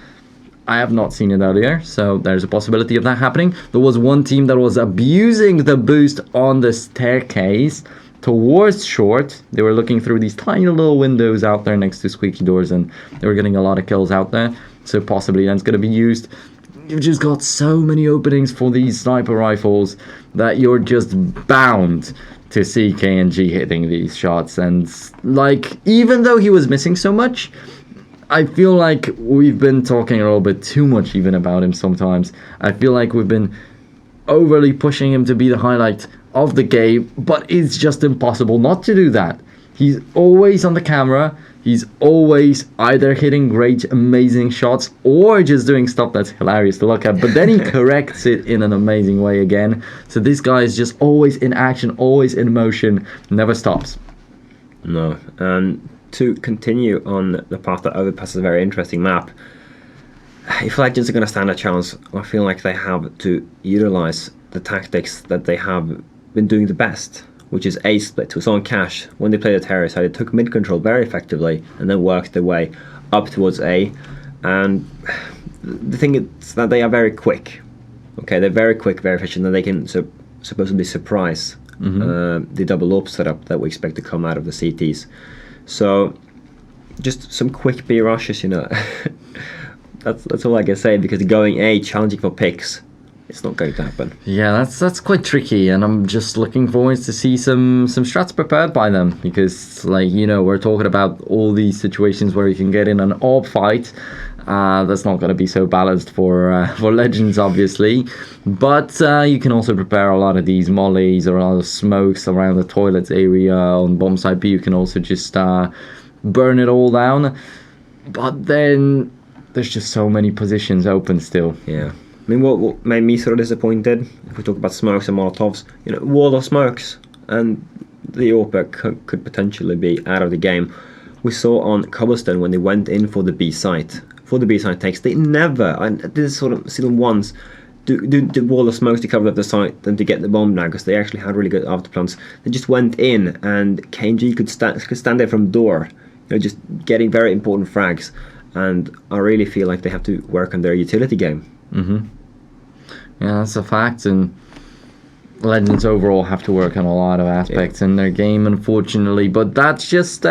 I have not seen it earlier, so there's a possibility of that happening. There was one team that was abusing the boost on the staircase towards short. They were looking through these tiny little windows out there next to squeaky doors, and they were getting a lot of kills out there, so possibly that's going to be used. You've just got so many openings for these sniper rifles that you're just bound to see KNG hitting these shots. And like, even though he was missing so much, I feel like we've been talking a little bit too much even about him sometimes. I feel like we've been overly pushing him to be the highlight of the game, but it's just impossible not to do that. He's always on the camera. He's always either hitting great, amazing shots or just doing stuff that's hilarious to look at, but then he corrects it in an amazing way again. So this guy is just always in action, always in motion, never stops. No, and to continue on the path that Overpass is a very interesting map, if Legends are going to stand a chance, I feel like they have to utilize the tactics that they have been doing the best, which is A split. We saw on Cash, when they played the terrorist side, they took mid control very effectively and then worked their way up towards A. And the thing is that they are very quick. Okay, they're very quick, very efficient, and they can supposedly surprise the double up setup that we expect to come out of the CTs. So, just some quick B rushes, that's all I can say, because going A, challenging for picks, it's not going to happen. Yeah, that's quite tricky, and I'm just looking forward to see some strats prepared by them, because we're talking about all these situations where you can get in an orb fight. That's not going to be so balanced for Legends, obviously, but you can also prepare a lot of these mollies or a lot of smokes around the toilets area on bomb site B. You can also just burn it all down, but then there's just so many positions open still. Yeah. I mean, what made me sort of disappointed, if we talk about smokes and molotovs, wall of smokes, and the Orpa could potentially be out of the game. We saw on Cobblestone when they went in for the B site takes, they never, and this is sort of seen them once, do wall of smokes to cover up the site than to get the bomb down, because they actually had really good afterplants. They just went in, and KNG could stand there from door, just getting very important frags, and I really feel like they have to work on their utility game. Yeah, that's a fact, and Legends overall have to work on a lot of aspects in their game, unfortunately. But that just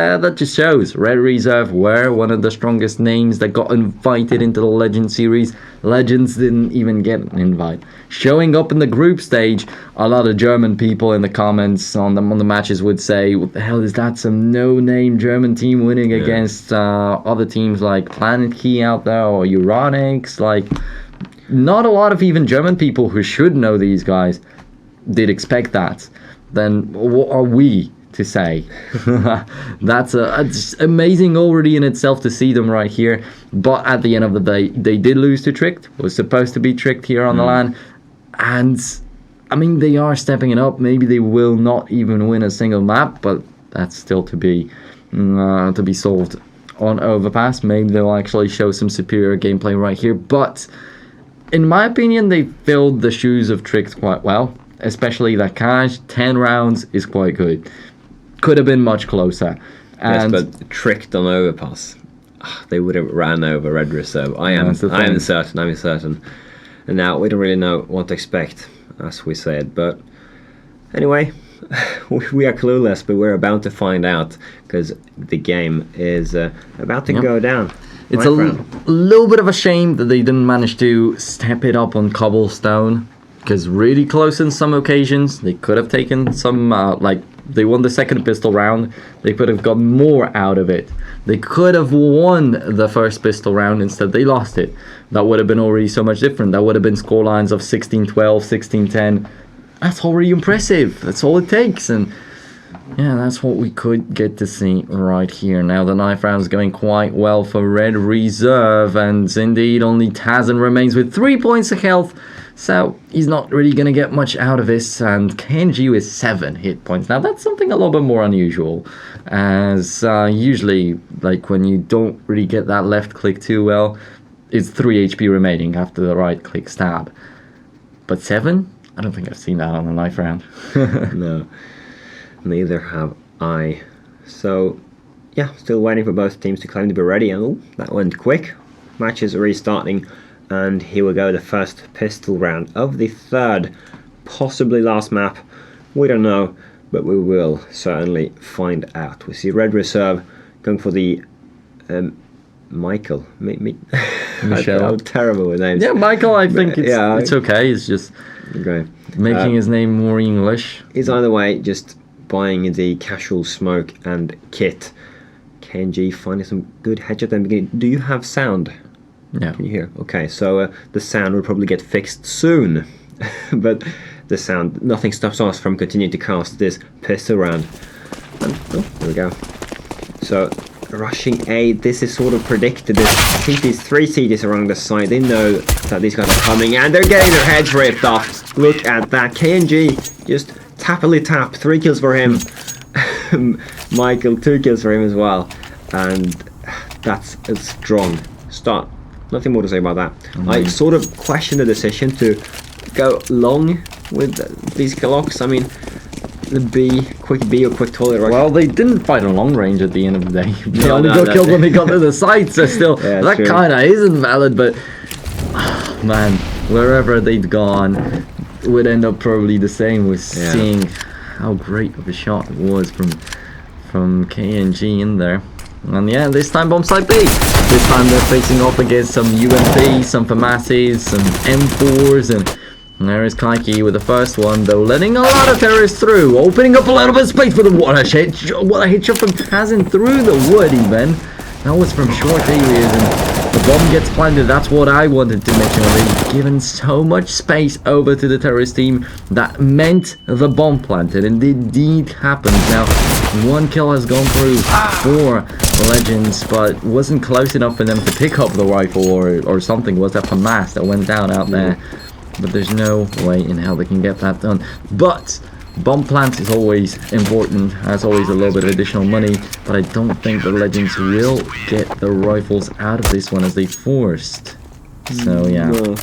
shows Red Reserve were one of the strongest names that got invited into the Legends series. Legends didn't even get an invite. Showing up in the group stage, a lot of German people in the comments on the matches would say, "What the hell is that? Some no-name German team winning against other teams like Planet Key out there or Euronics?" Not a lot of even German people who should know these guys did expect that. Then what are we to say? That's it's amazing already in itself to see them right here. But at the end of the day, they did lose to Tricked. Was supposed to be Tricked here on the LAN, and I mean they are stepping it up. Maybe they will not even win a single map, but that's still to be solved on Overpass. Maybe they'll actually show some superior gameplay right here. But in my opinion, they filled the shoes of Tricked quite well. Especially that cash, 10 rounds is quite good. Could have been much closer. And yes, but Tricked on Overpass, they would have ran over Red Reserve. I am certain. And now we don't really know what to expect, as we said. But anyway, we are clueless, but we're about to find out, because the game is about to go down. It's a little bit of a shame that they didn't manage to step it up on Cobblestone, because really close in some occasions. They could have taken some, they won the second pistol round. They could have got more out of it. They could have won the first pistol round. Instead, they lost it. That would have been already so much different. That would have been scorelines of 16-12, 16-10. That's already impressive. That's all it takes. And yeah, that's what we could get to see right here. Now the knife round is going quite well for Red Reserve, and indeed only Tazen remains with 3 points of health, so he's not really going to get much out of this, and KNG with 7 hit points. Now that's something a little bit more unusual, as usually when you don't really get that left click too well, it's 3 HP remaining after the right click stab. But 7? I don't think I've seen that on the knife round. No. Neither have I. So, yeah, still waiting for both teams to claim to be ready. And that went quick. Match is restarting. And here we go, the first pistol round of the third, possibly last map. We don't know, but we will certainly find out. We see Red Reserve going for the Michael. Michelle. I'm terrible with names. Yeah, Michael, I think it's okay. It's just making his name more English. He's either way just buying the casual smoke and kit. KNG finding some good headshot at the beginning. Do you have sound? Yeah. Can you hear? Okay, so the sound will probably get fixed soon. But the sound, nothing stops us from continuing to cast this pistol round. And, there we go. So, rushing A, this is sort of predicted. There's CTs, 3 CTs around the side. They know that these guys are coming and they're getting their heads ripped off. Look at that. KNG just tappily tap. 3 kills for him. Michael, 2 kills for him as well. And that's a strong start. Nothing more to say about that. I sort of question the decision to go long with these Glocks. I mean, the quick B or quick toilet rush. Well, they didn't fight on long range at the end of the day. They only got killed when they got to the site, so still, that kind of isn't valid, but man, wherever they'd gone, would end up probably the same with Yeah. seeing how great of a shot it was from KNG in there. And yeah, this time bomb site B. This time they're facing off against some UMPs, some FAMASs, some M4s, and there is Kaiki with the first one, though, letting a lot of terrorists through, opening up a little bit of space for the what a hit shot from Tazin through the wood even. That was from short areas, and the bomb gets planted. That's what I wanted to mention already. Given so much space over to the terrorist team, that meant the bomb planted, and it indeed happened. Now, one kill has gone through for Legends, but wasn't close enough for them to pick up the rifle or something. Was that FAMAS that went down out there? But there's no way in hell they can get that done. But bomb plant is always important, has always a little bit of additional money, but I don't think the Legends will get the rifles out of this one as they forced. So yeah. No.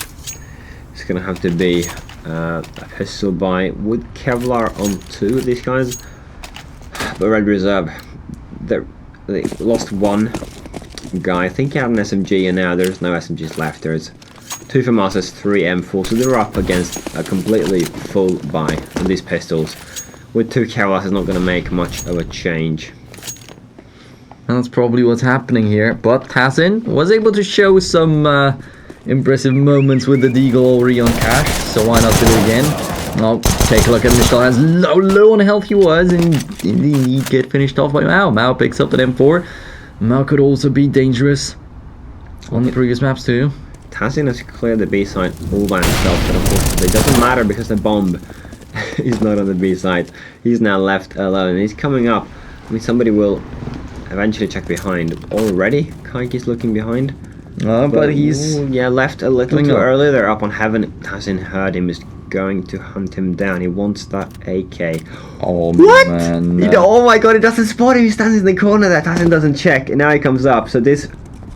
It's gonna have to be a pistol buy with Kevlar on 2 of these guys. But Red Reserve, they lost one guy. I think he had an SMG, and now there's no SMGs left. There's 2 FAMASs, 3 M4, so they're up against a completely full buy of these pistols. With 2 Kevlars, it's not going to make much of a change. That's probably what's happening here, but Tazin was able to show some impressive moments with the Deagle already on cash, so why not do it again? Now, take a look at Michel, as low on health he was, and he get finished off by Mao. Mao picks up an M4. Mao could also be dangerous on the previous maps too. Tazin has cleared the B side all by himself, but unfortunately it doesn't matter because the bomb is not on the B side. He's now left alone, and he's coming up. I mean, somebody will eventually check behind. Already, Kaiki's looking behind. But he's... Ooh, yeah, left a little coming too up. early. They're up on heaven. Tazin heard him, is going to hunt him down. He wants that AK. Oh, What? man. Oh my god, he doesn't spot him. He stands in the corner there. Tazin doesn't check, and now he comes up. So this,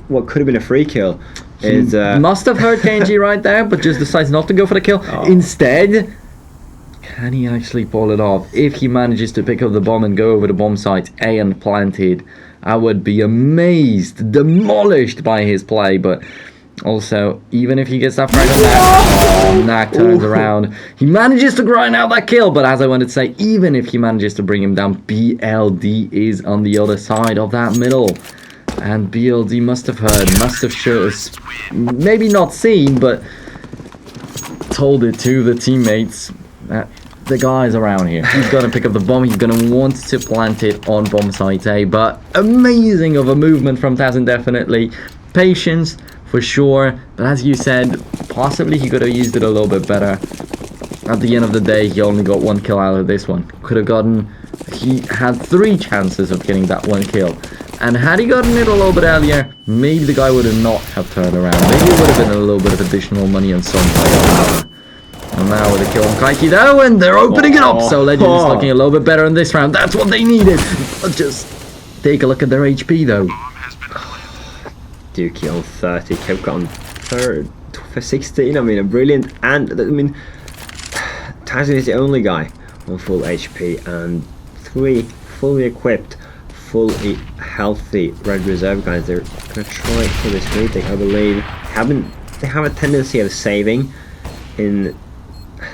what could have been a free kill, is... Must have heard KNG right there, but just decides not to go for the kill. Oh. Instead, can he actually pull it off? If he manages to pick up the bomb and go over the bomb site A and plant it, I would be amazed, demolished by his play. But also, even if he gets that frag on that, Nak turns around. He manages to grind out that kill, but as I wanted to say, even if he manages to bring him down, BLD is on the other side of that middle. And BLD must have heard, must have showed, maybe not seen, but told it to the teammates that the guy's around here. He's going to pick up the bomb. He's going to want to plant it on bomb site A. But amazing of a movement from Tazin, definitely. Patience, for sure. But as you said, possibly he could have used it a little bit better. At the end of the day, he only got 1 kill out of this one. Could have gotten... He had 3 chances of getting that 1 kill. And had he gotten it a little bit earlier, maybe the guy would have not have turned around. Maybe it would have been a little bit of additional money on some player. And now with a kill on Kaiki though, and they're opening it up. So Legend is looking a little bit better in this round. That's what they needed. Just take a look at their HP though. Dookie on 30, Kevka on 3rd for 16. I mean, a brilliant, and I mean, Tazin is the only guy on full HP, and 3 fully equipped, fully healthy Red Reserve guys. They're gonna try for this retake, I believe. They have a tendency of saving in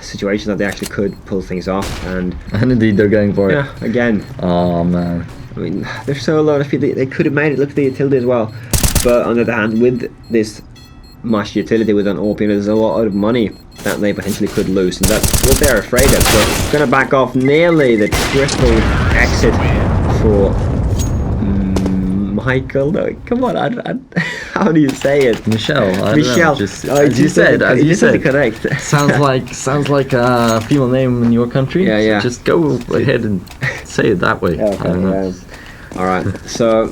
situations that they actually could pull things off, and indeed they're going for it. yeah, again. Oh man. I mean, there's so low HP. They could have made it look at the utility as well. But on the other hand, with this much utility with an AWP, there's a lot of money that they potentially could lose, and that's what they're afraid of. So it's going to back off nearly the triple exit for Michael. No, come on, how do you say it? Michelle. I don't Michelle. know, just, as you said, correct. sounds like a female name in your country. Yeah, so yeah. just go ahead and say it that way. I don't know. All right, so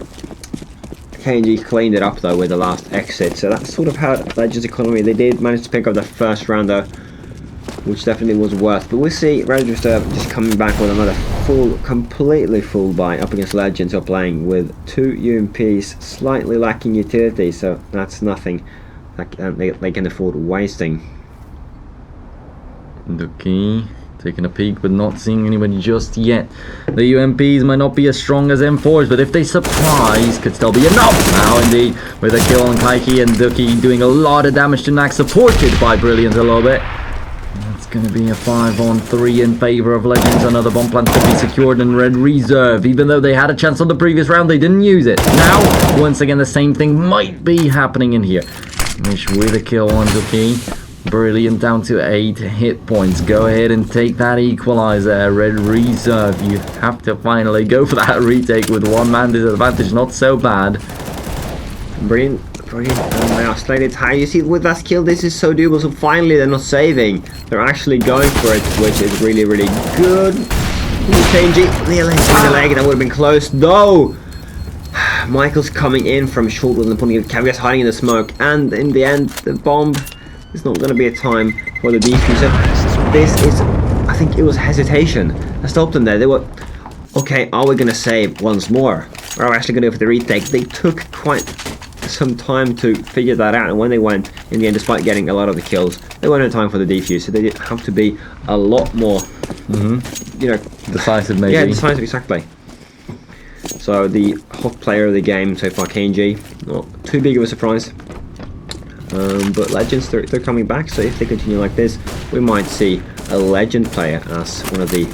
KNG cleaned it up though with the last exit, so that's sort of how Legends economy. They did manage to pick up the first round though, which definitely was worth. But we'll see Red Reserve just coming back with another completely full buy up against Legends, who are playing with 2 UMPs, slightly lacking utility, so that's nothing that they can afford wasting. Okay. Taking a peek, but not seeing anybody just yet. The UMPs might not be as strong as M4s, but if they surprise, could still be enough. Now, indeed, with a kill on Kaiki and Duki, doing a lot of damage to Nax, supported by Brilliant a little bit. It's going to be a 5-on-3 in favor of Legends. Another bomb plant could be secured in Red Reserve. Even though they had a chance on the previous round, they didn't use it. Now, once again, the same thing might be happening in here. Mish with a kill on Duki. Brilliant, down to 8 hit points. Go ahead and take that equalizer. Red Reserve, you have to finally go for that retake with one man disadvantage. Not so bad. Brilliant. And now Slated high. You see, with that skill, this is so doable. So finally, they're not saving. They're actually going for it, which is really, really good. Changing the leg. That would have been close. No! Michael's coming in from short with and putting Caviar's hiding in the smoke. And in the end, the bomb... It's not going to be a time for the defuser. This is, I think it was hesitation that stopped them there. They were, okay, are we going to save once more? Or are we actually going to go for the retake? They took quite some time to figure that out. And when they went, in the end, despite getting a lot of the kills, they weren't in time for the defuse. So they did have to be a lot more, you know... Decisive, maybe. Yeah, decisive, exactly. So the hot player of the game so far, KNG, not too big of a surprise. But Legends, they're coming back, so if they continue like this, we might see a Legend player as one of the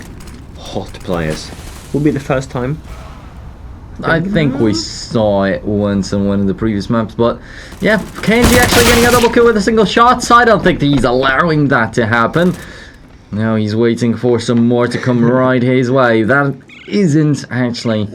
hot players. Will be the first time. I think we saw it once in one of the previous maps, but yeah, KNG actually getting a double kill with a single shot, so I don't think that he's allowing that to happen. Now he's waiting for some more to come right his way. That isn't actually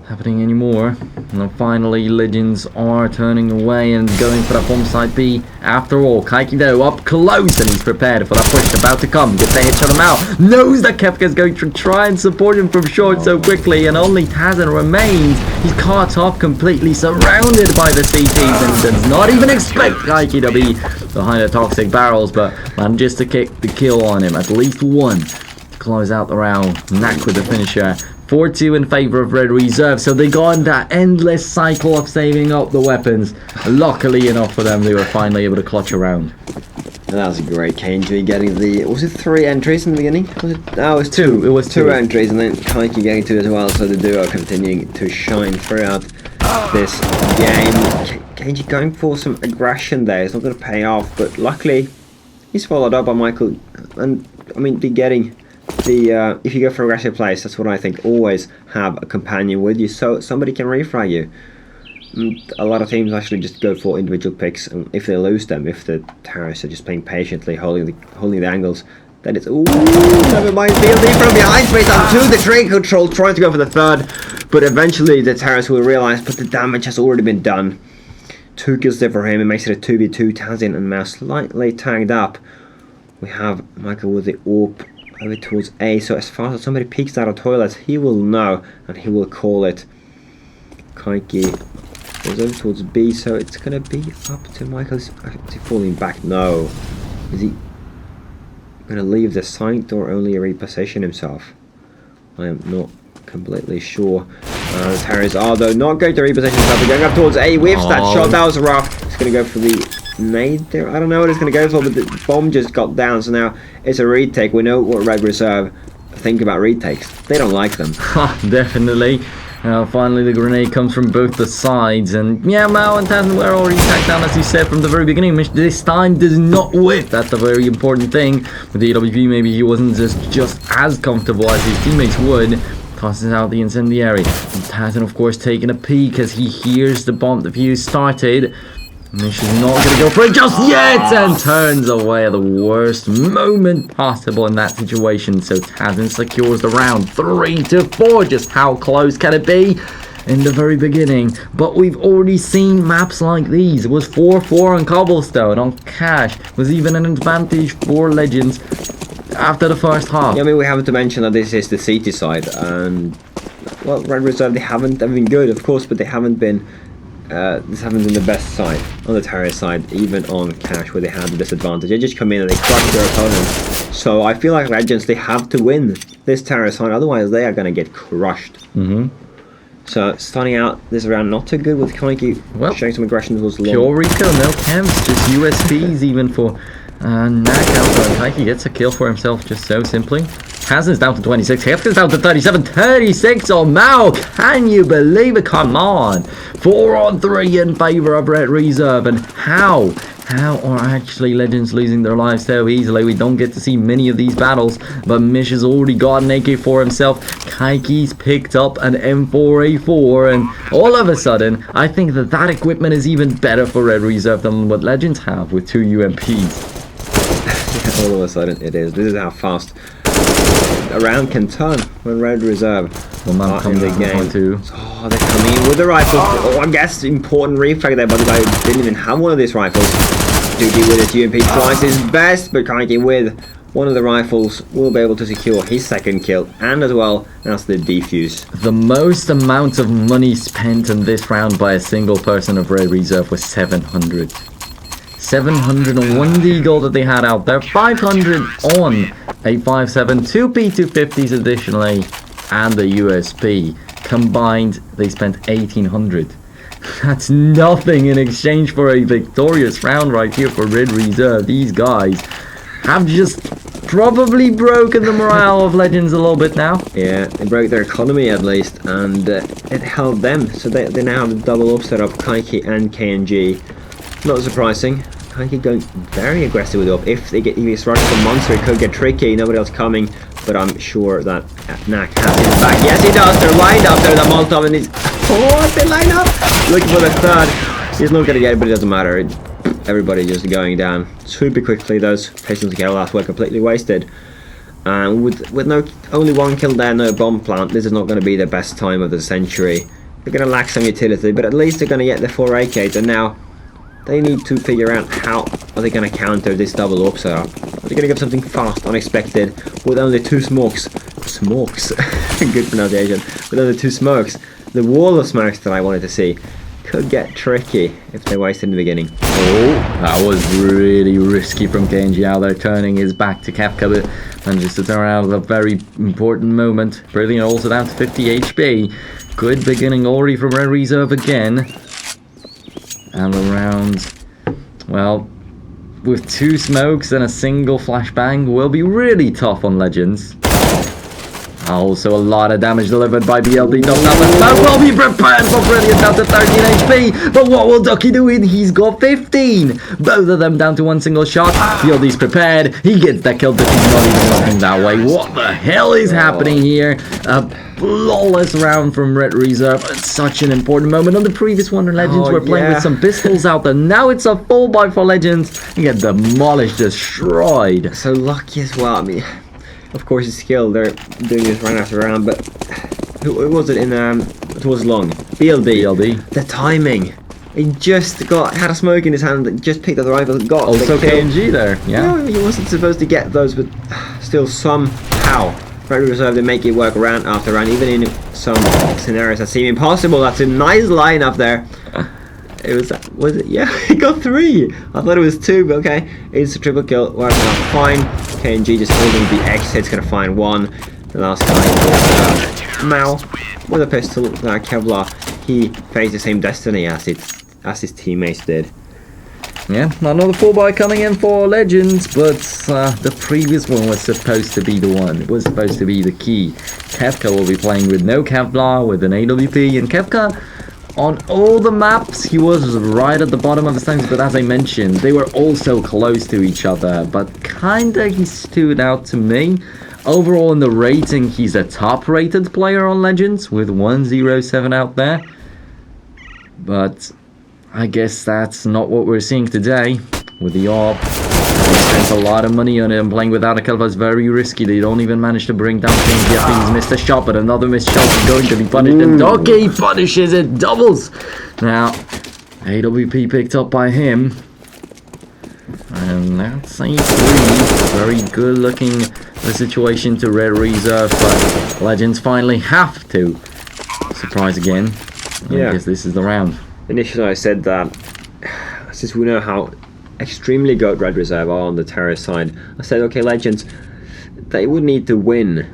happening anymore. And finally, Legends are turning away and going for that bomb site B. After all, Kaiki though up close, and he's prepared for that push about to come. Gets a headshot him out. Knows that Kefka's going to try and support him from short so quickly, and only Tazan remains. He's caught up, completely surrounded by the CTs, and does not even expect Kaiki to be behind the toxic barrels, but manages to kick the kill on him. At least one to close out the round. Knack with the finisher. 4-2 in favor of Red Reserve, so they got in that endless cycle of saving up the weapons. Luckily enough for them, they were finally able to clutch around. And that was great. KNG getting the... Was it 3 entries in the beginning? Was it? No, it was 2. It was 2 entries, and then Kaiki getting 2 as well, so the duo continuing to shine throughout this game. KNG going for some aggression there. It's not going to pay off, but luckily he's followed up by Michael. And, I mean, they're getting... if you go for aggressive plays, that's what I think. Always have a companion with you, so somebody can refrag you. A lot of teams actually just go for individual picks, and if they lose them, if the terrorists are just playing patiently, holding the angles, then it's never mind. BLD from behind, straight down to the train control, trying to go for the third, but eventually the terrorists will realize, but the damage has already been done. 2 kills there for him. It makes it a 2v2. Tazin and Mouse slightly tagged up. We have Michael with the AWP over towards A, so as far as somebody peeks out of toilets, he will know and he will call it. Kaiki goes over towards B, so it's gonna be up to Michael. Is he falling back? No. Is he gonna leave the site or only reposition himself? I am not completely sure. The Terrors are though not going to reposition himself. They're going up towards A, whiffs that shot. That was rough. He's gonna go for the nade there. I don't know what it's going to go for, but the bomb just got down, so now it's a retake. We know what Red Reserve think about retakes. They don't like them. Definitely. Finally, the grenade comes from both the sides, and yeah, Mao and Tazan were already tacked down, as you said from the very beginning. Mish this time does not whiff. That's the very important thing. With the AWP, maybe he wasn't just as comfortable as his teammates would. Tosses out the incendiary. And Tazan, of course, taking a peek as he hears the bomb defuse started. Mish is not going to go for it just yet, and turns away at the worst moment possible in that situation. So Tazan secures the round 3-4. Just how close can it be in the very beginning? But we've already seen maps like these. It was 4-4 on Cobblestone. On Cash was even an advantage for Legends after the first half. Yeah, I mean, we have to mention that this is the CT side, and well, Red Reserve, they haven't been good, of course, but they haven't been. This haven't been the best side on the terrorist side, even on Cash, where they had the disadvantage. They just come in and they crush their opponents. So I feel like Legends, they have to win this terrorist side, otherwise they are going to get crushed. So starting out this round not too good with Kaiki showing some aggression towards long. Pure Rico, no camps, just USPs even for And Knockout and Kaiki gets a kill for himself just so simply. Hazen's down to 26, Hefka's down to 37, 36 on Mao. Can you believe it? Come on. 4 on 3 in favour of Red Reserve. And how are actually Legends losing their lives so easily? We don't get to see many of these battles, but Mish has already got an AK for himself. Kaiki's picked up an M4A4, and all of a sudden, I think that equipment is even better for Red Reserve than what Legends have with 2 UMPs. All of a sudden it is. This is how fast a round can turn when Red Reserve Well, are in the game. too. Oh, they're coming in with the rifles. Oh, I guess important reflex there, but the guy didn't even have one of these rifles. Dookie with his UMP tries his best, but Kaiki with one of the rifles will be able to secure his second kill, and as well as the defuse. The most amount of money spent in this round by a single person of Red Reserve was 700. 701 deagle that they had out there, 500 on a 5.7, 2 P250s additionally, and the USP. Combined, they spent 1800. That's nothing in exchange for a victorious round right here for Red Reserve. These guys have just probably broken the morale of Legends a little bit now. Yeah, they broke their economy at least, and it helped them. So they now have a double up setup, Kaiki and KNG. Not surprising. Kaiki going very aggressive with the up. If he gets rushed from Monster, it could get tricky. Nobody else coming, but I'm sure that Nak has his back. Yes, he does. They're lined up there. The Molotov and he's... Oh, they line up! Looking for the third. He's not going to get it, but it doesn't matter. Everybody just going down super quickly. Those patients to kill last were completely wasted. And with only one kill there, no bomb plant, this is not going to be the best time of the century. They're going to lack some utility, but at least they're going to get the 4 AKs, and now they need to figure out how are they going to counter this double up setup. Are they going to give something fast, unexpected, with only 2 smokes? Smokes? Good pronunciation. With only 2 smokes. The wall of smokes that I wanted to see could get tricky if they waste in the beginning. Oh, that was really risky from KNG out there, turning his back to Kefka, but manages to turn out at a very important moment. Brilliant, also down to 50 HP. Good beginning already from Red Reserve again. And around, well, with 2 smokes and a single flashbang will be really tough on Legends. Also a lot of damage delivered by BLD. Does not the smoke will be prepared for Brilliant down to 13 HP. But what will Ducky do? He's got 15. Both of them down to 1 single shot. BLD's prepared. He gets that kill, but he's not even looking that way. What the hell is happening here? A flawless round from Red Reserve. It's such an important moment. On the previous one, Legends were playing with some pistols out there. Now it's a full buy for Legends. You get demolished, destroyed. So lucky as well. I mean, of course it's skill. They're doing this round after round, but who was it in it was long. BLD. The timing. He just had a smoke in his hand, just picked up the rifle, got also the kill. KNG there, yeah. He wasn't supposed to get those, but still somehow Red Reserve, they make it work round after round, even in some scenarios that seem impossible. That's a nice line up there. Was it? Yeah, he got 3. I thought it was 2, but okay. It's a triple kill. Working out fine. KNG just holding the exit's gonna find 1. The last guy was Mao with a pistol. Kevlar, he faced the same destiny as his teammates did. Yeah, another 4-buy coming in for Legends, but the previous one was supposed to be the one. It was supposed to be the key. Kefka will be playing with no Kevlar, with an AWP, and Kefka, on all the maps, he was right at the bottom of the standings, but as I mentioned, they were also close to each other, but kinda he stood out to me. Overall in the rating, he's a top-rated player on Legends, with 107 out there. But I guess that's not what we're seeing today with the AWP. They spent a lot of money on it, and playing without a kill was very risky. They don't even manage to bring down KNG. I think he's missed a shot, but another missed shot is going to be punished. And Doki punishes it, doubles. Now, AWP picked up by him. And that's a 3. Very good looking the situation to Red Reserve, but Legends finally have to surprise again. Yeah. I guess this is the round. Initially I said that since we know how extremely good Red Reserve are on the terrorist side, I said, okay, Legends, they would need to win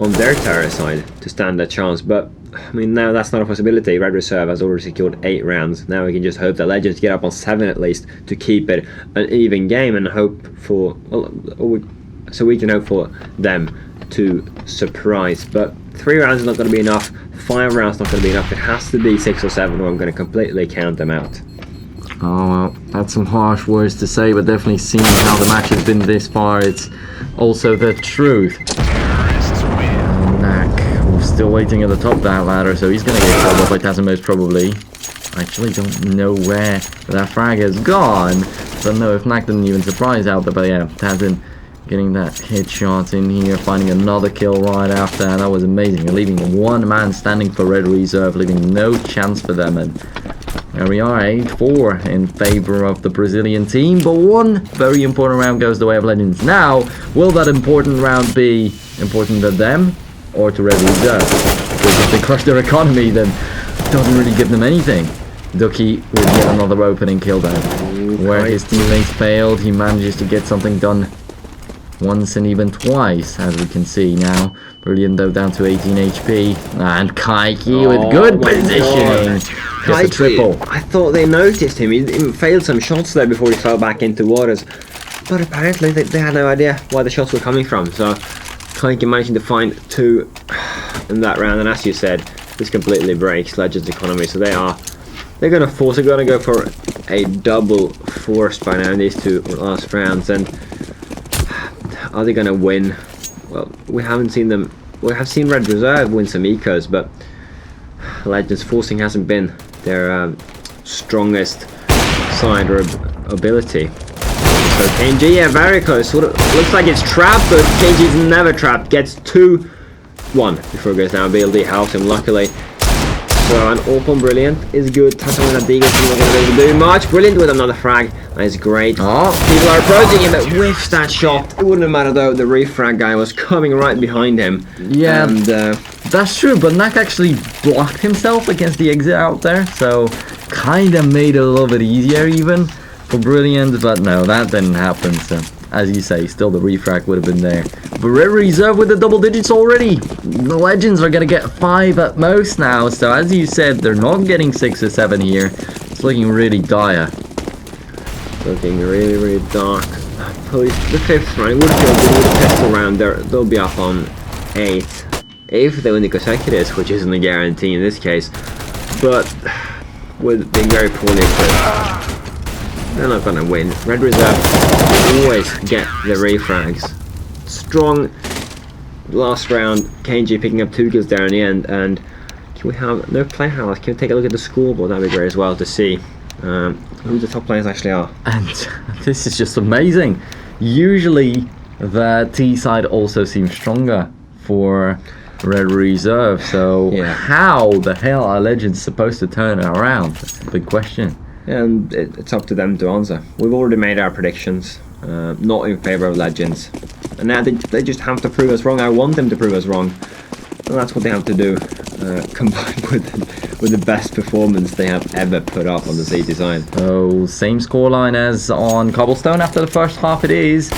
on their terrorist side to stand a chance, but I mean, now that's not a possibility. Red Reserve has already secured 8 rounds. Now we can just hope that Legends get up on 7 at least to keep it an even game and hope for, so we can hope for them to surprise. But 3 rounds is not going to be enough. 5 rounds is not going to be enough. It has to be 6 or 7 or I'm going to completely count them out. Oh well, that's some harsh words to say, but definitely seeing how the match has been this far, it's also the truth. Knack, we're still waiting at the top of that ladder, so he's going to get killed off by Tazza most probably. I actually don't know where that frag has gone. Don't know if Knack didn't even surprise out there, but yeah, Tazza getting that headshot in here, finding another kill right after. That was amazing. Leaving one man standing for Red Reserve, leaving no chance for them. And there we are, 8-4 in favor of the Brazilian team. But one very important round goes the way of Legends. Now, will that important round be important to them or to Red Reserve? Because if they crush their economy, then it doesn't really give them anything. Ducky with yet another opening kill down. Where his teammates failed, he manages to get something done once and even twice, as we can see now. Brilliant though, down to 18 HP. And Kaiki with good positioning. Gets a triple. I thought they noticed him. He failed some shots there before he fell back into waters. But apparently they had no idea where the shots were coming from. So Kaiki managing to find 2 in that round. And as you said, this completely breaks Legends' economy. So they're going to go for a double force by now in these 2 last rounds. And are they going to win? Well, we haven't seen them. We have seen Red Reserve win some ecos, but Legends forcing hasn't been their strongest side or ability. So KNG, yeah, very close. Sort of looks like it's trapped, but KNG's never trapped. Gets 2-1 before it goes down. BLD helps him, luckily. So an open Brilliant is good. Touching with that Deagle, not going to be able to do much. Brilliant with another frag. That is great. Oh, people are approaching him, but whiffs that shot. It wouldn't have mattered though. The refrag guy was coming right behind him. Yeah, and that's true. But Knack actually blocked himself against the exit out there, so kind of made it a little bit easier even for Brilliant. But no, that didn't happen. So as you say, still the refrag would have been there. But Red Reserve with the double digits already. The Legends are going to get 5 at most now. So as you said, they're not getting 6 or 7 here. It's looking really dire. Looking really, really dark. Police, the 5th round, with the pistol round, they'll be up on 8. If they win the consecutives, which isn't a guarantee in this case. But with being very poorly equipped, they're not going to win. Red Reserve always get the refrags. Strong last round. KNG picking up 2 kills there in the end. And can we have no play house? Can we take a look at the scoreboard? That'd be great as well to see who the top players actually are. And this is just amazing. Usually the T side also seems stronger for Red Reserve. So yeah. How the hell are Legends supposed to turn it around? That's the big question. And it's up to them to answer. We've already made our predictions, not in favor of Legends. And now they just have to prove us wrong. I want them to prove us wrong. And that's what they have to do, combined with the best performance they have ever put up on the CT side. Oh, same scoreline as on Cobblestone after the first half it is.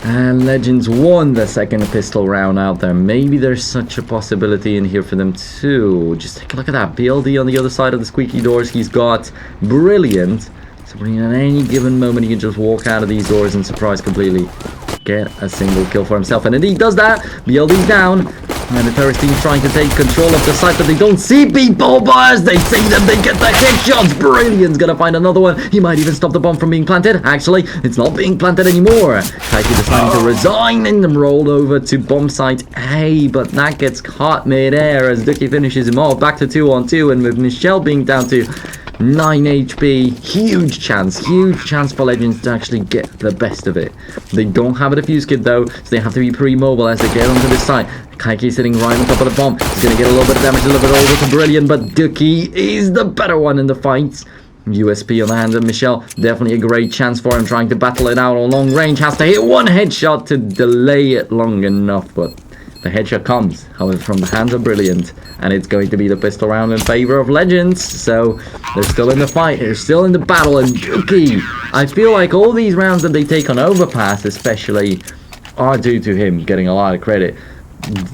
And Legends won the second pistol round out there. Maybe there's such a possibility in here for them too. Just take a look at that. BLD on the other side of the squeaky doors. He's got Brilliant. So at any given moment he can just walk out of these doors and surprise completely. Get a single kill for himself. And indeed does that. BLD's down. And the terrorist team's trying to take control of the site, but they don't see people, but as they see them, they get the headshots. Brilliant's gonna find another one. He might even stop the bomb from being planted. Actually, it's not being planted anymore. Kaiki deciding to resign and them rolled over to bomb site A, but that gets caught mid-air as Ducky finishes him off. Back to 2-on-2, and with Michelle being down to 9 HP, huge chance for Legends to actually get the best of it. They don't have a defuse kit though, so they have to be pre-mobile as they get onto this side. Kaiki sitting right on top of the bomb. He's going to get a little bit of damage, delivered over to Brilliant, but Ducky is the better one in the fight. USP on the hands of Michelle, definitely a great chance for him trying to battle it out on long range. Has to hit one headshot to delay it long enough, but the headshot comes, however, from the hands of Brilliant, and it's going to be the pistol round in favor of Legends. So they're still in the fight, they're still in the battle, and Ducky, I feel like all these rounds that they take on Overpass especially are due to him getting a lot of credit.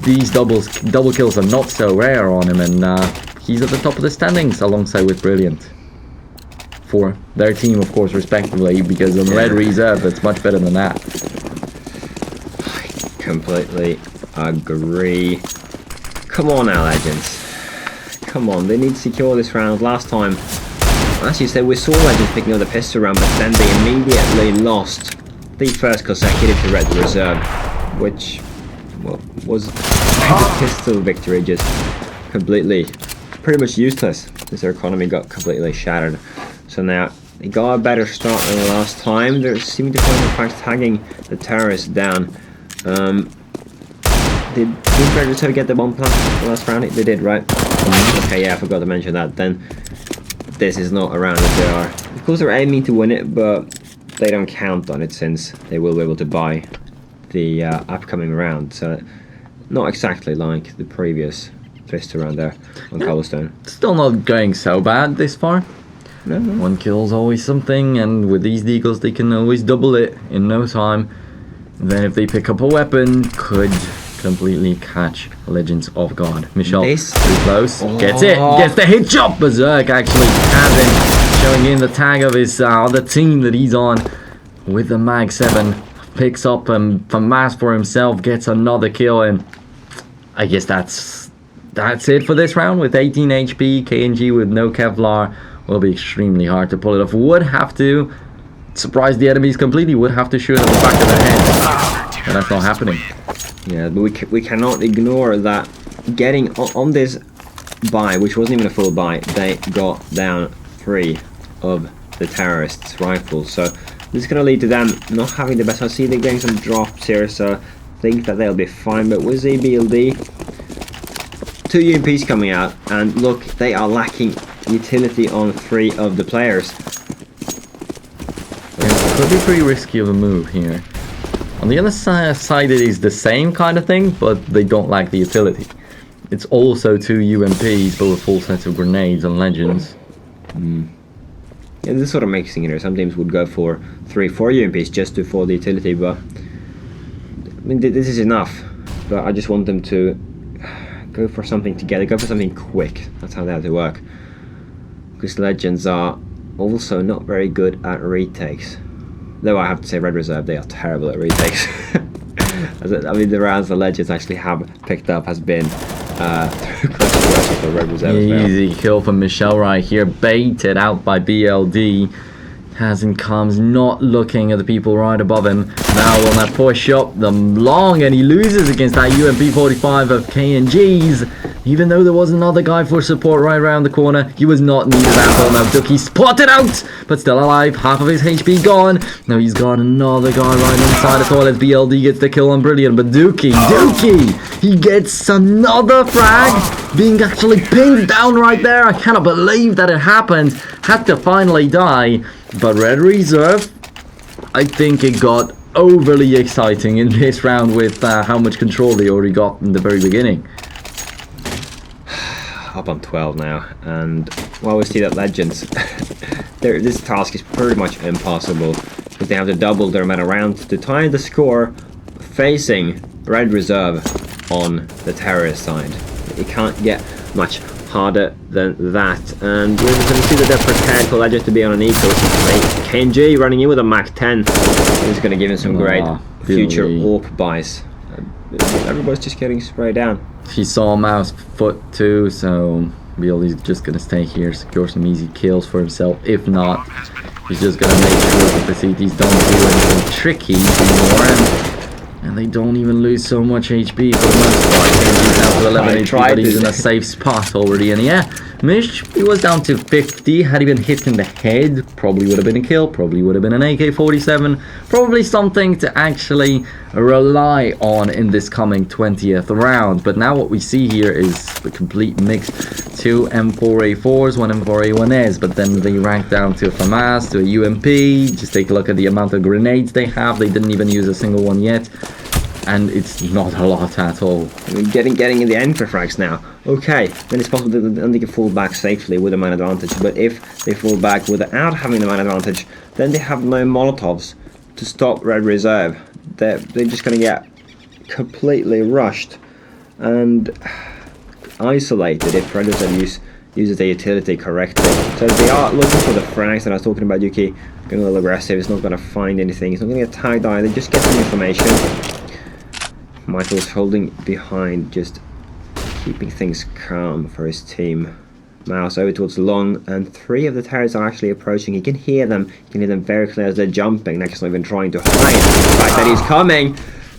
these double kills are not so rare on him, and he's at the top of the standings alongside with Brilliant. For their team, of course, respectively, because on Red Reserve, it's much better than that. Completely agree. Come on now, Legends. Come on, they need to secure this round. Last time, as you said, we saw Legends picking up the pistol round, but then they immediately lost the first consecutive to Red Reserve, which was the pistol victory just completely, pretty much useless, as their economy got completely shattered. So now they got a better start than the last time. They're seeming to find the facts tagging the terrorists down. Did Red Reserve get the bomb plant last round? They did, right? Okay, yeah, I forgot to mention that. Then this is not a round that they are. Of course, they're aiming to win it, but they don't count on it since they will be able to buy the upcoming round. So not exactly like the previous Twister round there on Cobblestone. Still not going so bad this far. No. One kill's always something, and with these deagles they can always double it in no time. Then if they pick up a weapon, could completely catch Legends off guard. Michel, pretty close. Gets it. Gets the hit shot. Berserk actually has him, showing in the tag of his other team that he's on with the Mag 7. Picks up FAMAS for himself, gets another kill, and I guess that's it for this round. With 18 HP, KNG with no Kevlar will be extremely hard to pull it off. Would have to surprise the enemies completely, would have to shoot at the back of their head. But that's not happening. Yeah, but we cannot ignore that getting on this buy, which wasn't even a full buy, they got down 3 of the terrorists' rifles. So this is going to lead to them not having the best. I see they're getting some drops here, so I think that they'll be fine. But with ZBLD, 2 UMPs coming out, and look, they are lacking utility on 3 of the players. It could be pretty risky of a move here. On the other side, it is the same kind of thing, but they don't lack the utility. It's also 2 UMPs, but with full sets of grenades and Legends. Yeah, this is sort of mixing it here. Some teams would go for 3-4 UMPs just for the utility, but I mean, this is enough. But I just want them to go for something together, go for something quick. That's how they have to work. Because Legends are also not very good at retakes. Though I have to say, Red Reserve, they are terrible at retakes. I mean, the rounds the Legends actually have picked up has been for Red Reserve. Easy kill from Michel right here, baited out by BLD. Hasn't comes, not looking at the people right above him. Now on that push up, the long, and he loses against that UMP 45 of KNG's. Even though there was another guy for support right around the corner, he was not needed at all. Now Dookie spotted out, but still alive. Half of his HP gone. Now he's got another guy right inside as well as BLD gets the kill on Brilliant. But Dookie, he gets another frag, being actually pinned down right there. I cannot believe that it happened. Had to finally die. But Red Reserve, I think it got overly exciting in this round with how much control they already got in the very beginning. Up on 12 now, and while we see that Legends, this task is pretty much impossible because they have to double their amount of rounds to tie the score facing Red Reserve on the terrorist side. It can't get much harder than that, and we're going to see that they're prepared for Legends to be on an eco. KNG running in with a Mach 10 is going to give him some great future AWP buys. Everybody's just getting sprayed down. He saw Mouse foot too, so BLD's just going to stay here, secure some easy kills for himself. If not, he's just going to make sure that the CTs don't do anything tricky anymore. And they don't even lose so much HP for the most part. He's down to 11 HP, but he's in a safe spot already. And yeah, Mish, he was down to 50. Had he been hit in the head, probably would have been a kill. Probably would have been an AK-47. Probably something to actually rely on in this coming 20th round. But now what we see here is the complete mix. 2 M4A4s, 1 M4A1S. But then they rank down to a FAMAS, to a UMP. Just take a look at the amount of grenades they have. They didn't even use a single one yet. And it's not a lot at all. I mean, getting in the end for frags now. Okay, then it's possible that they can fall back safely with a man advantage. But if they fall back without having the man advantage, then they have no Molotovs to stop Red Reserve. They're just going to get completely rushed. and isolated if Predator uses the utility correctly. So they are looking for the frags that I was talking about. Yuki getting a little aggressive. He's not going to find anything. He's not going to get tagged either. Just get some information. Michael's holding behind, just keeping things calm for his team. Mouse over towards long, and 3 of the terrorists are actually approaching. He can hear them. He can hear them very clear as they're jumping. Next, not even trying to hide the fact that he's coming.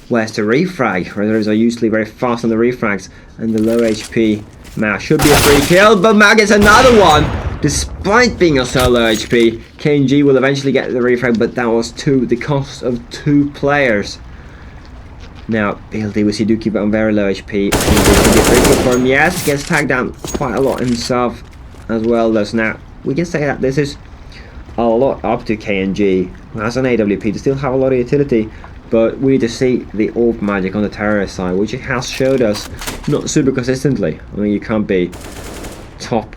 Where's the refrag? Predators are usually very fast on the refrags, and the low HP Mao should be a free kill, but Mao gets another one. Despite being a solo HP, KNG will eventually get the refrag, but that was the cost of 2 players. Now, BLD we see do keep it on very low HP. For him, yes, gets tagged down quite a lot himself as well though. So now we can say that this is a lot up to KNG, who has an AWP to still have a lot of utility, but we need to see the orb magic on the terrorist side, which it has showed us not super consistently. I mean, you can't be top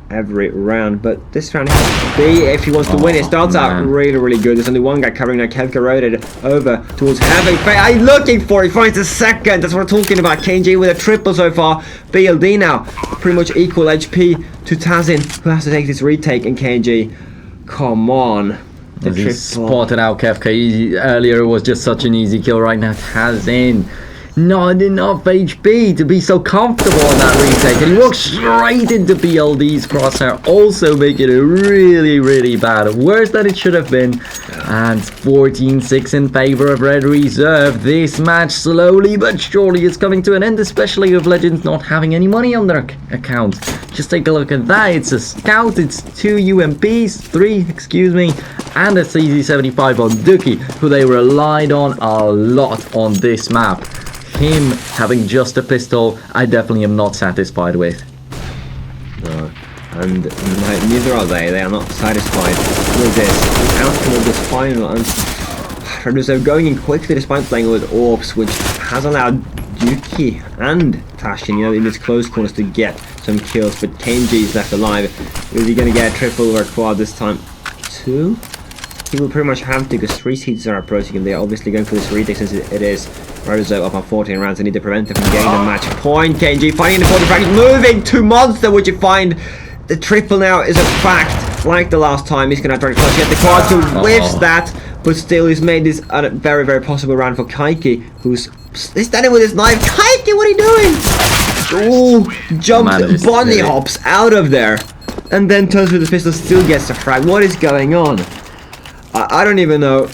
every round, but this round has to be if he wants to win. It starts out really good. There's only one guy covering now. Kevka rotated over towards having I'm looking for. He finds a second. That's what we're talking about. KNG with a triple so far. BLD now pretty much equal HP to Tazin, who has to take this retake, and KNG, come on. As he spotted out Kefka earlier, it was just such an easy kill. Right now Tazin not enough HP to be so comfortable on that retake, and he walks straight into BLD's crosshair, also making it really bad, worse than it should have been. And 14-6 in favor of Red Reserve. This match slowly but surely is coming to an end, especially with Legends not having any money on their account. Just take a look at that. It's a scout, it's 2 UMPs, 3 excuse me, and a CZ75 on Dookie, who they relied on a lot on this map. Him having just a pistol, I definitely am not satisfied with. No, and neither are they. They are not satisfied with this. The outcome of this final, and they're going in quickly despite playing with orbs, which has allowed Yuki and Tashin, in his close corners to get some kills. But KNG is left alive. Is he going to get a triple or a quad this time? 2? He will pretty much have to, because 3 seeds are approaching him. They are obviously going for this retake since it is Rozo up on 14 rounds. They need to prevent him from getting the match point. KNG finding the 40 frag, moving to Monster, which you find the triple now is a fact. Like the last time, he's going to have to try to get the quad to whiffs that, but still he's made this a very possible round for Kaiki, who's standing with his knife. Kaiki, what are you doing? Ooh, jumps, bunny hops out of there, and then turns with the pistol, still gets the frag. What is going on? I don't even know,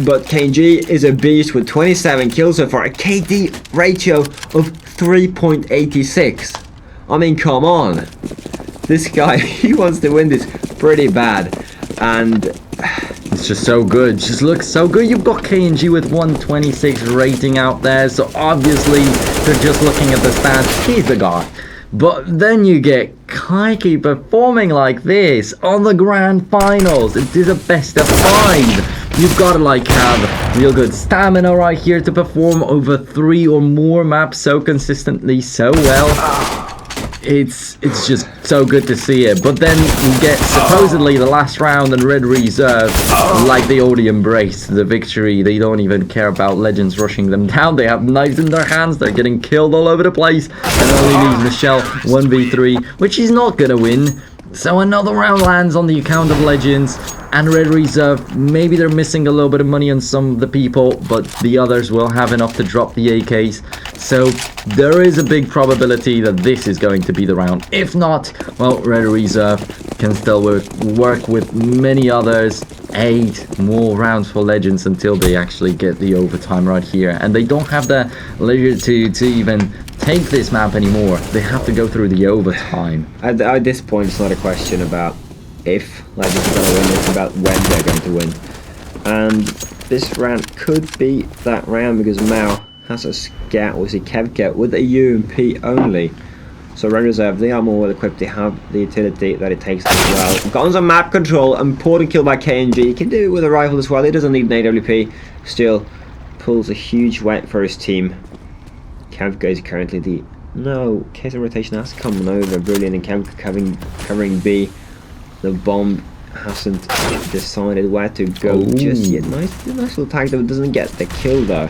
but KNG is a beast with 27 kills so far, a KD ratio of 3.86. I mean, come on. This guy, he wants to win this pretty bad, and it's just so good. Just looks so good. You've got KNG with 126 rating out there, so obviously they're just looking at the stats. He's the guy. But then you get Kaiki performing like this on the grand finals. It is a best of 5. You've got to have real good stamina right here to perform over 3 or more maps so consistently, so well. It's just so good to see it. But then you get supposedly the last round, and Red Reserve, like they already embraced the victory. They don't even care about Legends rushing them down. They have knives in their hands. They're getting killed all over the place, and only leaves Michelle 1v3, which he's not gonna win. So another round lands on the account of Legends, and Red Reserve, maybe they're missing a little bit of money on some of the people, but the others will have enough to drop the AKs. So there is a big probability that this is going to be the round. If not, well, Red Reserve can still work with many others. 8 more rounds for Legends until they actually get the overtime right here. And they don't have the leisure to even take this map anymore. They have to go through the overtime. At this point, it's not a question about if Legends are going to win, it's about when they're going to win. And this round could be that round, because Mao has a scout, or is it Kevka, with a UMP only. So Red Reserve, they are more well equipped. They have the utility that it takes as well. Guns on map control, important kill by KNG. He can do it with a rifle as well. He doesn't need an AWP. Still pulls a huge weight for his team. Kevka is currently the... No, case of rotation has come over. Brilliant, and Kevka covering B. The bomb hasn't decided where to go just yet. Nice little tag that doesn't get the kill though.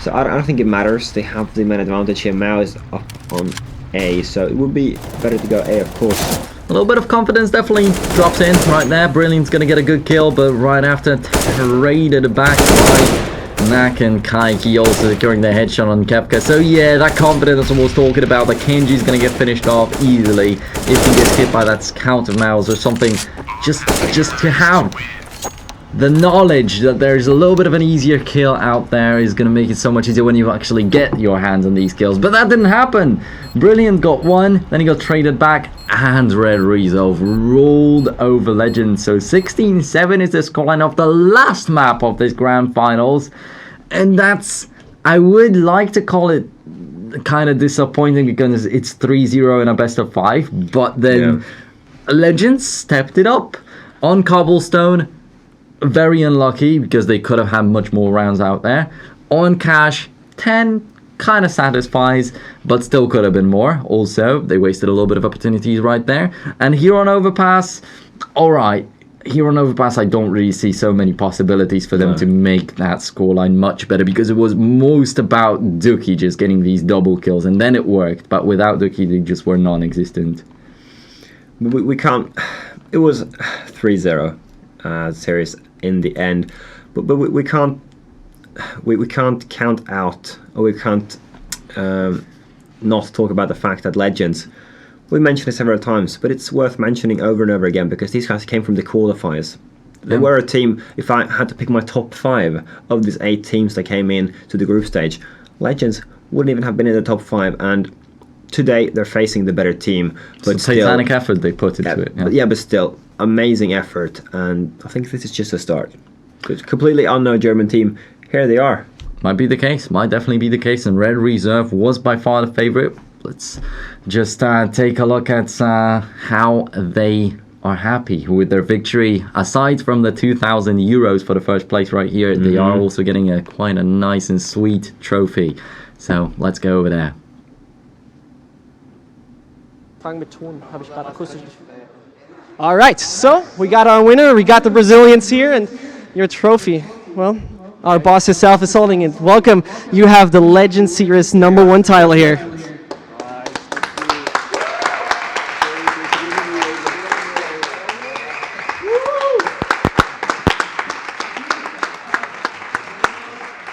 So I don't think it matters. They have the main advantage here. Mao is up on A, so it would be better to go A, of course. A little bit of confidence definitely drops in right there. Brilliant's going to get a good kill, but right after, traded back by Nak and Kaiki also securing their headshot on Kefka. So yeah, that confidence I was talking about, that Kenji's going to get finished off easily if he gets hit by that scout of Mao's or something. Just to have the knowledge that there's a little bit of an easier kill out there is going to make it so much easier when you actually get your hands on these kills. But that didn't happen. Brilliant got one, then he got traded back, and Red Resolve rolled over Legends. So 16-7 is the scoreline of the last map of this grand finals. And that's, I would like to call it kind of disappointing because it's 3-0 in a best of 5. But then Legends stepped it up on Cobblestone. Very unlucky because they could have had much more rounds out there. On Cash, 10 kind of satisfies, but still could have been more. Also, they wasted a little bit of opportunities right there. And here on Overpass, alright, here on Overpass I don't really see so many possibilities for them to make that scoreline much better because it was most about Dookie just getting these double kills and then it worked, but without Dookie they just were non-existent. We can't, it was 3-0 series in the end, but we can't count out, or we can't not talk about the fact that Legends, we mentioned it several times, but it's worth mentioning over and over again because these guys came from the qualifiers. They were a team. If I had to pick my top 5 of these 8 teams that came in to the group stage, Legends wouldn't even have been in the top 5, and today they're facing the better team. But it's a titanic effort they put into it. But still, amazing effort, and I think this is just a start. It's a completely unknown German team. Here they are. Might be the case, might definitely be the case, and Red Reserve was by far the favorite. Let's just take a look at how they are happy with their victory. Aside from the 2,000 euros for the first place right here, they are also getting quite a nice and sweet trophy. So let's go over there. All right, so we got our winner, we got the Brazilians here, and your trophy, well, our boss himself is holding it. Welcome, you have the Legend Series #1 title here.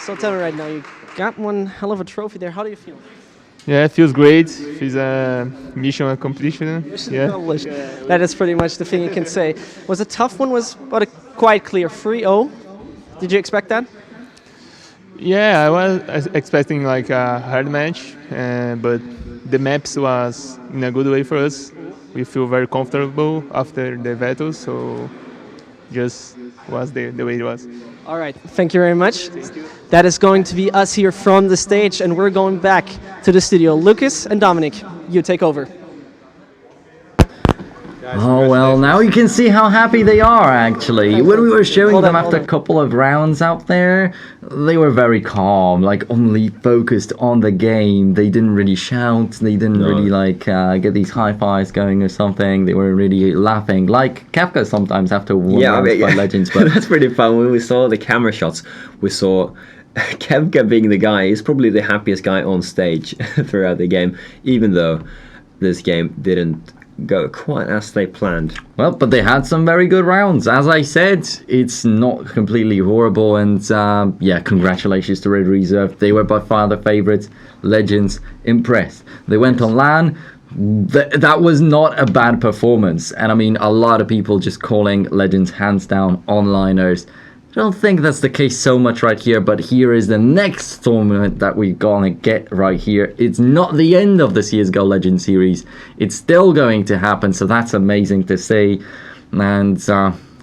So tell me right now, you got one hell of a trophy there. How do you feel? Yeah, it feels great. It's a mission accomplished. Yeah. That is pretty much the thing you can say. Was a tough one, but a quite clear 3-0. Did you expect that? Yeah, I was expecting like a hard match, but the maps was in a good way for us. We feel very comfortable after the battle, so just was the way it was. All right, thank you very much. That is going to be us here from the stage, and we're going back to the studio. Lucas and Dominic, you take over. Oh well, now you can see how happy they are actually. When we were showing them after a couple of rounds out there, they were very calm, like only focused on the game. They didn't really shout, they didn't really like get these high fives going or something. They were really laughing, like Kefka sometimes after one round by Legends. But that's pretty fun. When we saw the camera shots, we saw Kefka being the guy. He's probably the happiest guy on stage throughout the game, even though this game didn't go quite as they planned. Well, but they had some very good rounds. As I said, it's not completely horrible, and yeah, congratulations to Red Reserve. They were by far the favorites. Legends impressed. They went on LAN. That was not a bad performance, and I mean, a lot of people just calling Legends hands down onliners. I don't think that's the case so much right here, but here is the next tournament that we're gonna get right here. It's not the end of the CSGO Legends series. It's still going to happen, so that's amazing to see. And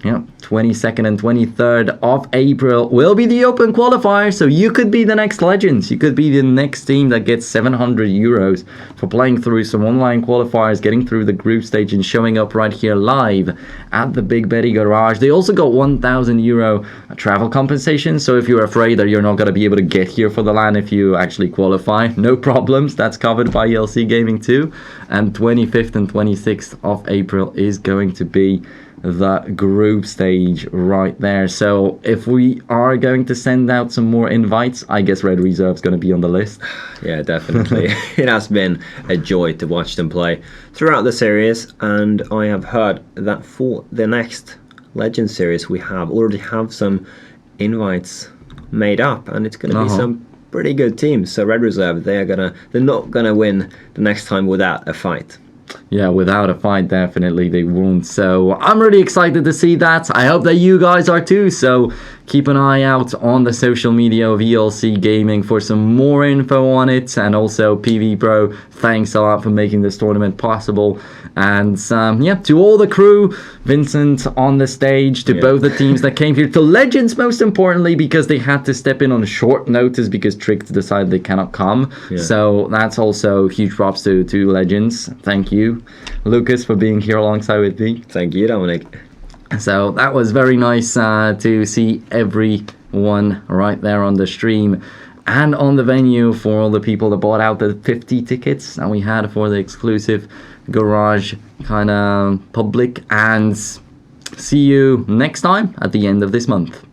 yeah, 22nd and 23rd of April will be the open qualifier, so you could be the next Legends. You could be the next team that gets 700 euros for playing through some online qualifiers, getting through the group stage and showing up right here live at the Big Betty Garage. They also got 1,000 euro travel compensation, so if you're afraid that you're not going to be able to get here for the LAN if you actually qualify, no problems. That's covered by ELC Gaming too. And 25th and 26th of April is going to be the group stage right there. So if we are going to send out some more invites, I guess Red Reserve's going to be on the list. Yeah, definitely. It has been a joy to watch them play throughout the series, and I have heard that for the next Legend series we already have some invites made up, and it's going to be some pretty good teams. So Red Reserve, they're not gonna win the next time without a fight. Yeah, without a fight, definitely they won't. So I'm really excited to see that. I hope that you guys are too. So keep an eye out on the social media of ELC Gaming for some more info on it. And also PV Pro, thanks a lot for making this tournament possible. And yeah, to all the crew, Vincent on the stage, to both the teams that came here, to Legends most importantly, because they had to step in on a short notice because Tricked decided they cannot come. So that's also huge props to Legends. Thank you, Lucas, for being here alongside with me. Thank you, Dominic. So that was very nice to see everyone right there on the stream and on the venue, for all the people that bought out the 50 tickets that we had for the exclusive garage kind of public. And see you next time at the end of this month.